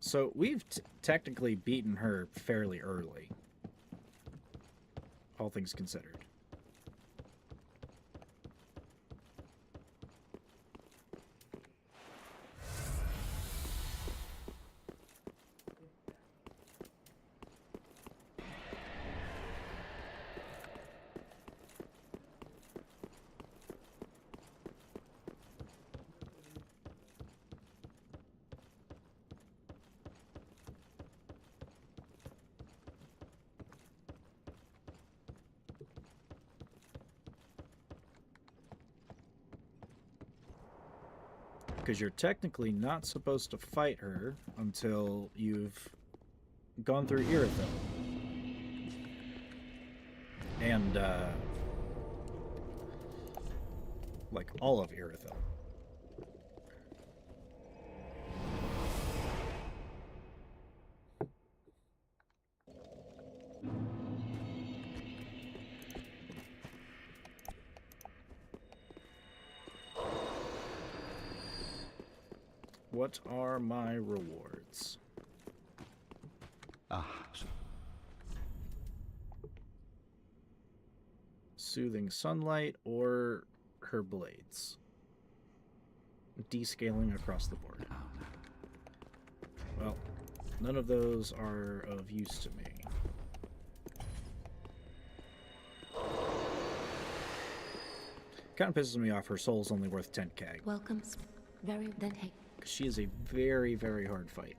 So we've technically beaten her fairly early, all things considered. Because you're technically not supposed to fight her until you've gone through Irithyll. And, like, all of Irithyll. What are my rewards? Soothing Sunlight or her blades. Descaling across the board. Well, none of those are of use to me. Kind of pisses me off her soul's only worth 10k. Welcome. Very then hey. She is a very, very hard fight.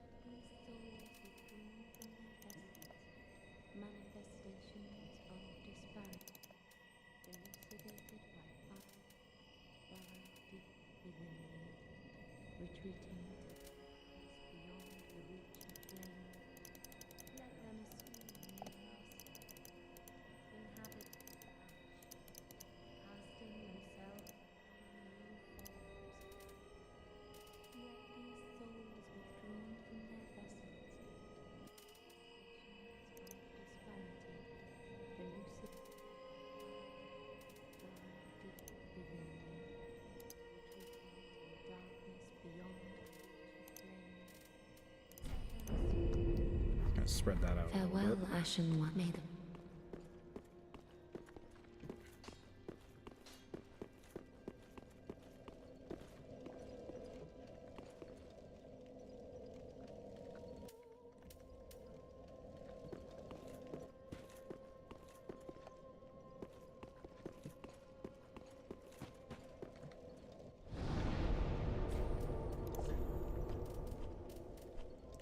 Spread that out. Farewell, Ashen One. May the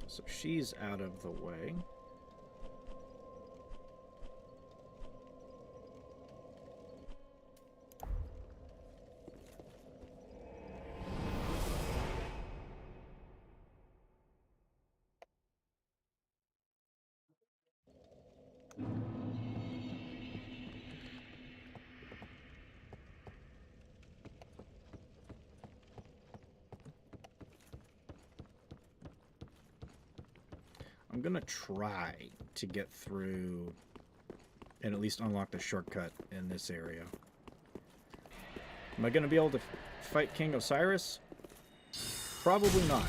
So she's out of the way. I'm gonna try to get through and at least unlock the shortcut in this area. Am I gonna be able to fight King Osiris? Probably not.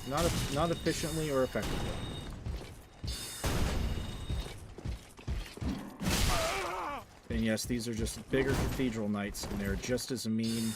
Not efficiently or effectively. And yes, these are just bigger cathedral knights, and they're just as mean.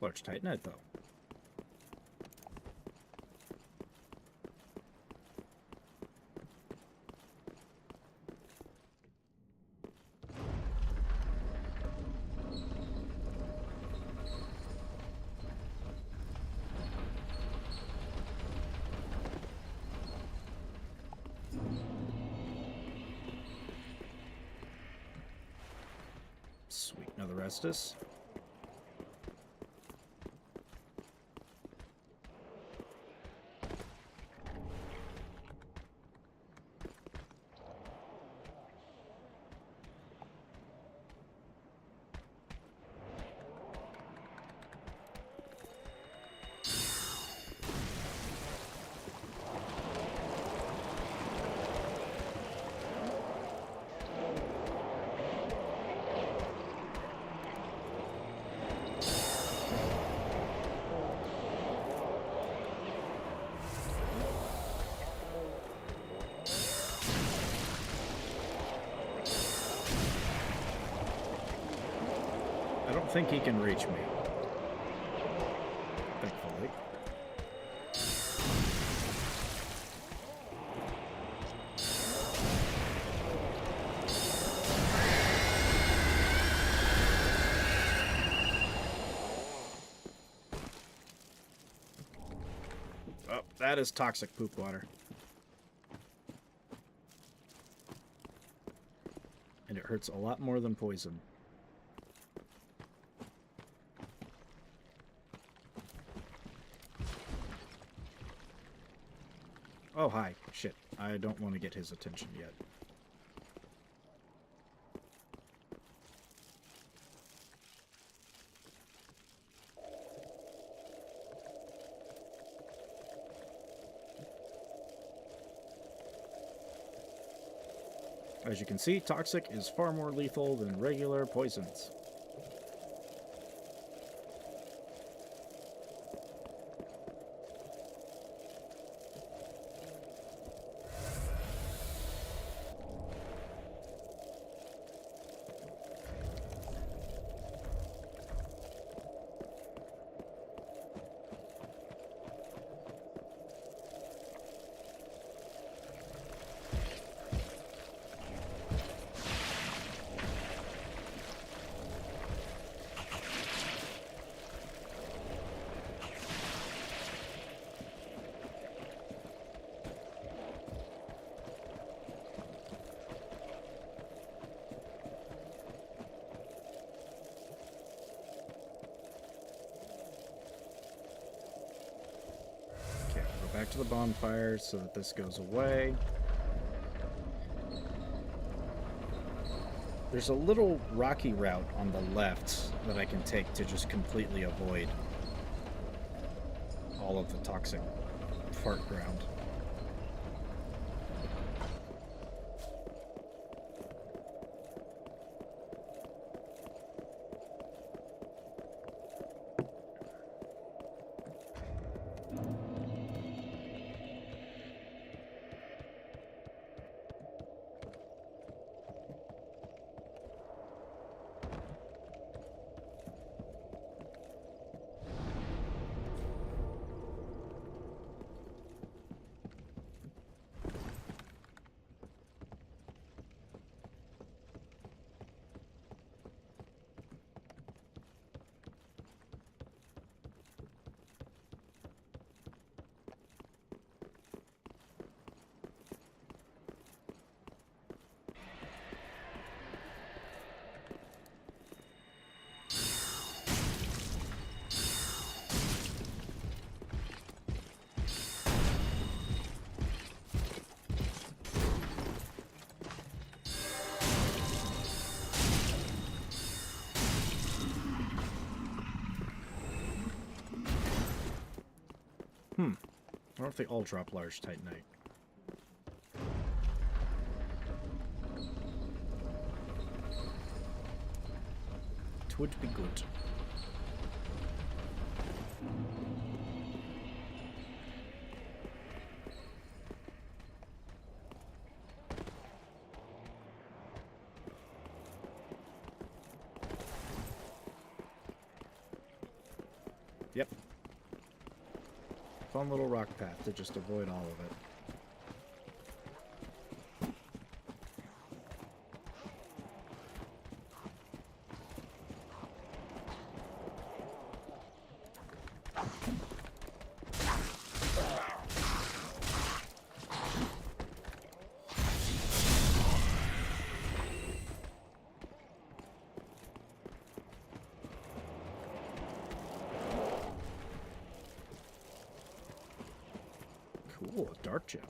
Large Titanite, though. Sweet, another Restus. I don't think he can reach me. Thankfully. Oh, that is toxic poop water. And it hurts a lot more than poison. Oh, hi. Shit. I don't want to get his attention yet. As you can see, toxic is far more lethal than regular poisons. Back to the bonfire so that this goes away. There's a little rocky route on the left that I can take to just completely avoid all of the toxic fart ground. wonder if they all drop large titanite. It would be good. Yep. Fun little rock path to just avoid all of it. Cool, a dark gem.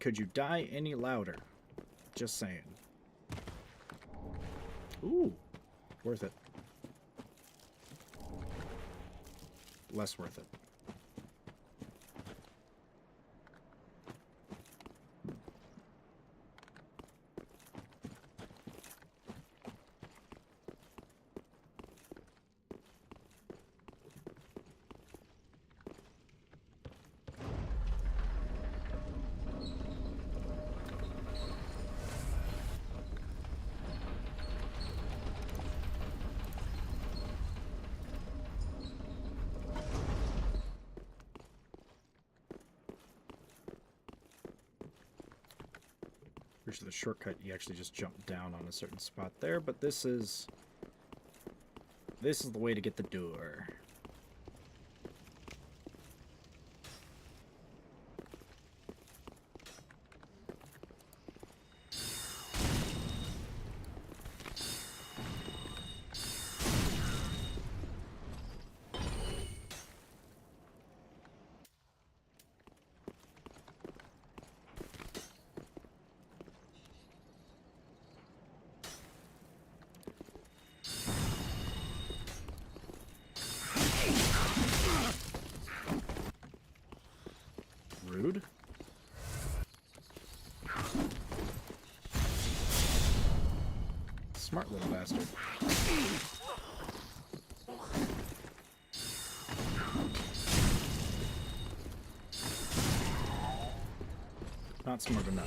Could you die any louder? Just saying. Ooh, worth it. Less worth it. To the shortcut, you actually just jump down on a certain spot there, but this is the way to get the door. Rude. Smart little bastard. Not smart enough.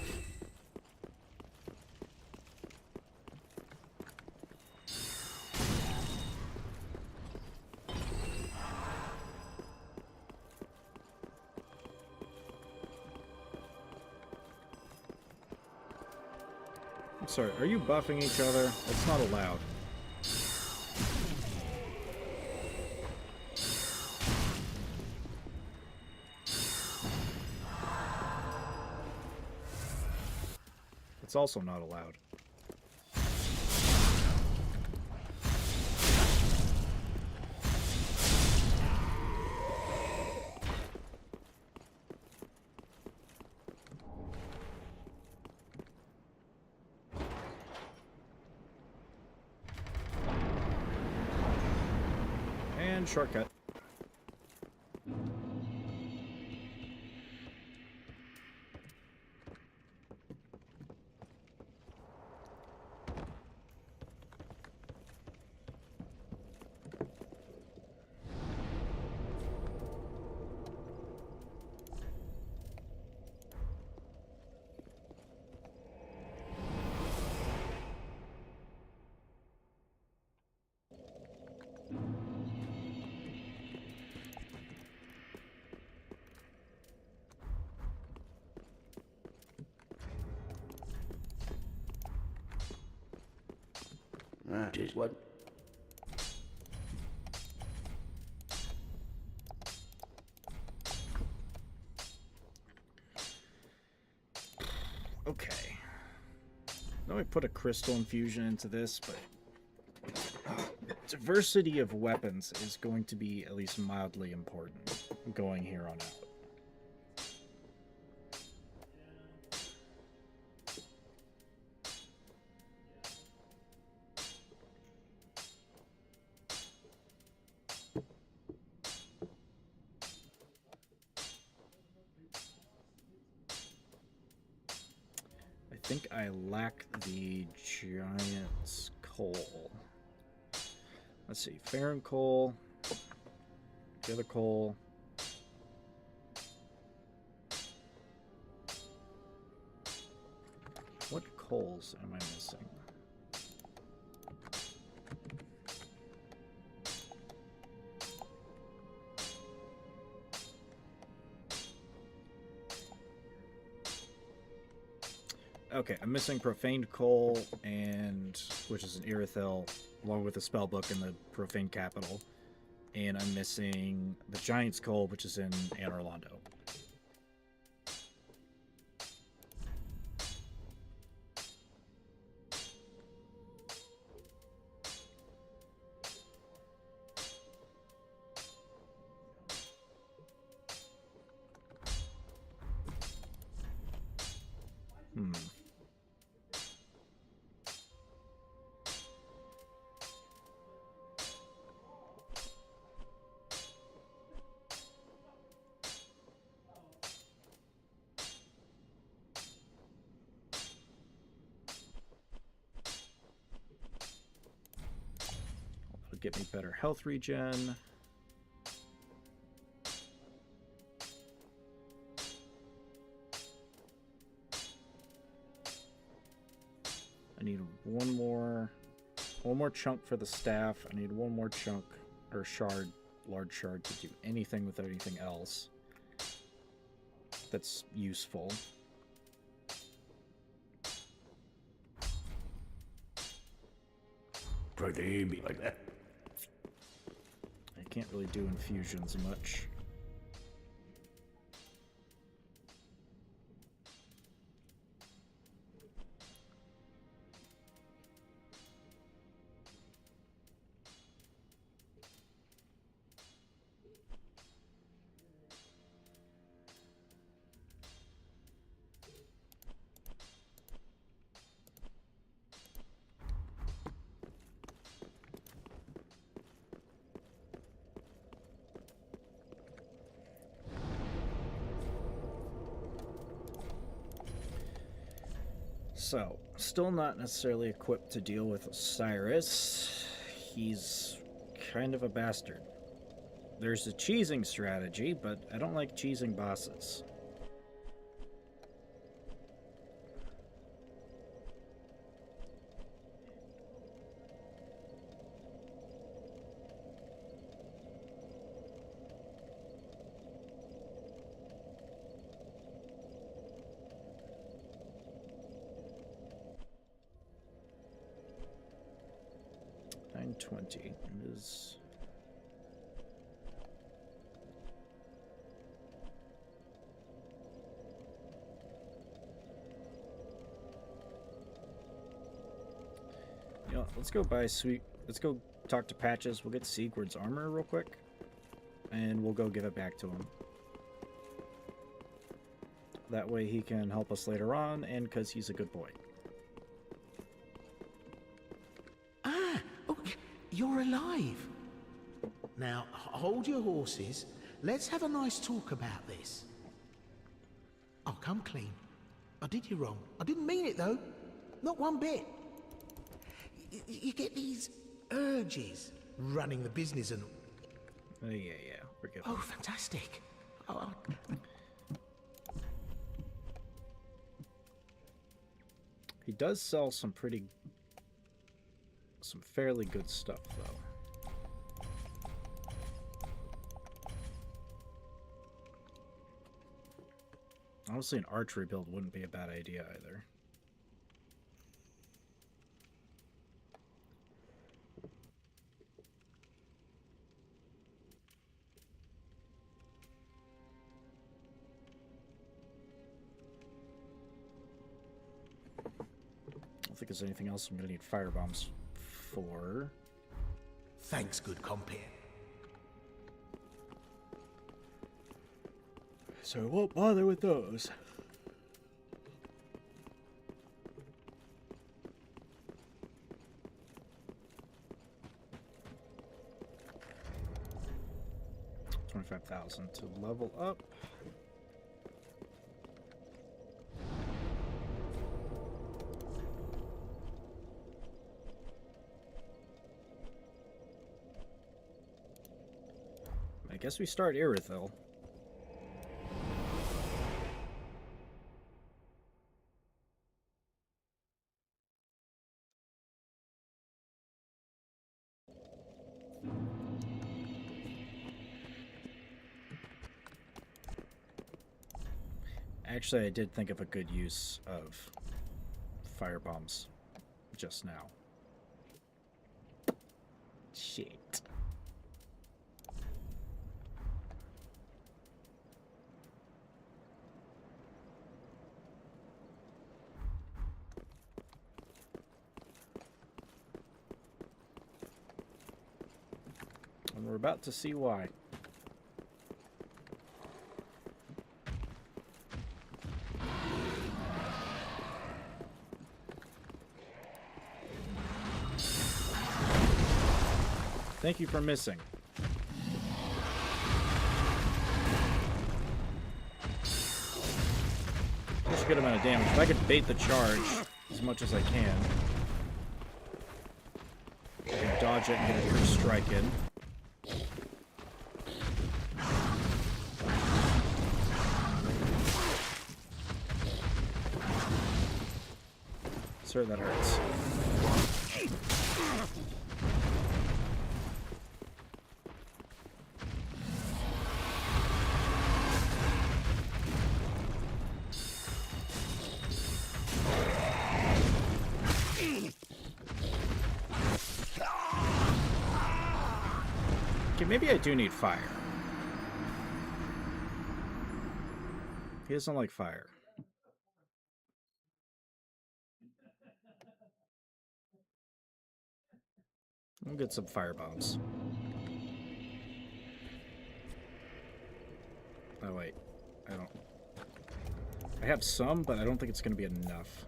I'm sorry, are you buffing each other? It's not allowed. It's also not allowed. And shortcut. That is what... Okay. Now we put a crystal infusion into this, but diversity of weapons is going to be at least mildly important going here on out. I think I lack the giant's coal. Let's see, Farron coal, the other coal. What coals am I missing? Okay, I'm missing Profaned Coal, and which is an Irithel, along with the spellbook and the Profane Capital. And I'm missing the Giant's Coal, which is in Anor Londo. Get me better health regen. I need one more chunk for the staff. I need one more chunk or shard, large shard, to do anything with anything else that's useful. Try to aim me like that. I can't really do infusions much. So, still not necessarily equipped to deal with Osiris. He's kind of a bastard. There's a cheesing strategy, but I don't like cheesing bosses. $9.20. It is. You know, let's go buy let's go talk to Patches. We'll get Sigurd's armor real quick, and we'll go give it back to him. That way he can help us later on, and because he's a good boy. You're alive. Now, hold your horses. Let's have a nice talk about this. Oh, come clean. I did you wrong. I didn't mean it, though. Not one bit. You get these urges running the business and... Yeah, we're good. Oh, fantastic. Oh, He does sell some fairly good stuff, though. Honestly, an archery build wouldn't be a bad idea either. think there's anything else I'm gonna need fire bombs for. Thanks, good compere. So I won't bother with those. $25,000 to level up. I guess we start Irithyll. Actually, I did think of a good use of fire bombs just now. Shit. And we're about to see why. Thank you for missing. That's a good amount of damage. If I could bait the charge as much as I can dodge it and get a first strike in. Sir, that hurts. Okay, maybe I do need fire. He doesn't like fire. I'll get some fire bombs. Oh wait, I don't. I have some, but I don't think it's going to be enough.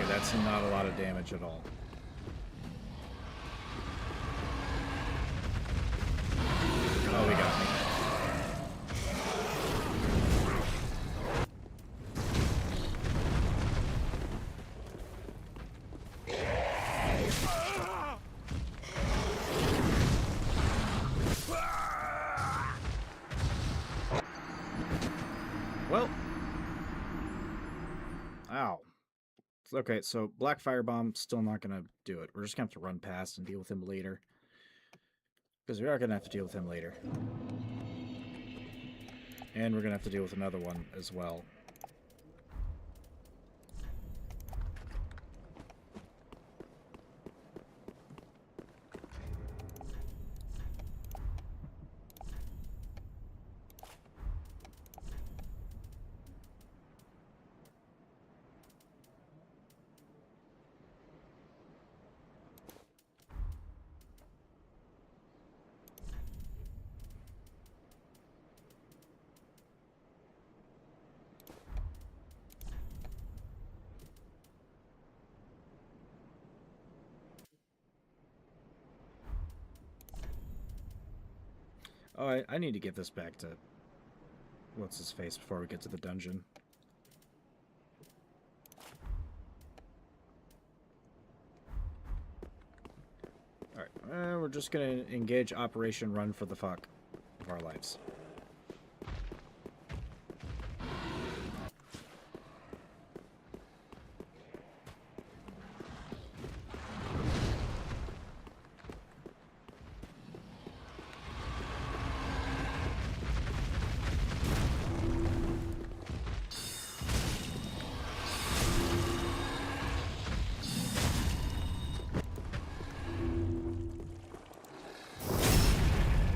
That's not a lot of damage at all. Oh, he got me. Well. Ow. Okay, so Black Firebomb, still not going to do it. We're just going to have to run past and deal with him later. Because we are going to have to deal with him later. And we're going to have to deal with another one as well. Oh, I need to get this back to what's his face before we get to the dungeon. Alright, we're just gonna engage Operation Run for the Fuck of our lives.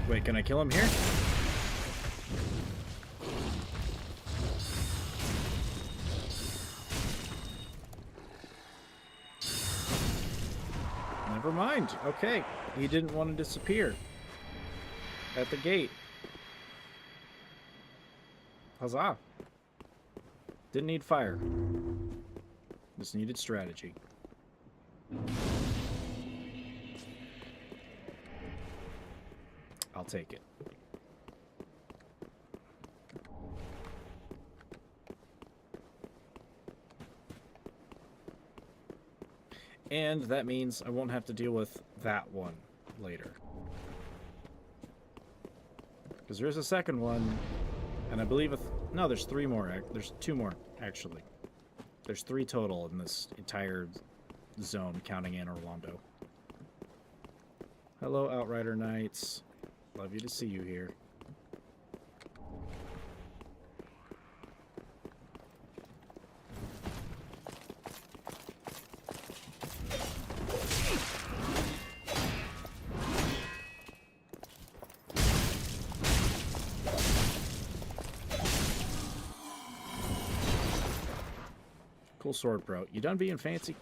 Wait, can I kill him here? Never mind. Okay. He didn't want to disappear at the gate. Huzzah. Didn't need fire. Just needed strategy. I'll take it. And that means I won't have to deal with that one later. Because there's a second one, and I believe no, there's three more. There's two more, actually. There's 3 total in this entire zone, counting Anne Orlando. Hello, Outrider Knights. Love you to see you here. Cool sword, bro. You done being fancy?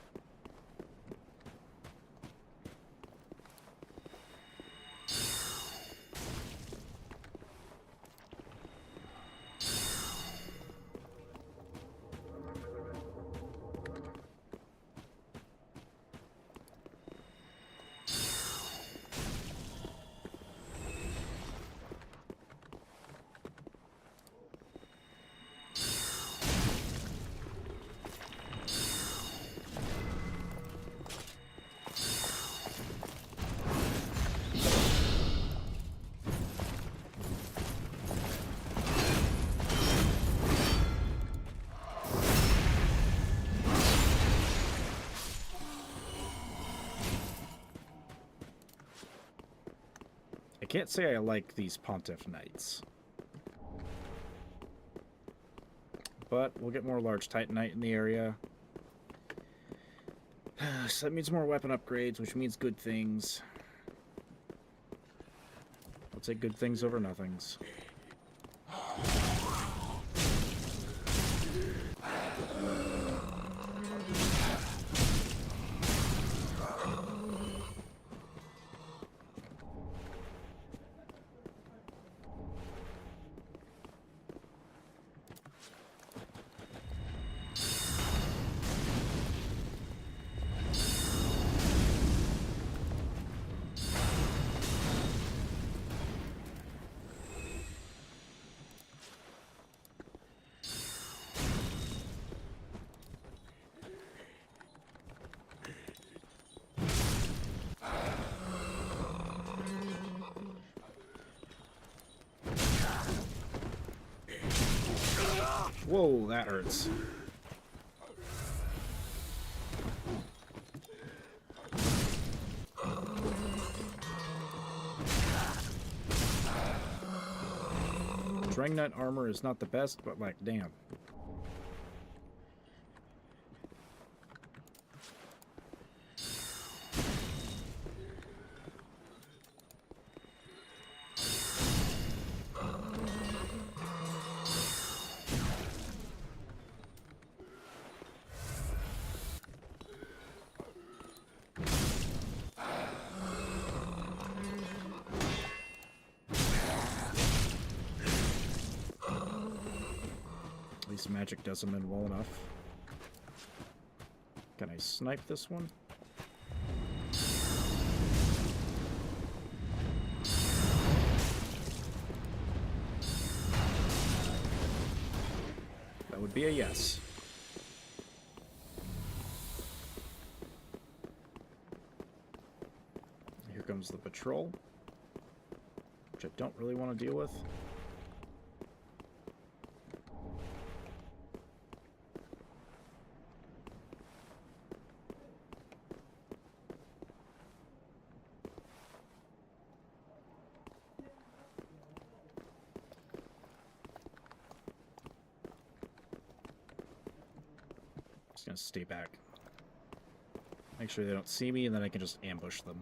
I can't say I like these Pontiff Knights. But we'll get more large Titanite in the area. So that means more weapon upgrades, which means good things. I'll take good things over nothings. Whoa, that hurts. Dragnut armor is not the best, but like, damn. Magic does them in well enough. Can I snipe this one? would be a yes. Here comes the patrol, which I don't really want to deal with. Gonna stay back. Make sure they don't see me, and then I can just ambush them.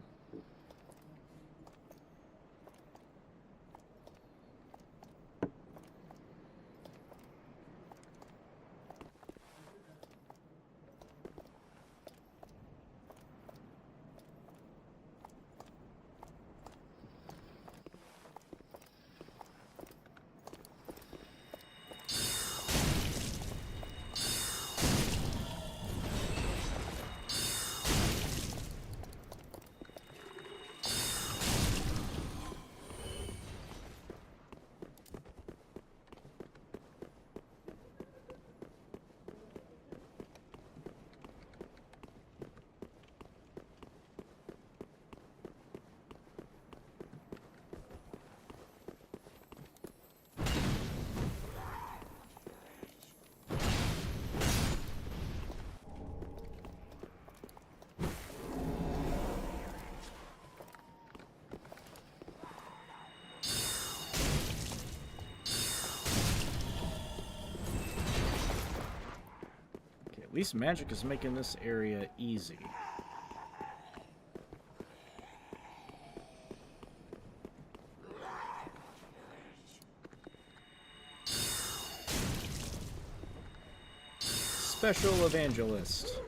At least magic is making this area easy. Special Evangelist.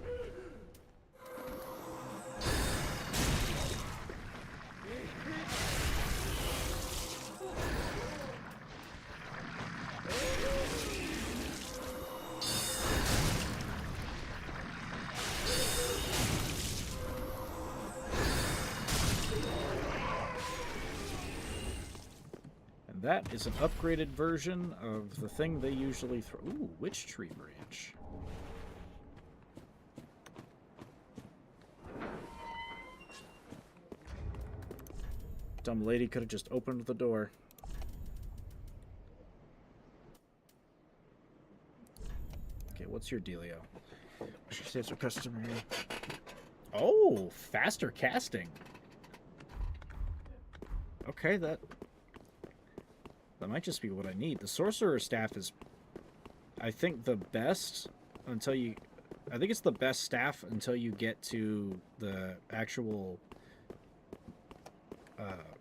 That is an upgraded version of the thing they usually throw. Ooh, Witch Tree Branch. Dumb lady could have just opened the door. Okay, what's your dealio? She says her customary. Oh, faster casting. Okay, that might just be what I need. The Sorcerer Staff is, I think, the best until you... I think it's the best staff until you get to the actual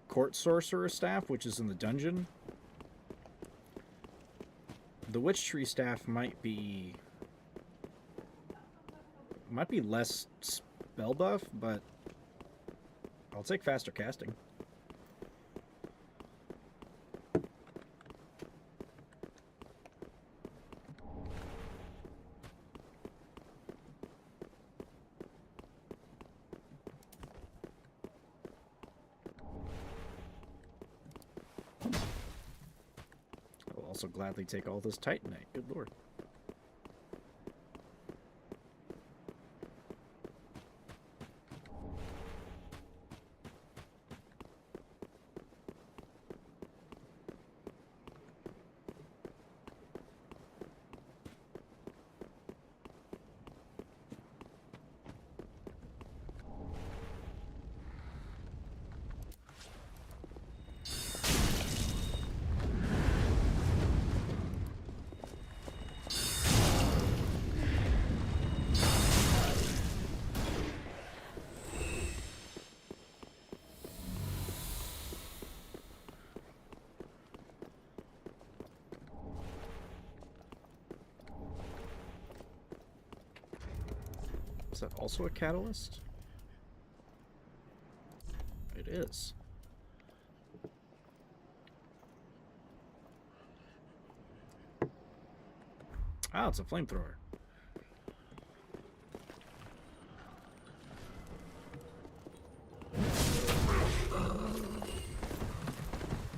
Court Sorcerer Staff, which is in the dungeon. The Witch Tree Staff might be less spell buff, but I'll take faster casting. Also gladly take all this Titanite. Good lord. Is that also a catalyst? It is. Ah, it's a flamethrower.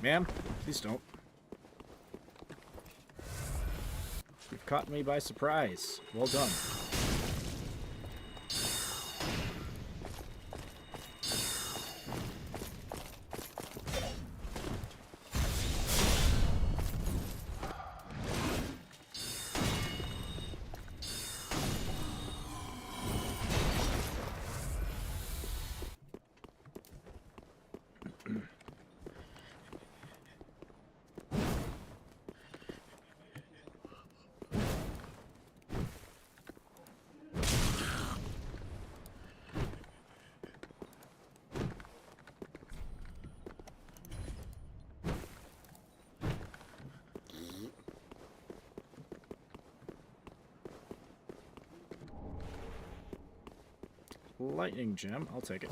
Ma'am, please don't. We've caught me by surprise. Well done. Lightning gem, I'll take it.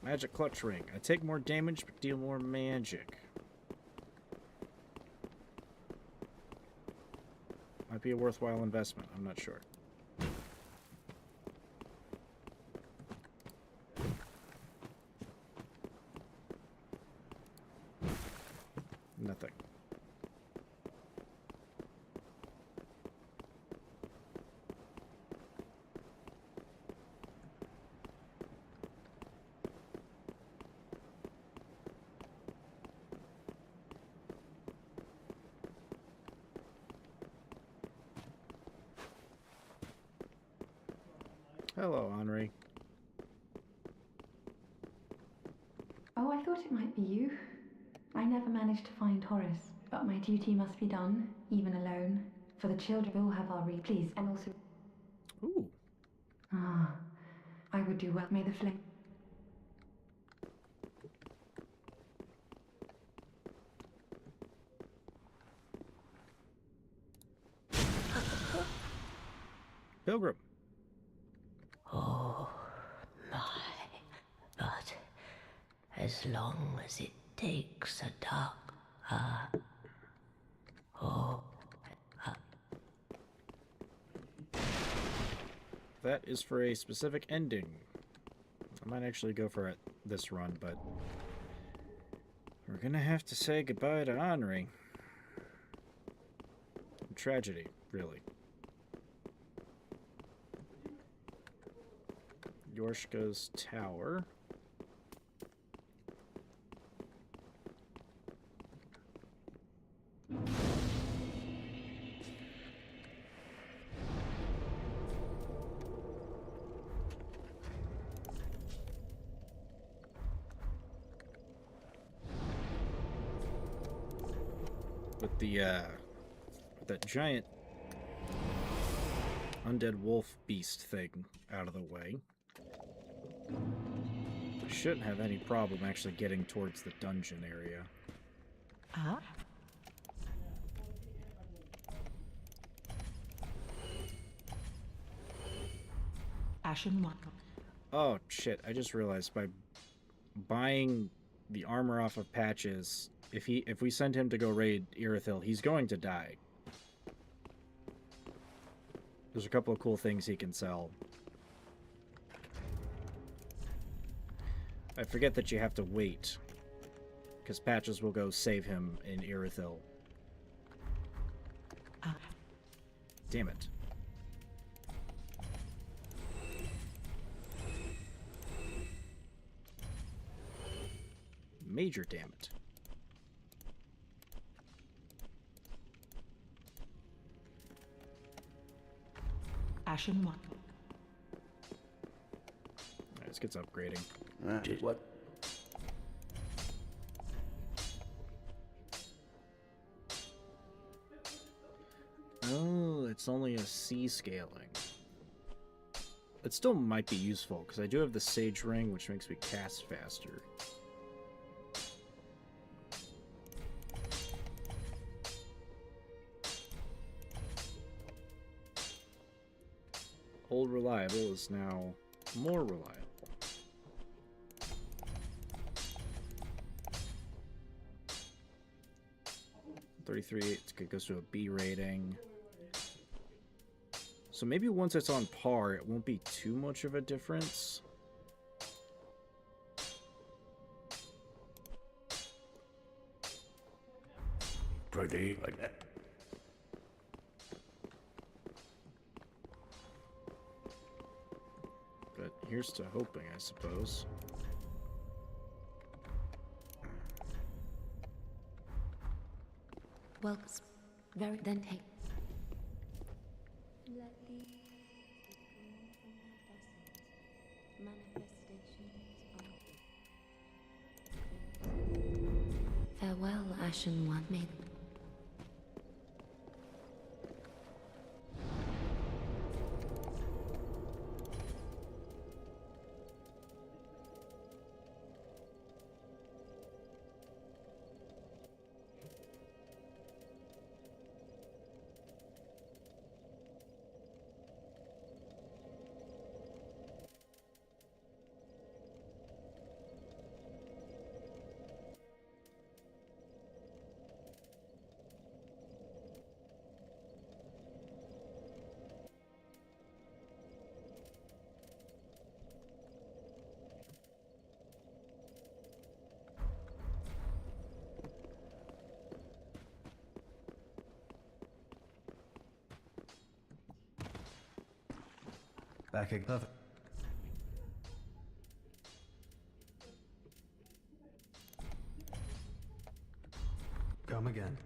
Magic clutch ring. I take more damage but deal more magic. Might be a worthwhile investment, I'm not sure. Nothing. Hello, Henri. Oh, I thought it might be you. I never managed to find Horace, but my duty must be done, even alone. For the children will have our please, and also... Ooh. Ah, I would do well. May the flame... Pilgrim. Oh, my. But as long as it takes a dark... That is for a specific ending. I might actually go for it this run, but we're gonna have to say goodbye to Henri. Tragedy, really. Yorshka's tower. With the that giant undead wolf beast thing out of the way, I shouldn't have any problem actually getting towards the dungeon area. Ah? Ashen one. Oh shit, I just realized by buying the armor off of Patches, if we send him to go raid Irithyll, he's going to die. There's a couple of cool things he can sell. I forget that you have to wait, because Patches will go save him in Irithyll. Damn it. Major damn it. Ashen one. Alright, this gets upgrading. What? Oh, it's only a C scaling. It still might be useful, because I do have the Sage Ring, which makes me cast faster. Old reliable is now more reliable. 33, it goes to a B rating. So maybe once it's on par, it won't be too much of a difference. pretty. But here's to hoping, I suppose. Well, very then take. Let the manifestations of farewell, Ashen One. May Back again. Perfect. Come again.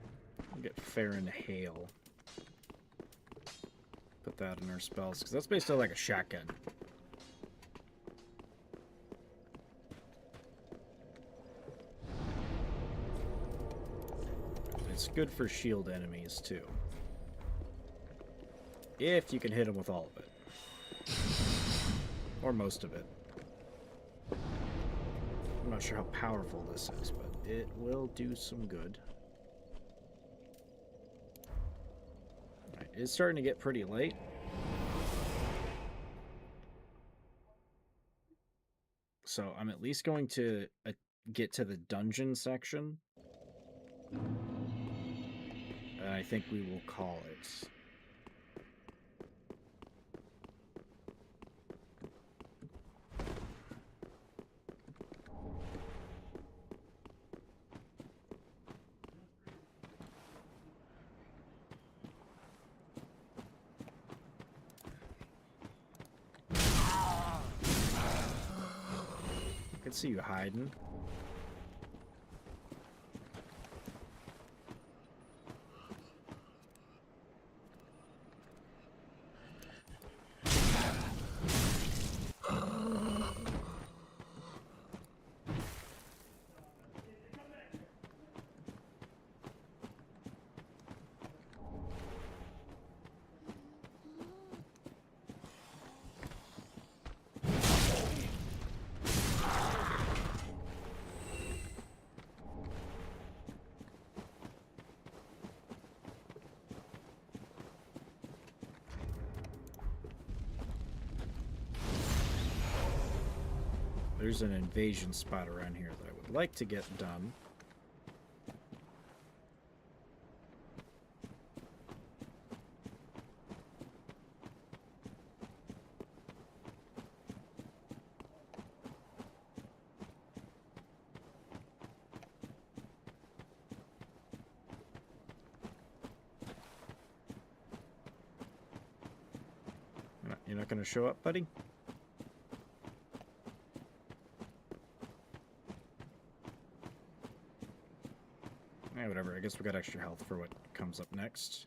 We'll get Fair and Hail. Put that in our spells, because that's basically like a shotgun. It's good for shield enemies, too. If you can hit them with all of it. Or most of it. I'm not sure how powerful this is, but it will do some good. Alright, it's starting to get pretty late. So I'm at least going to get to the dungeon section. And I think we will call it. I can see you hiding. There's an invasion spot around here that I would like to get done. You're not going to show up, buddy? Whatever, I guess we got extra health for what comes up next.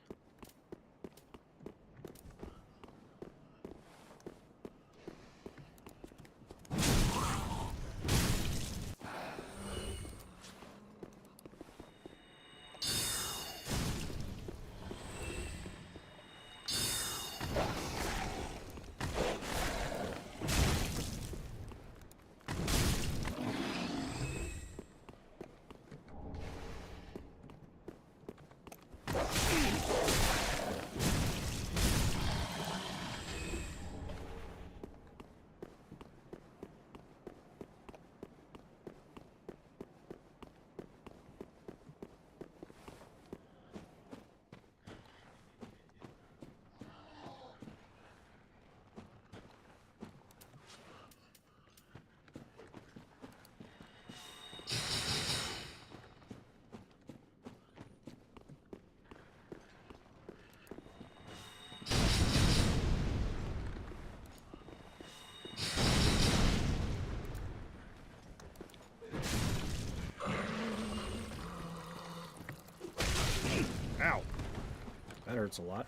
hurts a lot.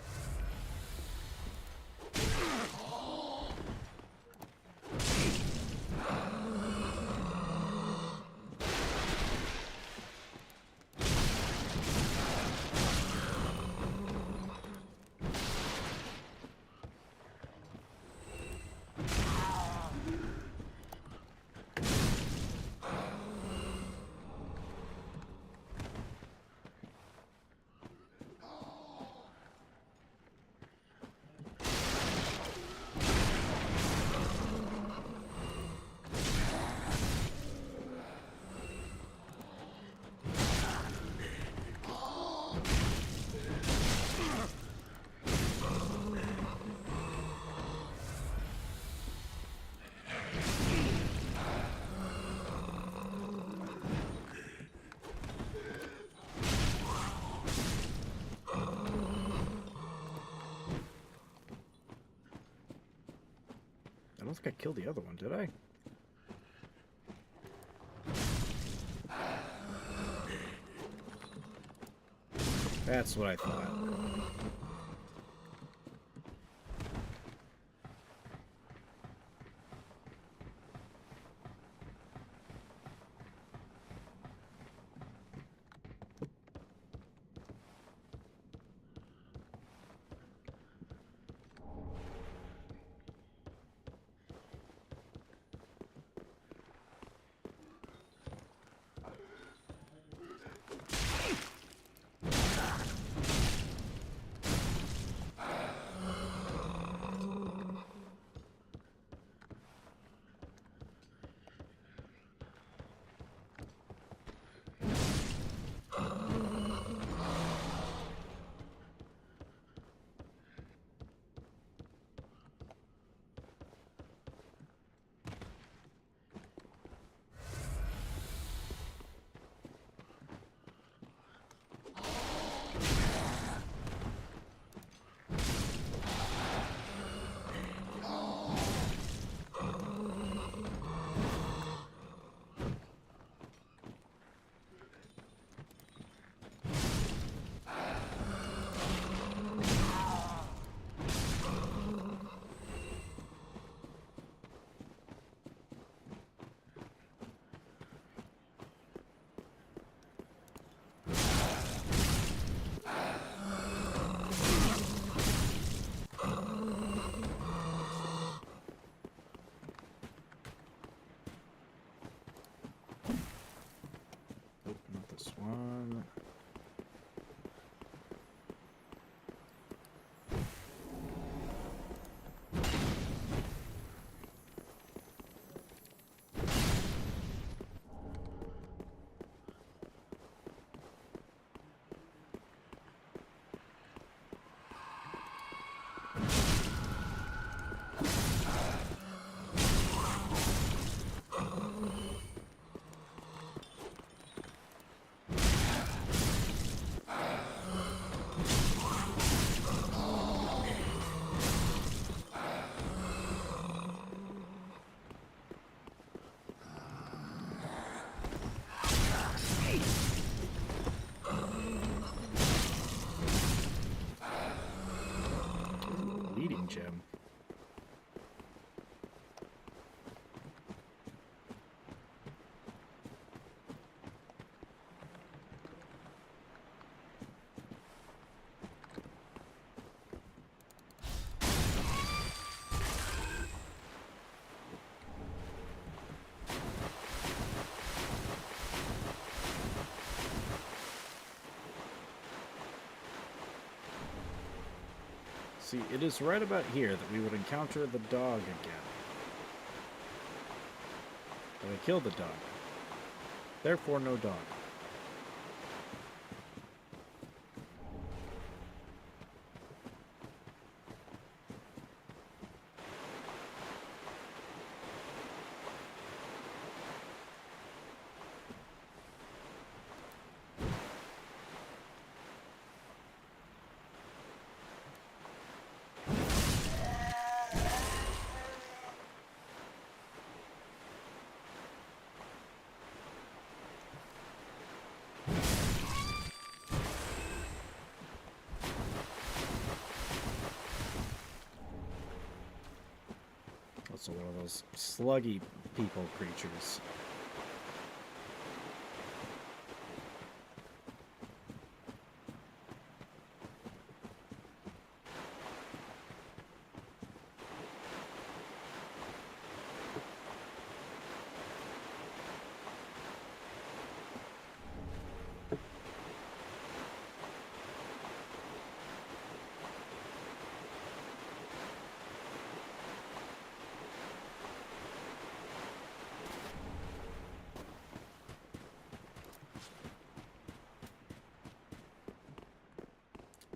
I don't think I killed the other one, did I? That's what I thought. One. Bleeding gem. See, it is right about here that we would encounter the dog again. But I killed the dog. Therefore, no dog. So one of those sluggy people creatures.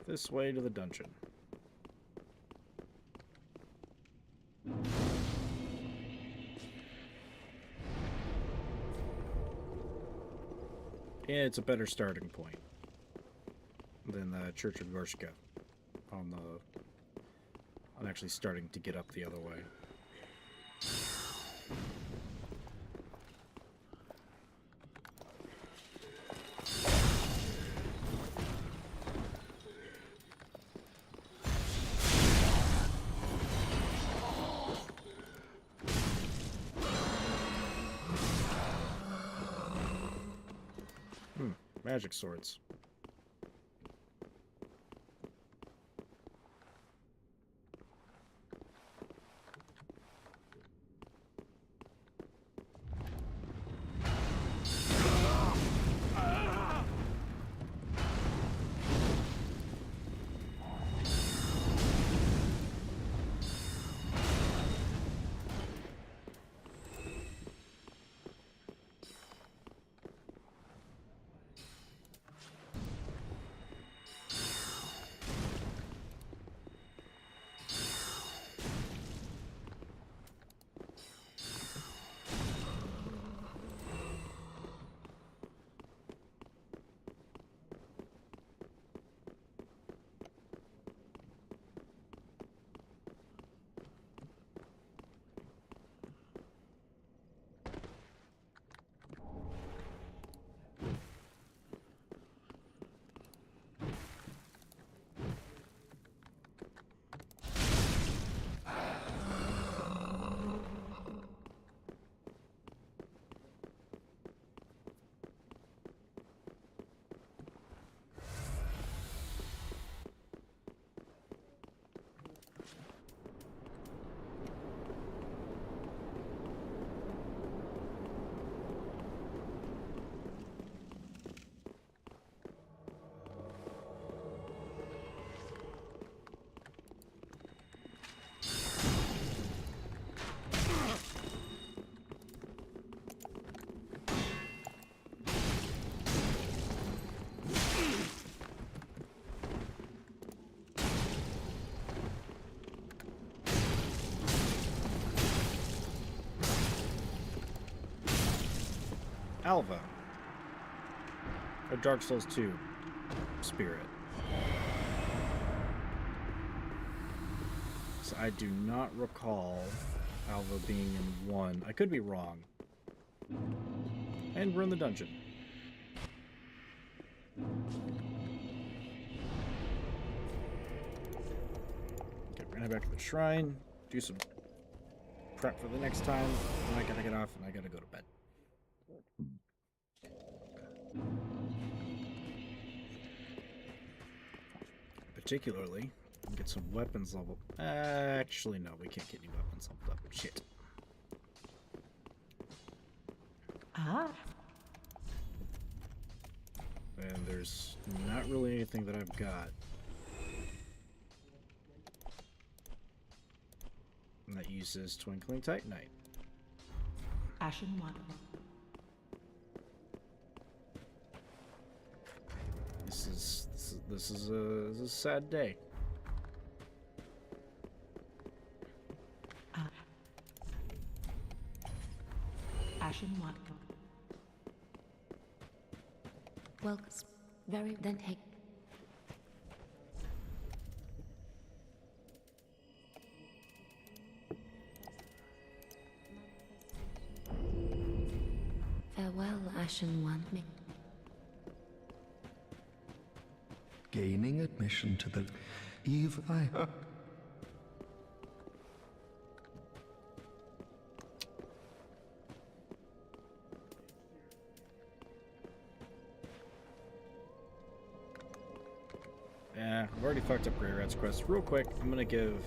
This way to the dungeon. Yeah, it's a better starting point than the Church of Gorshka on actually starting to get up the other way. Magic swords. Alva, a Dark Souls 2 spirit. So I do not recall Alva being in 1. I could be wrong. And we're in the dungeon. Okay, we're gonna head back to the shrine, do some prep for the next time, and I gotta get off and I gotta go to bed. Particularly, get some weapons level. Actually, no, we can't get any weapons leveled up. Shit. Ah. And there's not really anything that I've got that uses Twinkling Titanite. Ashen One. This is a sad day. Ashen One. Well, very then take. Farewell, Ashen One. Gaining admission to the Eve, I've already fucked up Grey Rat's quest. Real quick, I'm gonna give...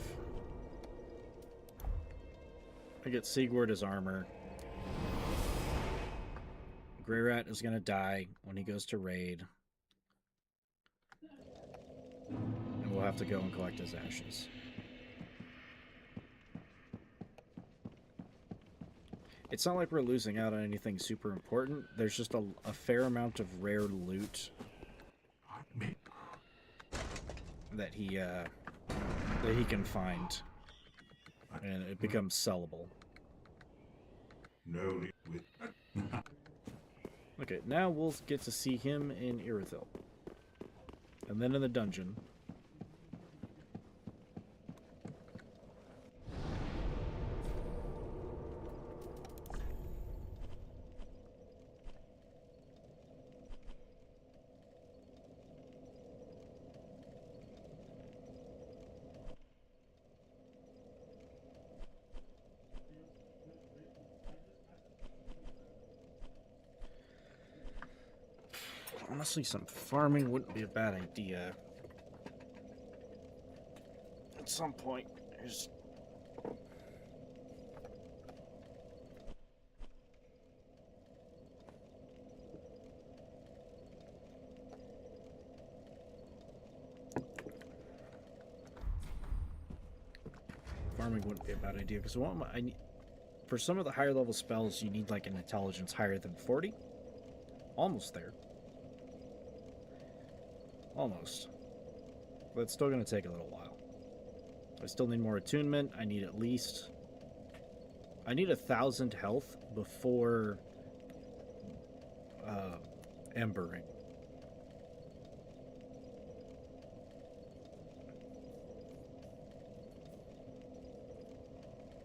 I get Sigurd his armor. Grey Rat is gonna die when he goes to raid. And we'll have to go and collect his ashes. It's not like we're losing out on anything super important. There's just a fair amount of rare loot that he can find, and it becomes sellable. No, with Okay, now we'll get to see him in Irithyll, and then in the dungeon. Honestly, some farming wouldn't be a bad idea. At some point, there's... Farming wouldn't be a bad idea, because for some of the higher level spells, you need like an intelligence higher than 40. Almost there. Almost. But it's still going to take a little while. I still need more attunement. I need at least... I need 1,000 health before embering.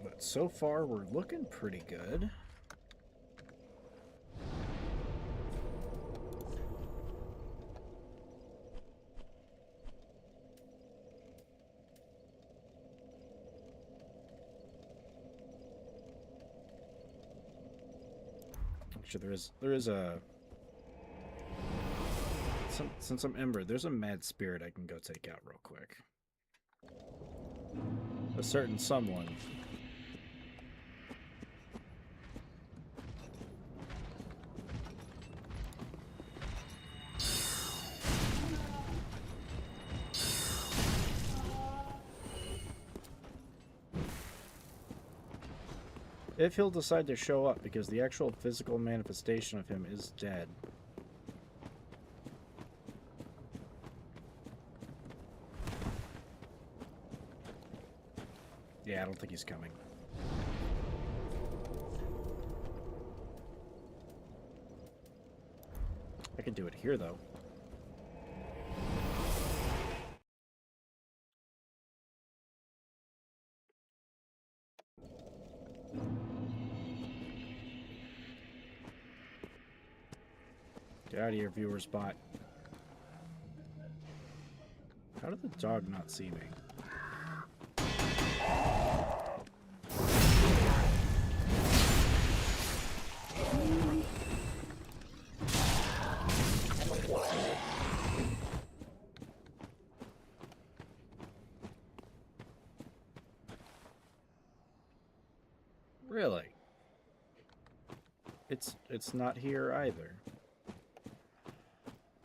But so far, we're looking pretty good. Actually, there is a... Since I'm Ember, there's a mad spirit I can go take out real quick. A certain someone. If he'll decide to show up, because the actual physical manifestation of him is dead. Yeah, I don't think he's coming. I can do it here, though. Get out of here, viewer spot. How did the dog not see me? Really? It's not here either.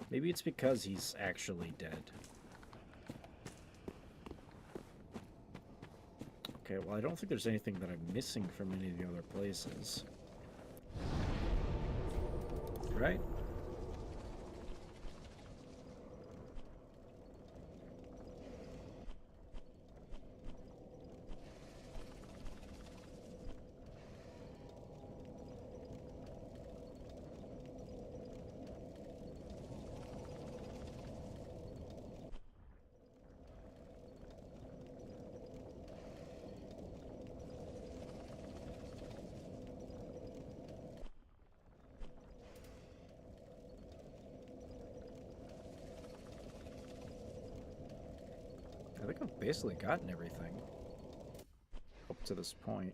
Maybe it's because he's actually dead. Okay, well, I don't think there's anything that I'm missing from any of the other places. Right? I think I've basically gotten everything up to this point.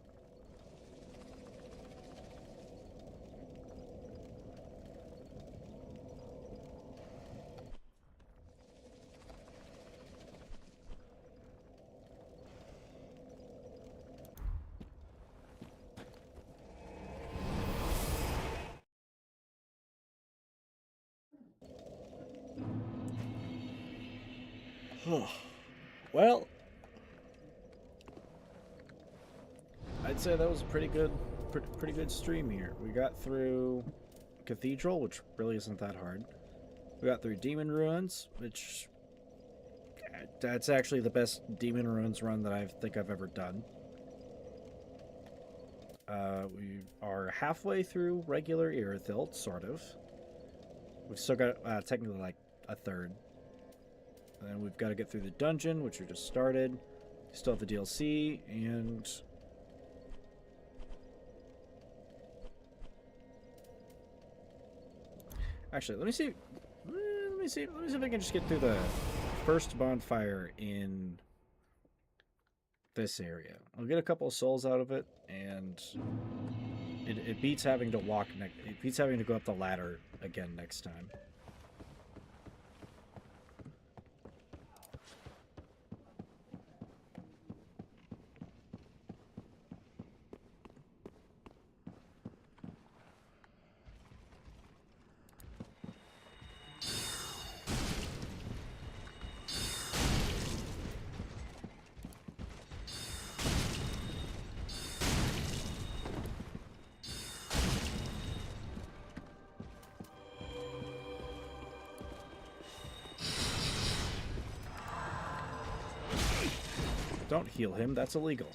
Well, I'd say that was a pretty good stream here. We got through Cathedral, which really isn't that hard. We got through Demon Ruins, which that's actually the best Demon Ruins run that I think I've ever done. We are halfway through regular Irithyll, sort of. We've still got technically like a third. And then we've got to get through the dungeon, which we just started. Still have the DLC, and actually, let me see if I can just get through the first bonfire in this area. I'll get a couple of souls out of it, and it beats having to walk. It beats having to go up the ladder again next time. Don't heal him, that's illegal.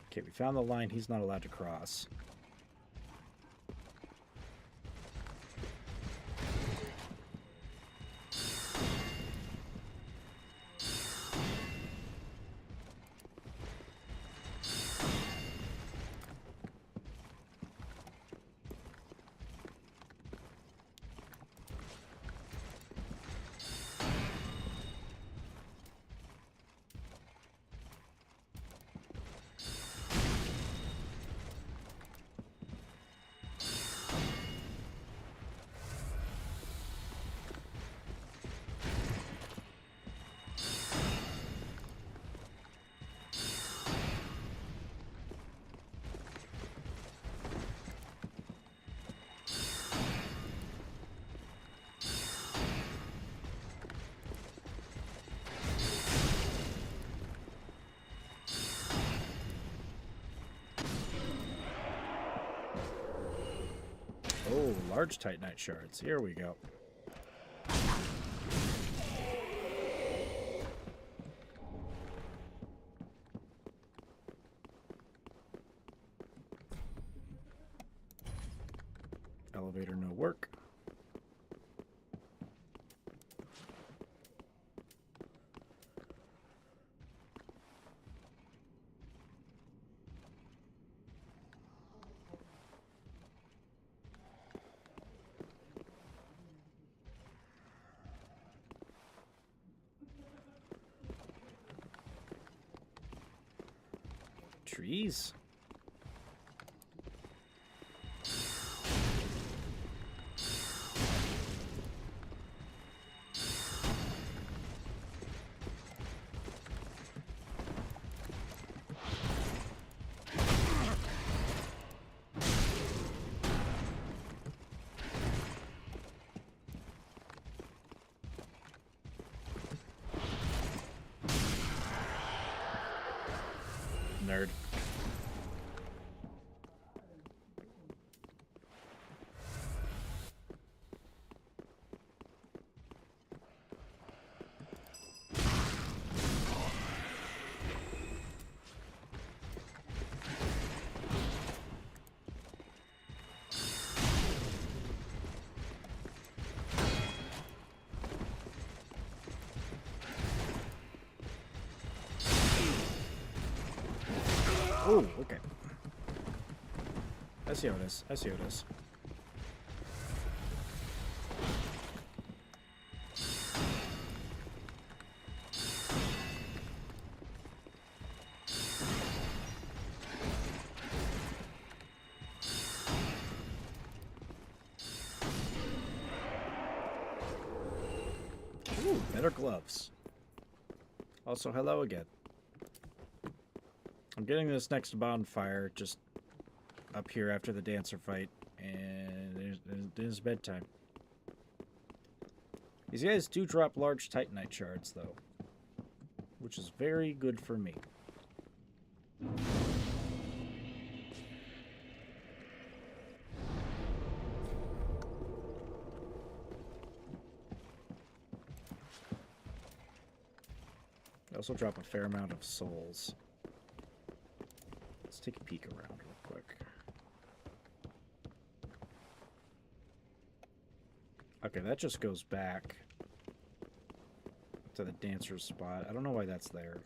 Okay, we found the line he's not allowed to cross. Oh, large Titanite shards. Here we go. Elevator no work. Trees. Nerd. Oh, okay. I see how it is. I see how it is. Ooh, Better gloves. Also, hello again. I'm getting this next bonfire just up here after the dancer fight, and it is bedtime. These guys do drop large titanite shards, though, which is very good for me. They also drop a fair amount of souls. Let's take a peek around real quick. Okay, that just goes back to the dancer's spot. I don't know why that's there.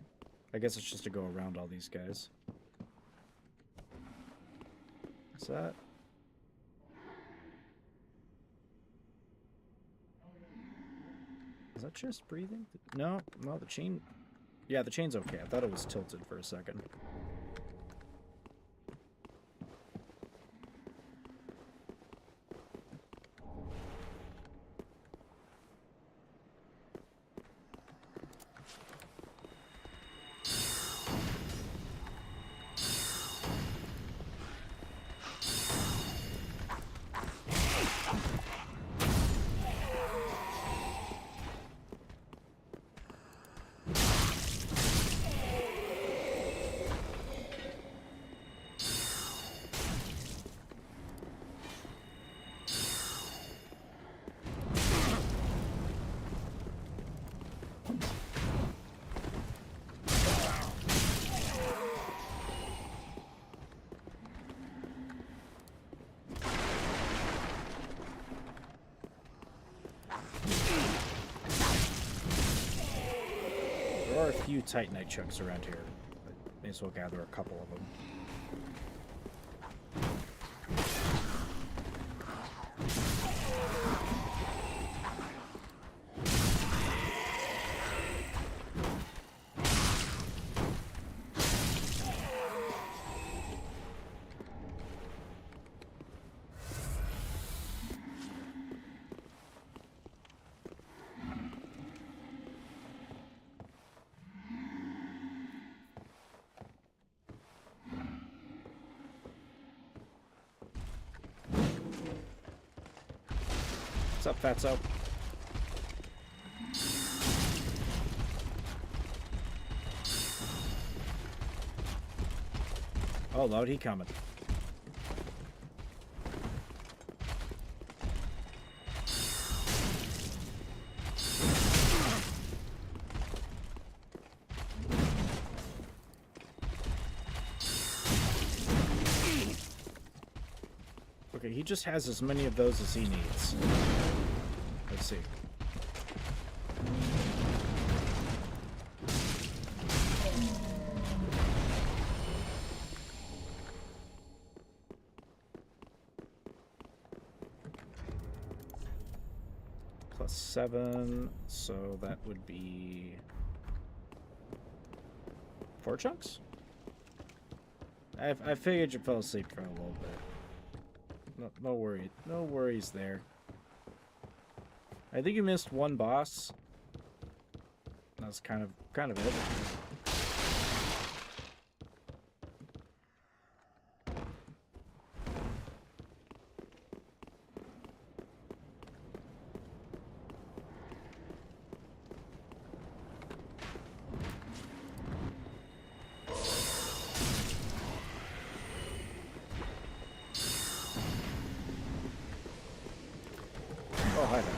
I guess it's just to go around all these guys. What's that? Is that chest breathing? No, the chain... Yeah, the chain's okay. I thought it was tilted for a second. There are a few titanite chunks around here. I may as well gather a couple of them. What's up, Fatso? Oh, Lord, he coming. Okay, he just has as many of those as he needs. Let's see. +7, so that would be 4 chunks? I figured you fell asleep for a little bit. No worries there. I think you missed one boss. That's kind of it. Oh, hi there.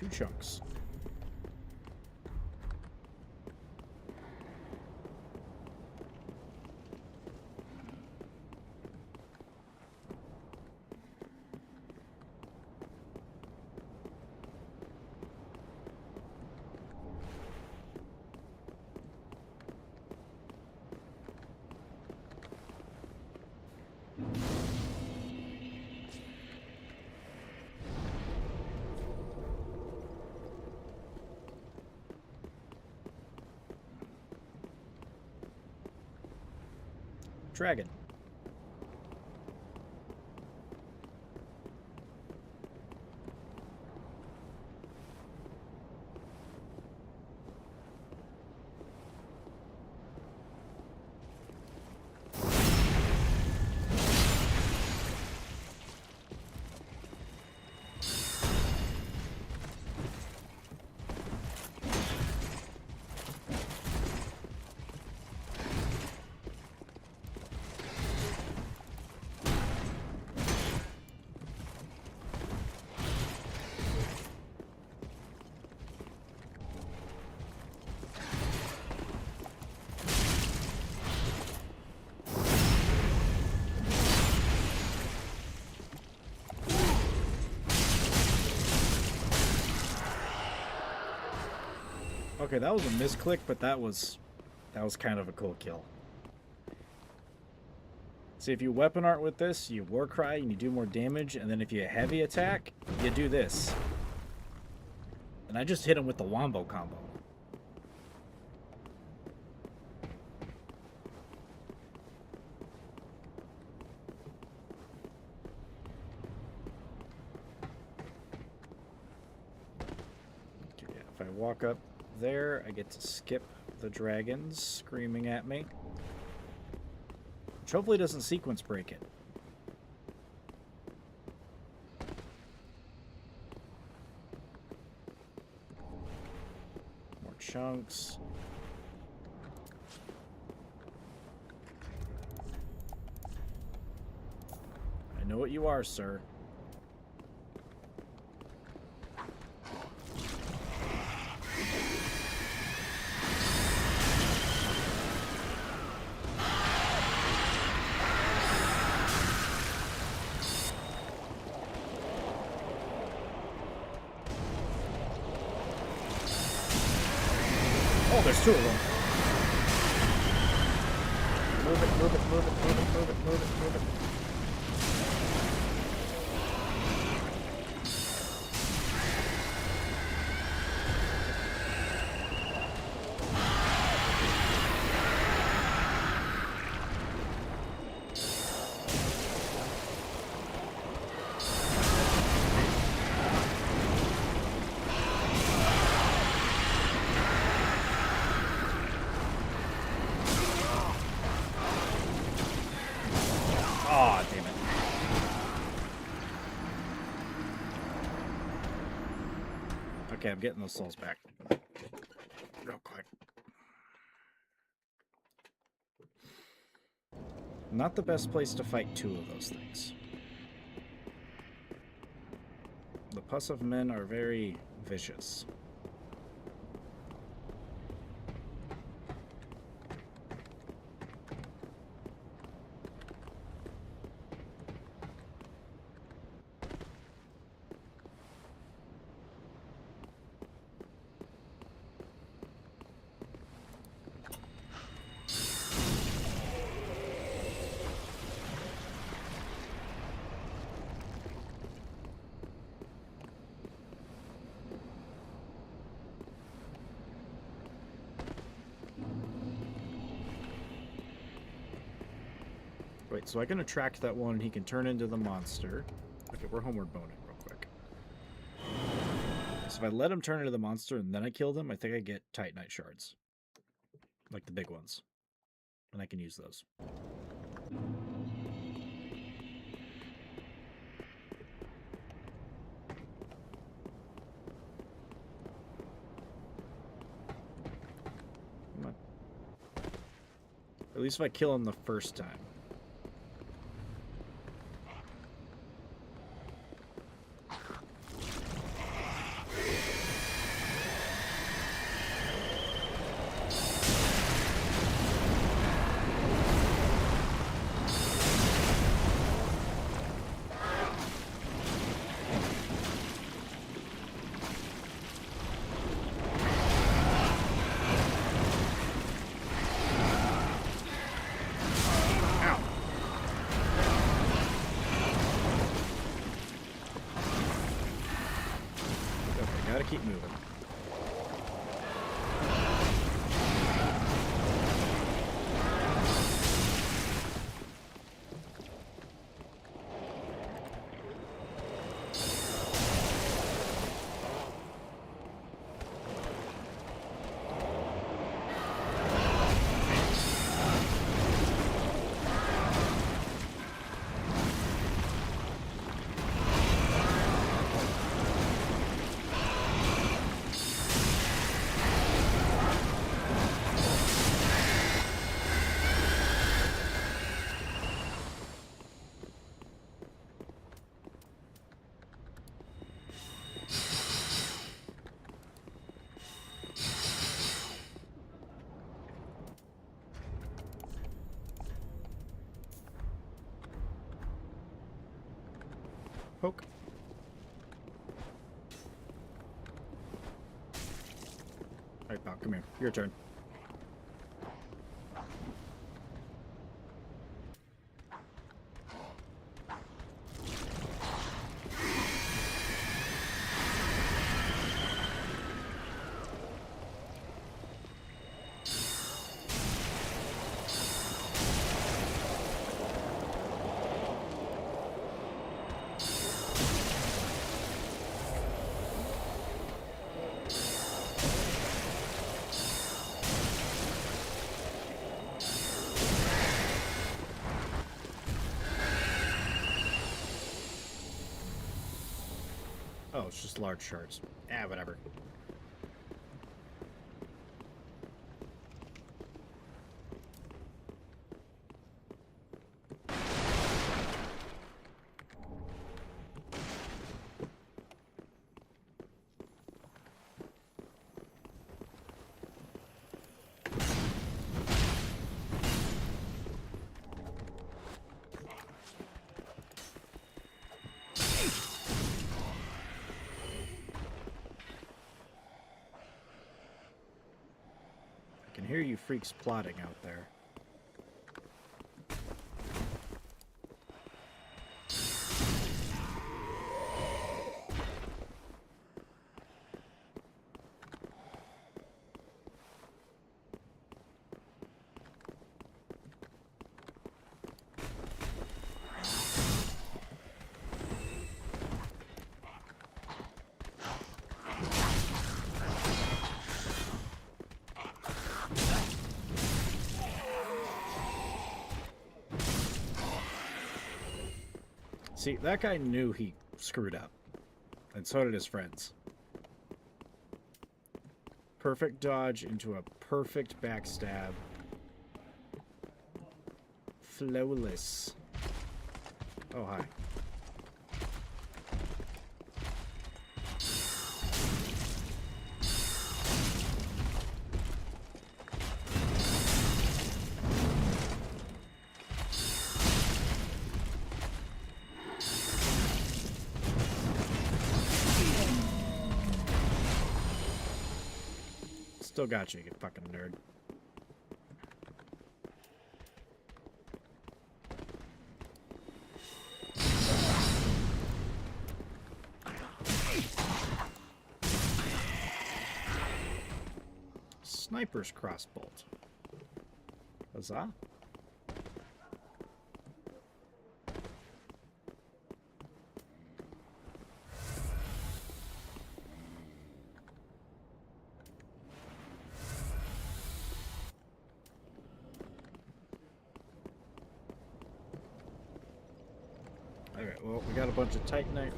2 chunks. Dragon. Okay, that was a misclick, but that was kind of a cool kill. See, if you weapon art with this, you war cry and you do more damage, and then if you heavy attack, you do this. And I just hit him with the wombo combo. Okay, yeah, if I walk up there, I get to skip the dragons screaming at me. Which hopefully doesn't sequence break it. More chunks. I know what you are, sir. Oh, there's 2 of them. Move it, move it, move it, move it, move it, move it, move it. Aw, damn it. Okay, I'm getting those souls back. Real quick. Not the best place to fight 2 of those things. The pus of men are very vicious. Wait, so I can attract that one and he can turn into the monster. Okay, we're homeward boning real quick. So if I let him turn into the monster and then I kill them, I think I get Titanite shards. Like the big ones. And I can use those. Come on. At least if I kill him the first time. Poke. Alright, pal, come here. Your turn. Oh, it's just large shards. Ah, whatever. I can hear you freaks plotting out there. See, that guy knew he screwed up. And so did his friends. Perfect dodge into a perfect backstab. Flawless. Oh, hi. Still got you fucking nerd. Sniper's crossbolt. Huzzah. Alright, well, we got a bunch of Titanite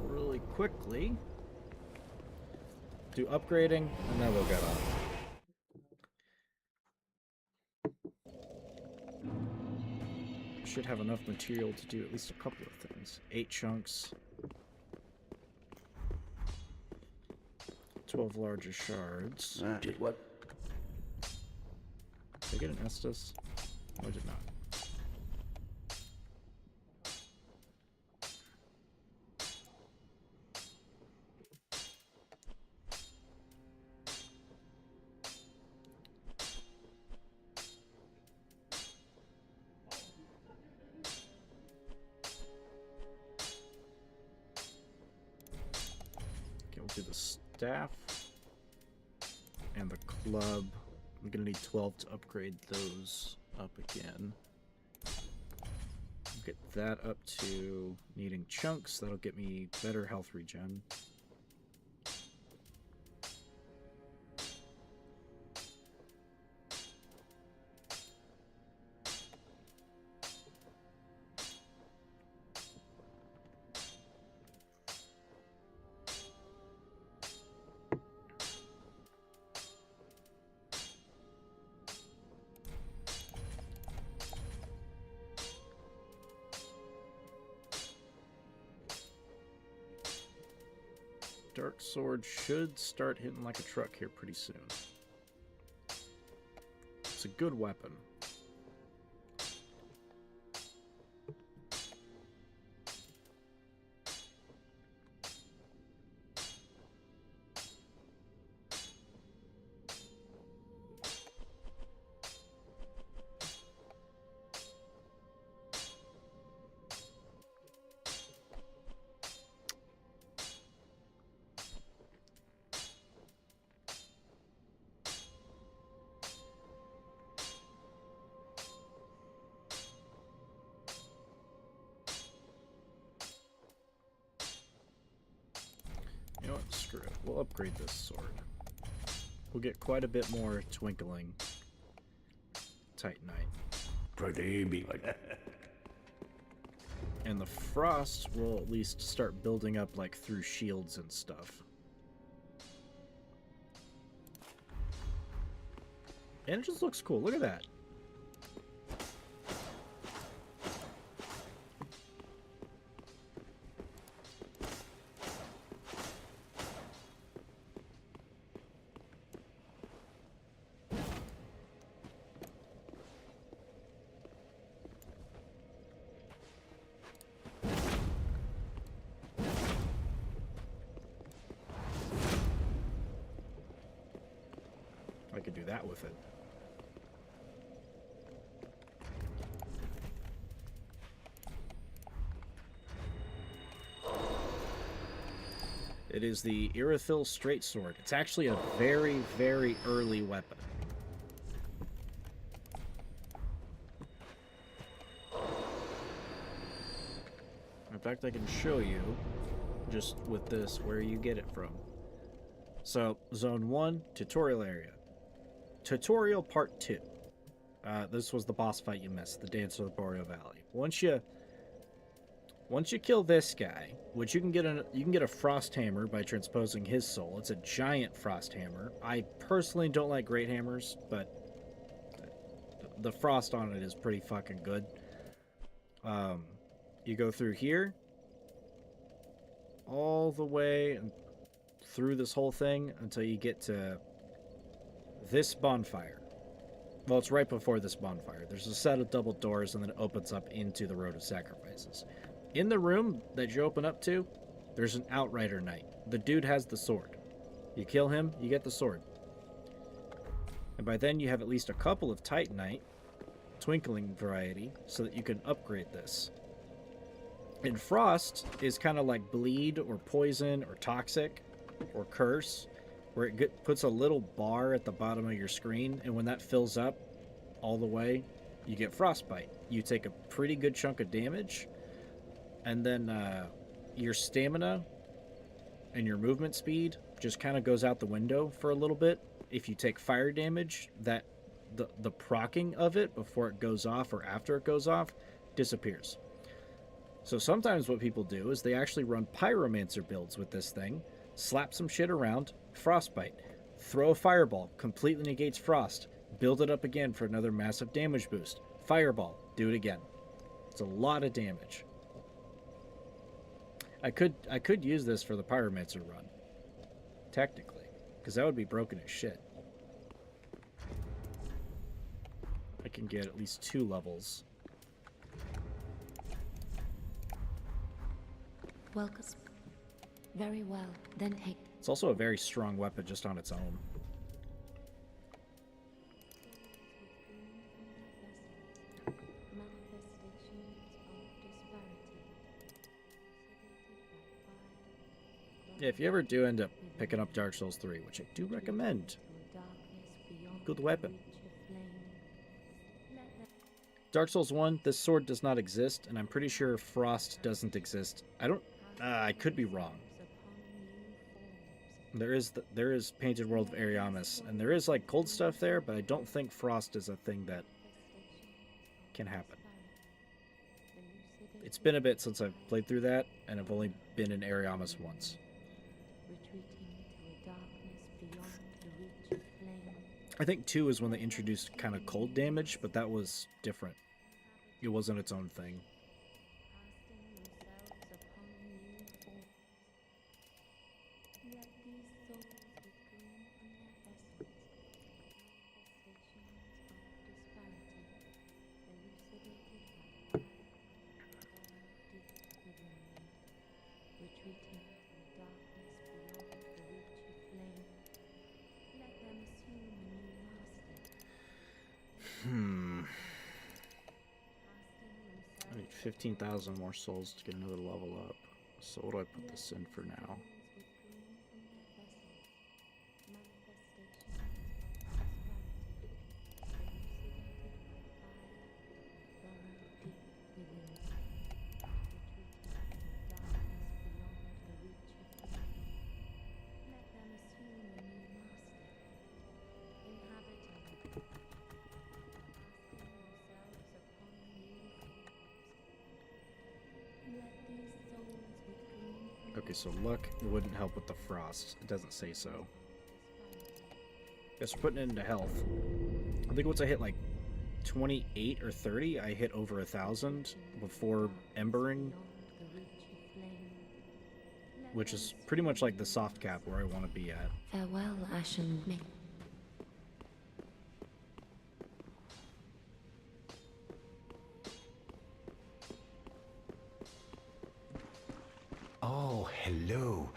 really quickly. Do upgrading, and then we'll get on. Should have enough material to do at least a couple of things. 8 chunks. 12 larger shards. Did what? Did I get an Estus? No, I did not. Do the staff and the club. I'm gonna need 12 to upgrade those up again. Get that up to needing chunks. That'll get me better health regen. Dark Sword should start hitting like a truck here pretty soon. It's a good weapon. know what? Screw it. We'll upgrade this sword. We'll get quite a bit more twinkling Titanite. Pretty be like that. And the frost will at least start building up like through shields and stuff. And it just looks cool. Look at that. I could do that with it. It is the Irithyll Straight Sword. It's actually a very, very early weapon. In fact, I can show you, just with this, where you get it from. So, Zone 1, Tutorial Area. Tutorial Part 2. This was the boss fight you missed, the Dance of the Boreal Valley. Once you kill this guy, which you can get a frost hammer by transposing his soul. It's a giant frost hammer. I personally don't like great hammers, but the frost on it is pretty fucking good. You go through here, all the way and through this whole thing until you get to this bonfire. Well, it's right before this bonfire. There's a set of double doors, and then it opens up into the Road of Sacrifices. In the room that you open up to, there's an Outrider Knight. The dude has the sword. You kill him, you get the sword. And by then you have at least a couple of Titanite, Twinkling variety, so that you can upgrade this. And Frost is kind of like Bleed, or Poison, or Toxic, or Curse, where it puts a little bar at the bottom of your screen, and when that fills up all the way, you get Frostbite. You take a pretty good chunk of damage, and then your stamina and your movement speed just kind of goes out the window for a little bit. If you take fire damage, that the proccing of it before it goes off or after it goes off disappears. So sometimes what people do is they actually run Pyromancer builds with this thing, slap some shit around, Frostbite, throw a fireball, completely negates frost, build it up again for another massive damage boost, fireball, do it again. It's a lot of damage. I could use this for the Pyromancer run, technically, because that would be broken as shit. I can get at least 2 levels. Welcome. Very well. Then take. It's also a very strong weapon just on its own. Yeah, if you ever do end up picking up Dark Souls 3, which I do recommend, good weapon. Dark Souls 1, this sword does not exist, and I'm pretty sure Frost doesn't exist. I could be wrong. There is Painted World of Ariamis, and there is like cold stuff there, but I don't think Frost is a thing that can happen. It's been a bit since I've played through that, and I've only been in Ariamis once. I think 2 is when they introduced kind of cold damage, but that was different. It wasn't its own thing. I need 15,000 more souls to get another level up. So what do I put this in for now? so luck wouldn't help with the frost. It doesn't say so. Guess we're putting it into health. I think once I hit like 28 or 30, I hit over 1,000 before embering, which is pretty much like the soft cap where I want to be at. Farewell, Ashen Ming. Oh, hello.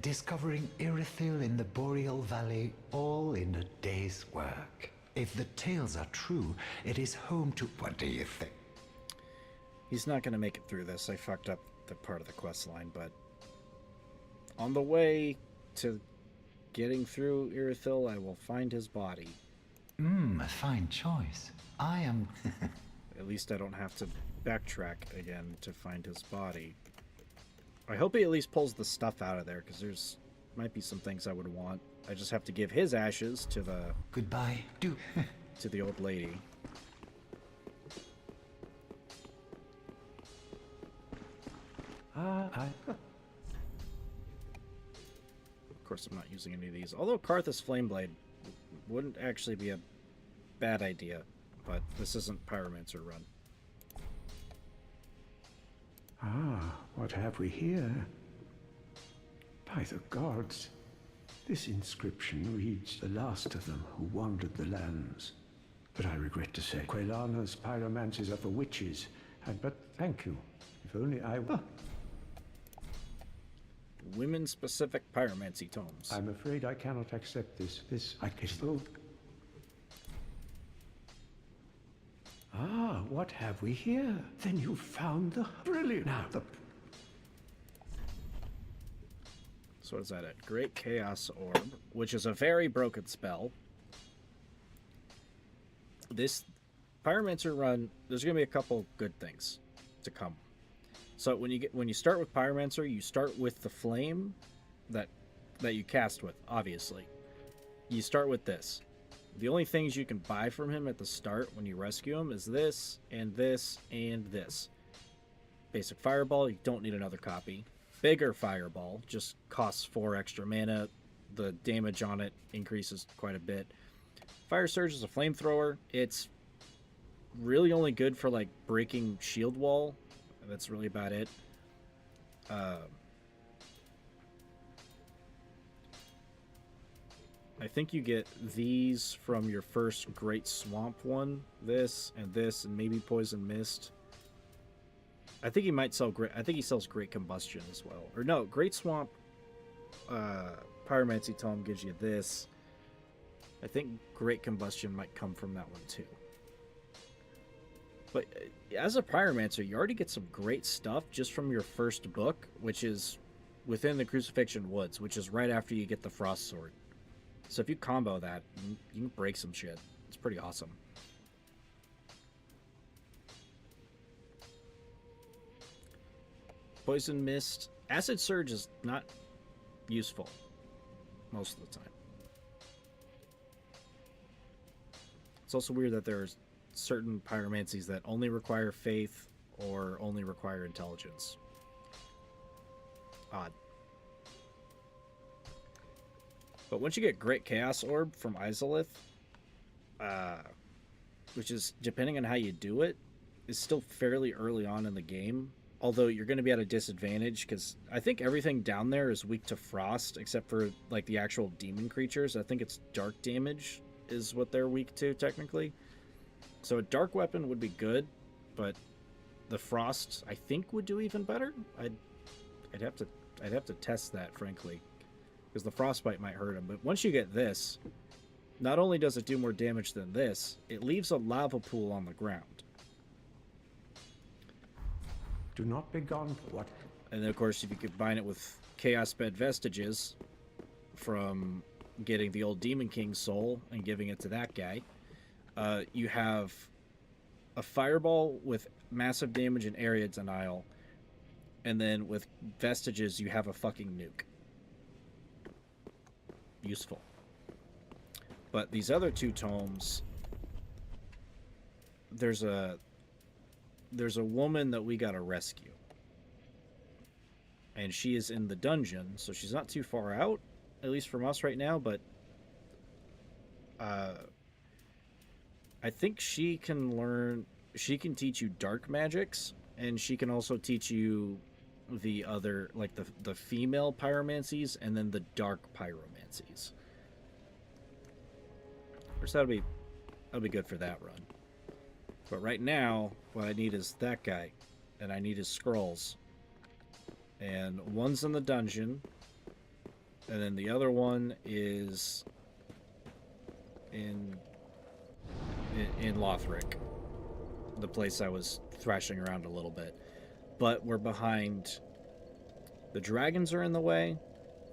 Discovering Irithyll in the Boreal Valley, all in a day's work. If the tales are true, it is home to... What do you think? He's not going to make it through this. I fucked up the part of the quest line, but on the way to getting through Irithyll, I will find his body. A fine choice. I am... At least I don't have to backtrack again to find his body. I hope he at least pulls the stuff out of there, because there's might be some things I would want. I just have to give his ashes to the... Goodbye. to the old lady. Of course, I'm not using any of these. Although Karthus Flameblade wouldn't actually be a bad idea, but this isn't Pyromancer run. Ah, what have we here? By the gods, this inscription reads, "The last of them who wandered the lands." But I regret to say, Quelana's pyromancies are for witches. But thank you. If only I were... Women-specific pyromancy tomes. I'm afraid I cannot accept this. I can still... Ah, what have we here? Then you found the... Brilliant! Now, the... So what is that? A Great Chaos Orb, which is a very broken spell. This Pyromancer run, there's going to be a couple good things to come. So when you start with Pyromancer, you start with the flame that you cast with, obviously. You start with this. The only things you can buy from him at the start when you rescue him is this, and this, and this. Basic Fireball, you don't need another copy. Bigger Fireball, just costs 4 extra mana. The damage on it increases quite a bit. Fire Surge is a flamethrower. It's really only good for like breaking shield wall. That's really about it. I think you get these from your first Great Swamp one. This, and maybe Poison Mist. I think he might sell great. I think he sells Great Combustion as well. Or no, Great Swamp Pyromancy Tome gives you this. I think Great Combustion might come from that one too. But as a Pyromancer, you already get some great stuff just from your first book, which is within the Crucifixion Woods, which is right after you get the Frost Sword. So if you combo that, you can break some shit. It's pretty awesome. Poison Mist. Acid Surge is not useful most of the time. It's also weird that there's certain pyromancies that only require faith or only require intelligence. Odd. But once you get Great Chaos Orb from Izalith, which is, depending on how you do it, is still fairly early on in the game. Although you're going to be at a disadvantage because I think everything down there is weak to frost except for like the actual demon creatures. I think it's dark damage is what they're weak to technically. So a dark weapon would be good, but the frost I think would do even better. I'd have to test that frankly, because the frostbite might hurt him. But once you get this, not only does it do more damage than this, it leaves a lava pool on the ground. Do not be gone for what? And then of course, if you combine it with Chaos Bed Vestiges from getting the old Demon King's soul and giving it to that guy, you have a fireball with massive damage and area denial, and then with Vestiges you have a fucking nuke. Useful. But these other two tomes, there's a woman that we gotta rescue, and she is in the dungeon, so she's not too far out, at least from us right now, but I think she can teach you dark magics, and she can also teach you the other, like the female pyromancies and then the dark pyromancies. First, that'll be good for that run. But right now, what I need is that guy, and I need his scrolls. And one's in the dungeon, and then the other one is in Lothric, the place I was thrashing around a little bit. But we're behind. The dragons are in the way,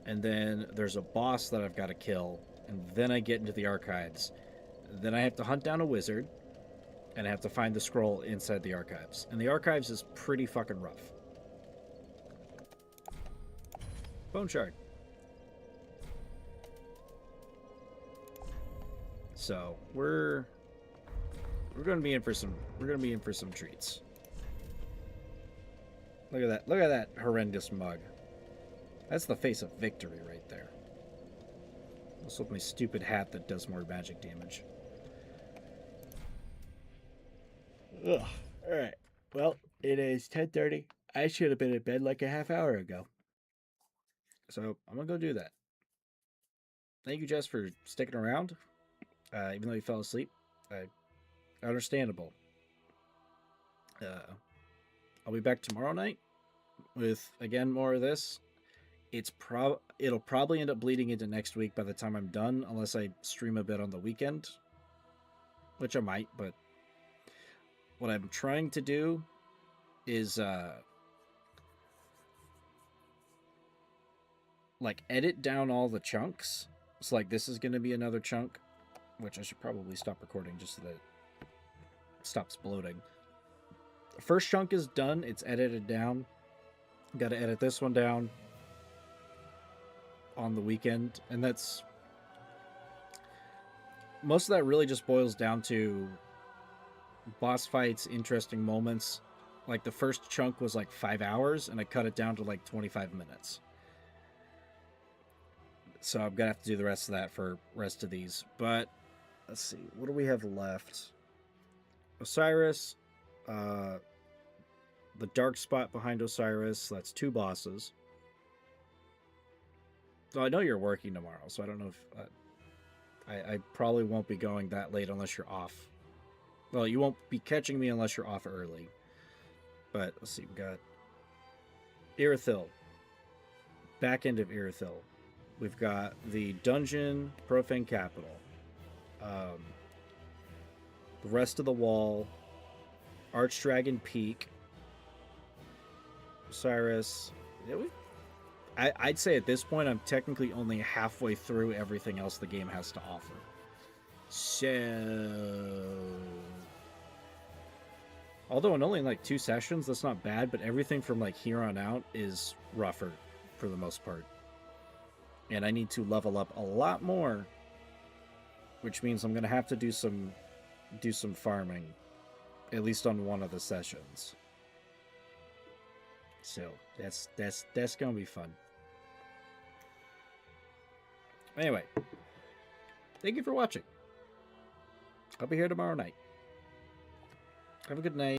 and then there's a boss that I've got to kill, and then I get into the archives. Then I have to hunt down a wizard, and I have to find the scroll inside the archives. And the archives is pretty fucking rough. Bone shard. So we're gonna be in for some treats. Look at that. Look at that horrendous mug. That's the face of victory right there. Also with my stupid hat that does more magic damage. Ugh. Alright. Well, it is 10:30. I should have been in bed like a half hour ago. So I'm gonna go do that. Thank you, Jess, for sticking around. Even though you fell asleep. Understandable. I'll be back tomorrow night with, again, more of this. It'll probably end up bleeding into next week by the time I'm done, unless I stream a bit on the weekend. Which I might, but what I'm trying to do is like edit down all the chunks. It's like this is going to be another chunk, which I should probably stop recording just so that it stops bloating. The first chunk is done. It's edited down. Got to edit this one down on the weekend, and that's most of that really just boils down to boss fights, interesting moments. Like the first chunk was like 5 hours, and I cut it down to like 25 minutes. So I'm gonna have to do the rest of that for rest of these. But let's see, what do we have left? Osiris, the dark spot behind Osiris. That's 2 bosses. So I know you're working tomorrow, so I don't know if I probably won't be going that late unless you're off. Well, you won't be catching me unless you're off early. But let's see, we got Irithyll, back end of Irithyll. We've got the dungeon, Profane Capital, the rest of the wall, Archdragon Peak, Osiris. I'd say at this point I'm technically only halfway through everything else the game has to offer. So, although in only like 2 sessions, that's not bad, but everything from like here on out is rougher for the most part. And I need to level up a lot more, which means I'm gonna have to do some farming, at least on one of the sessions. So that's gonna be fun. Anyway, thank you for watching. I'll be here tomorrow night. Have a good night.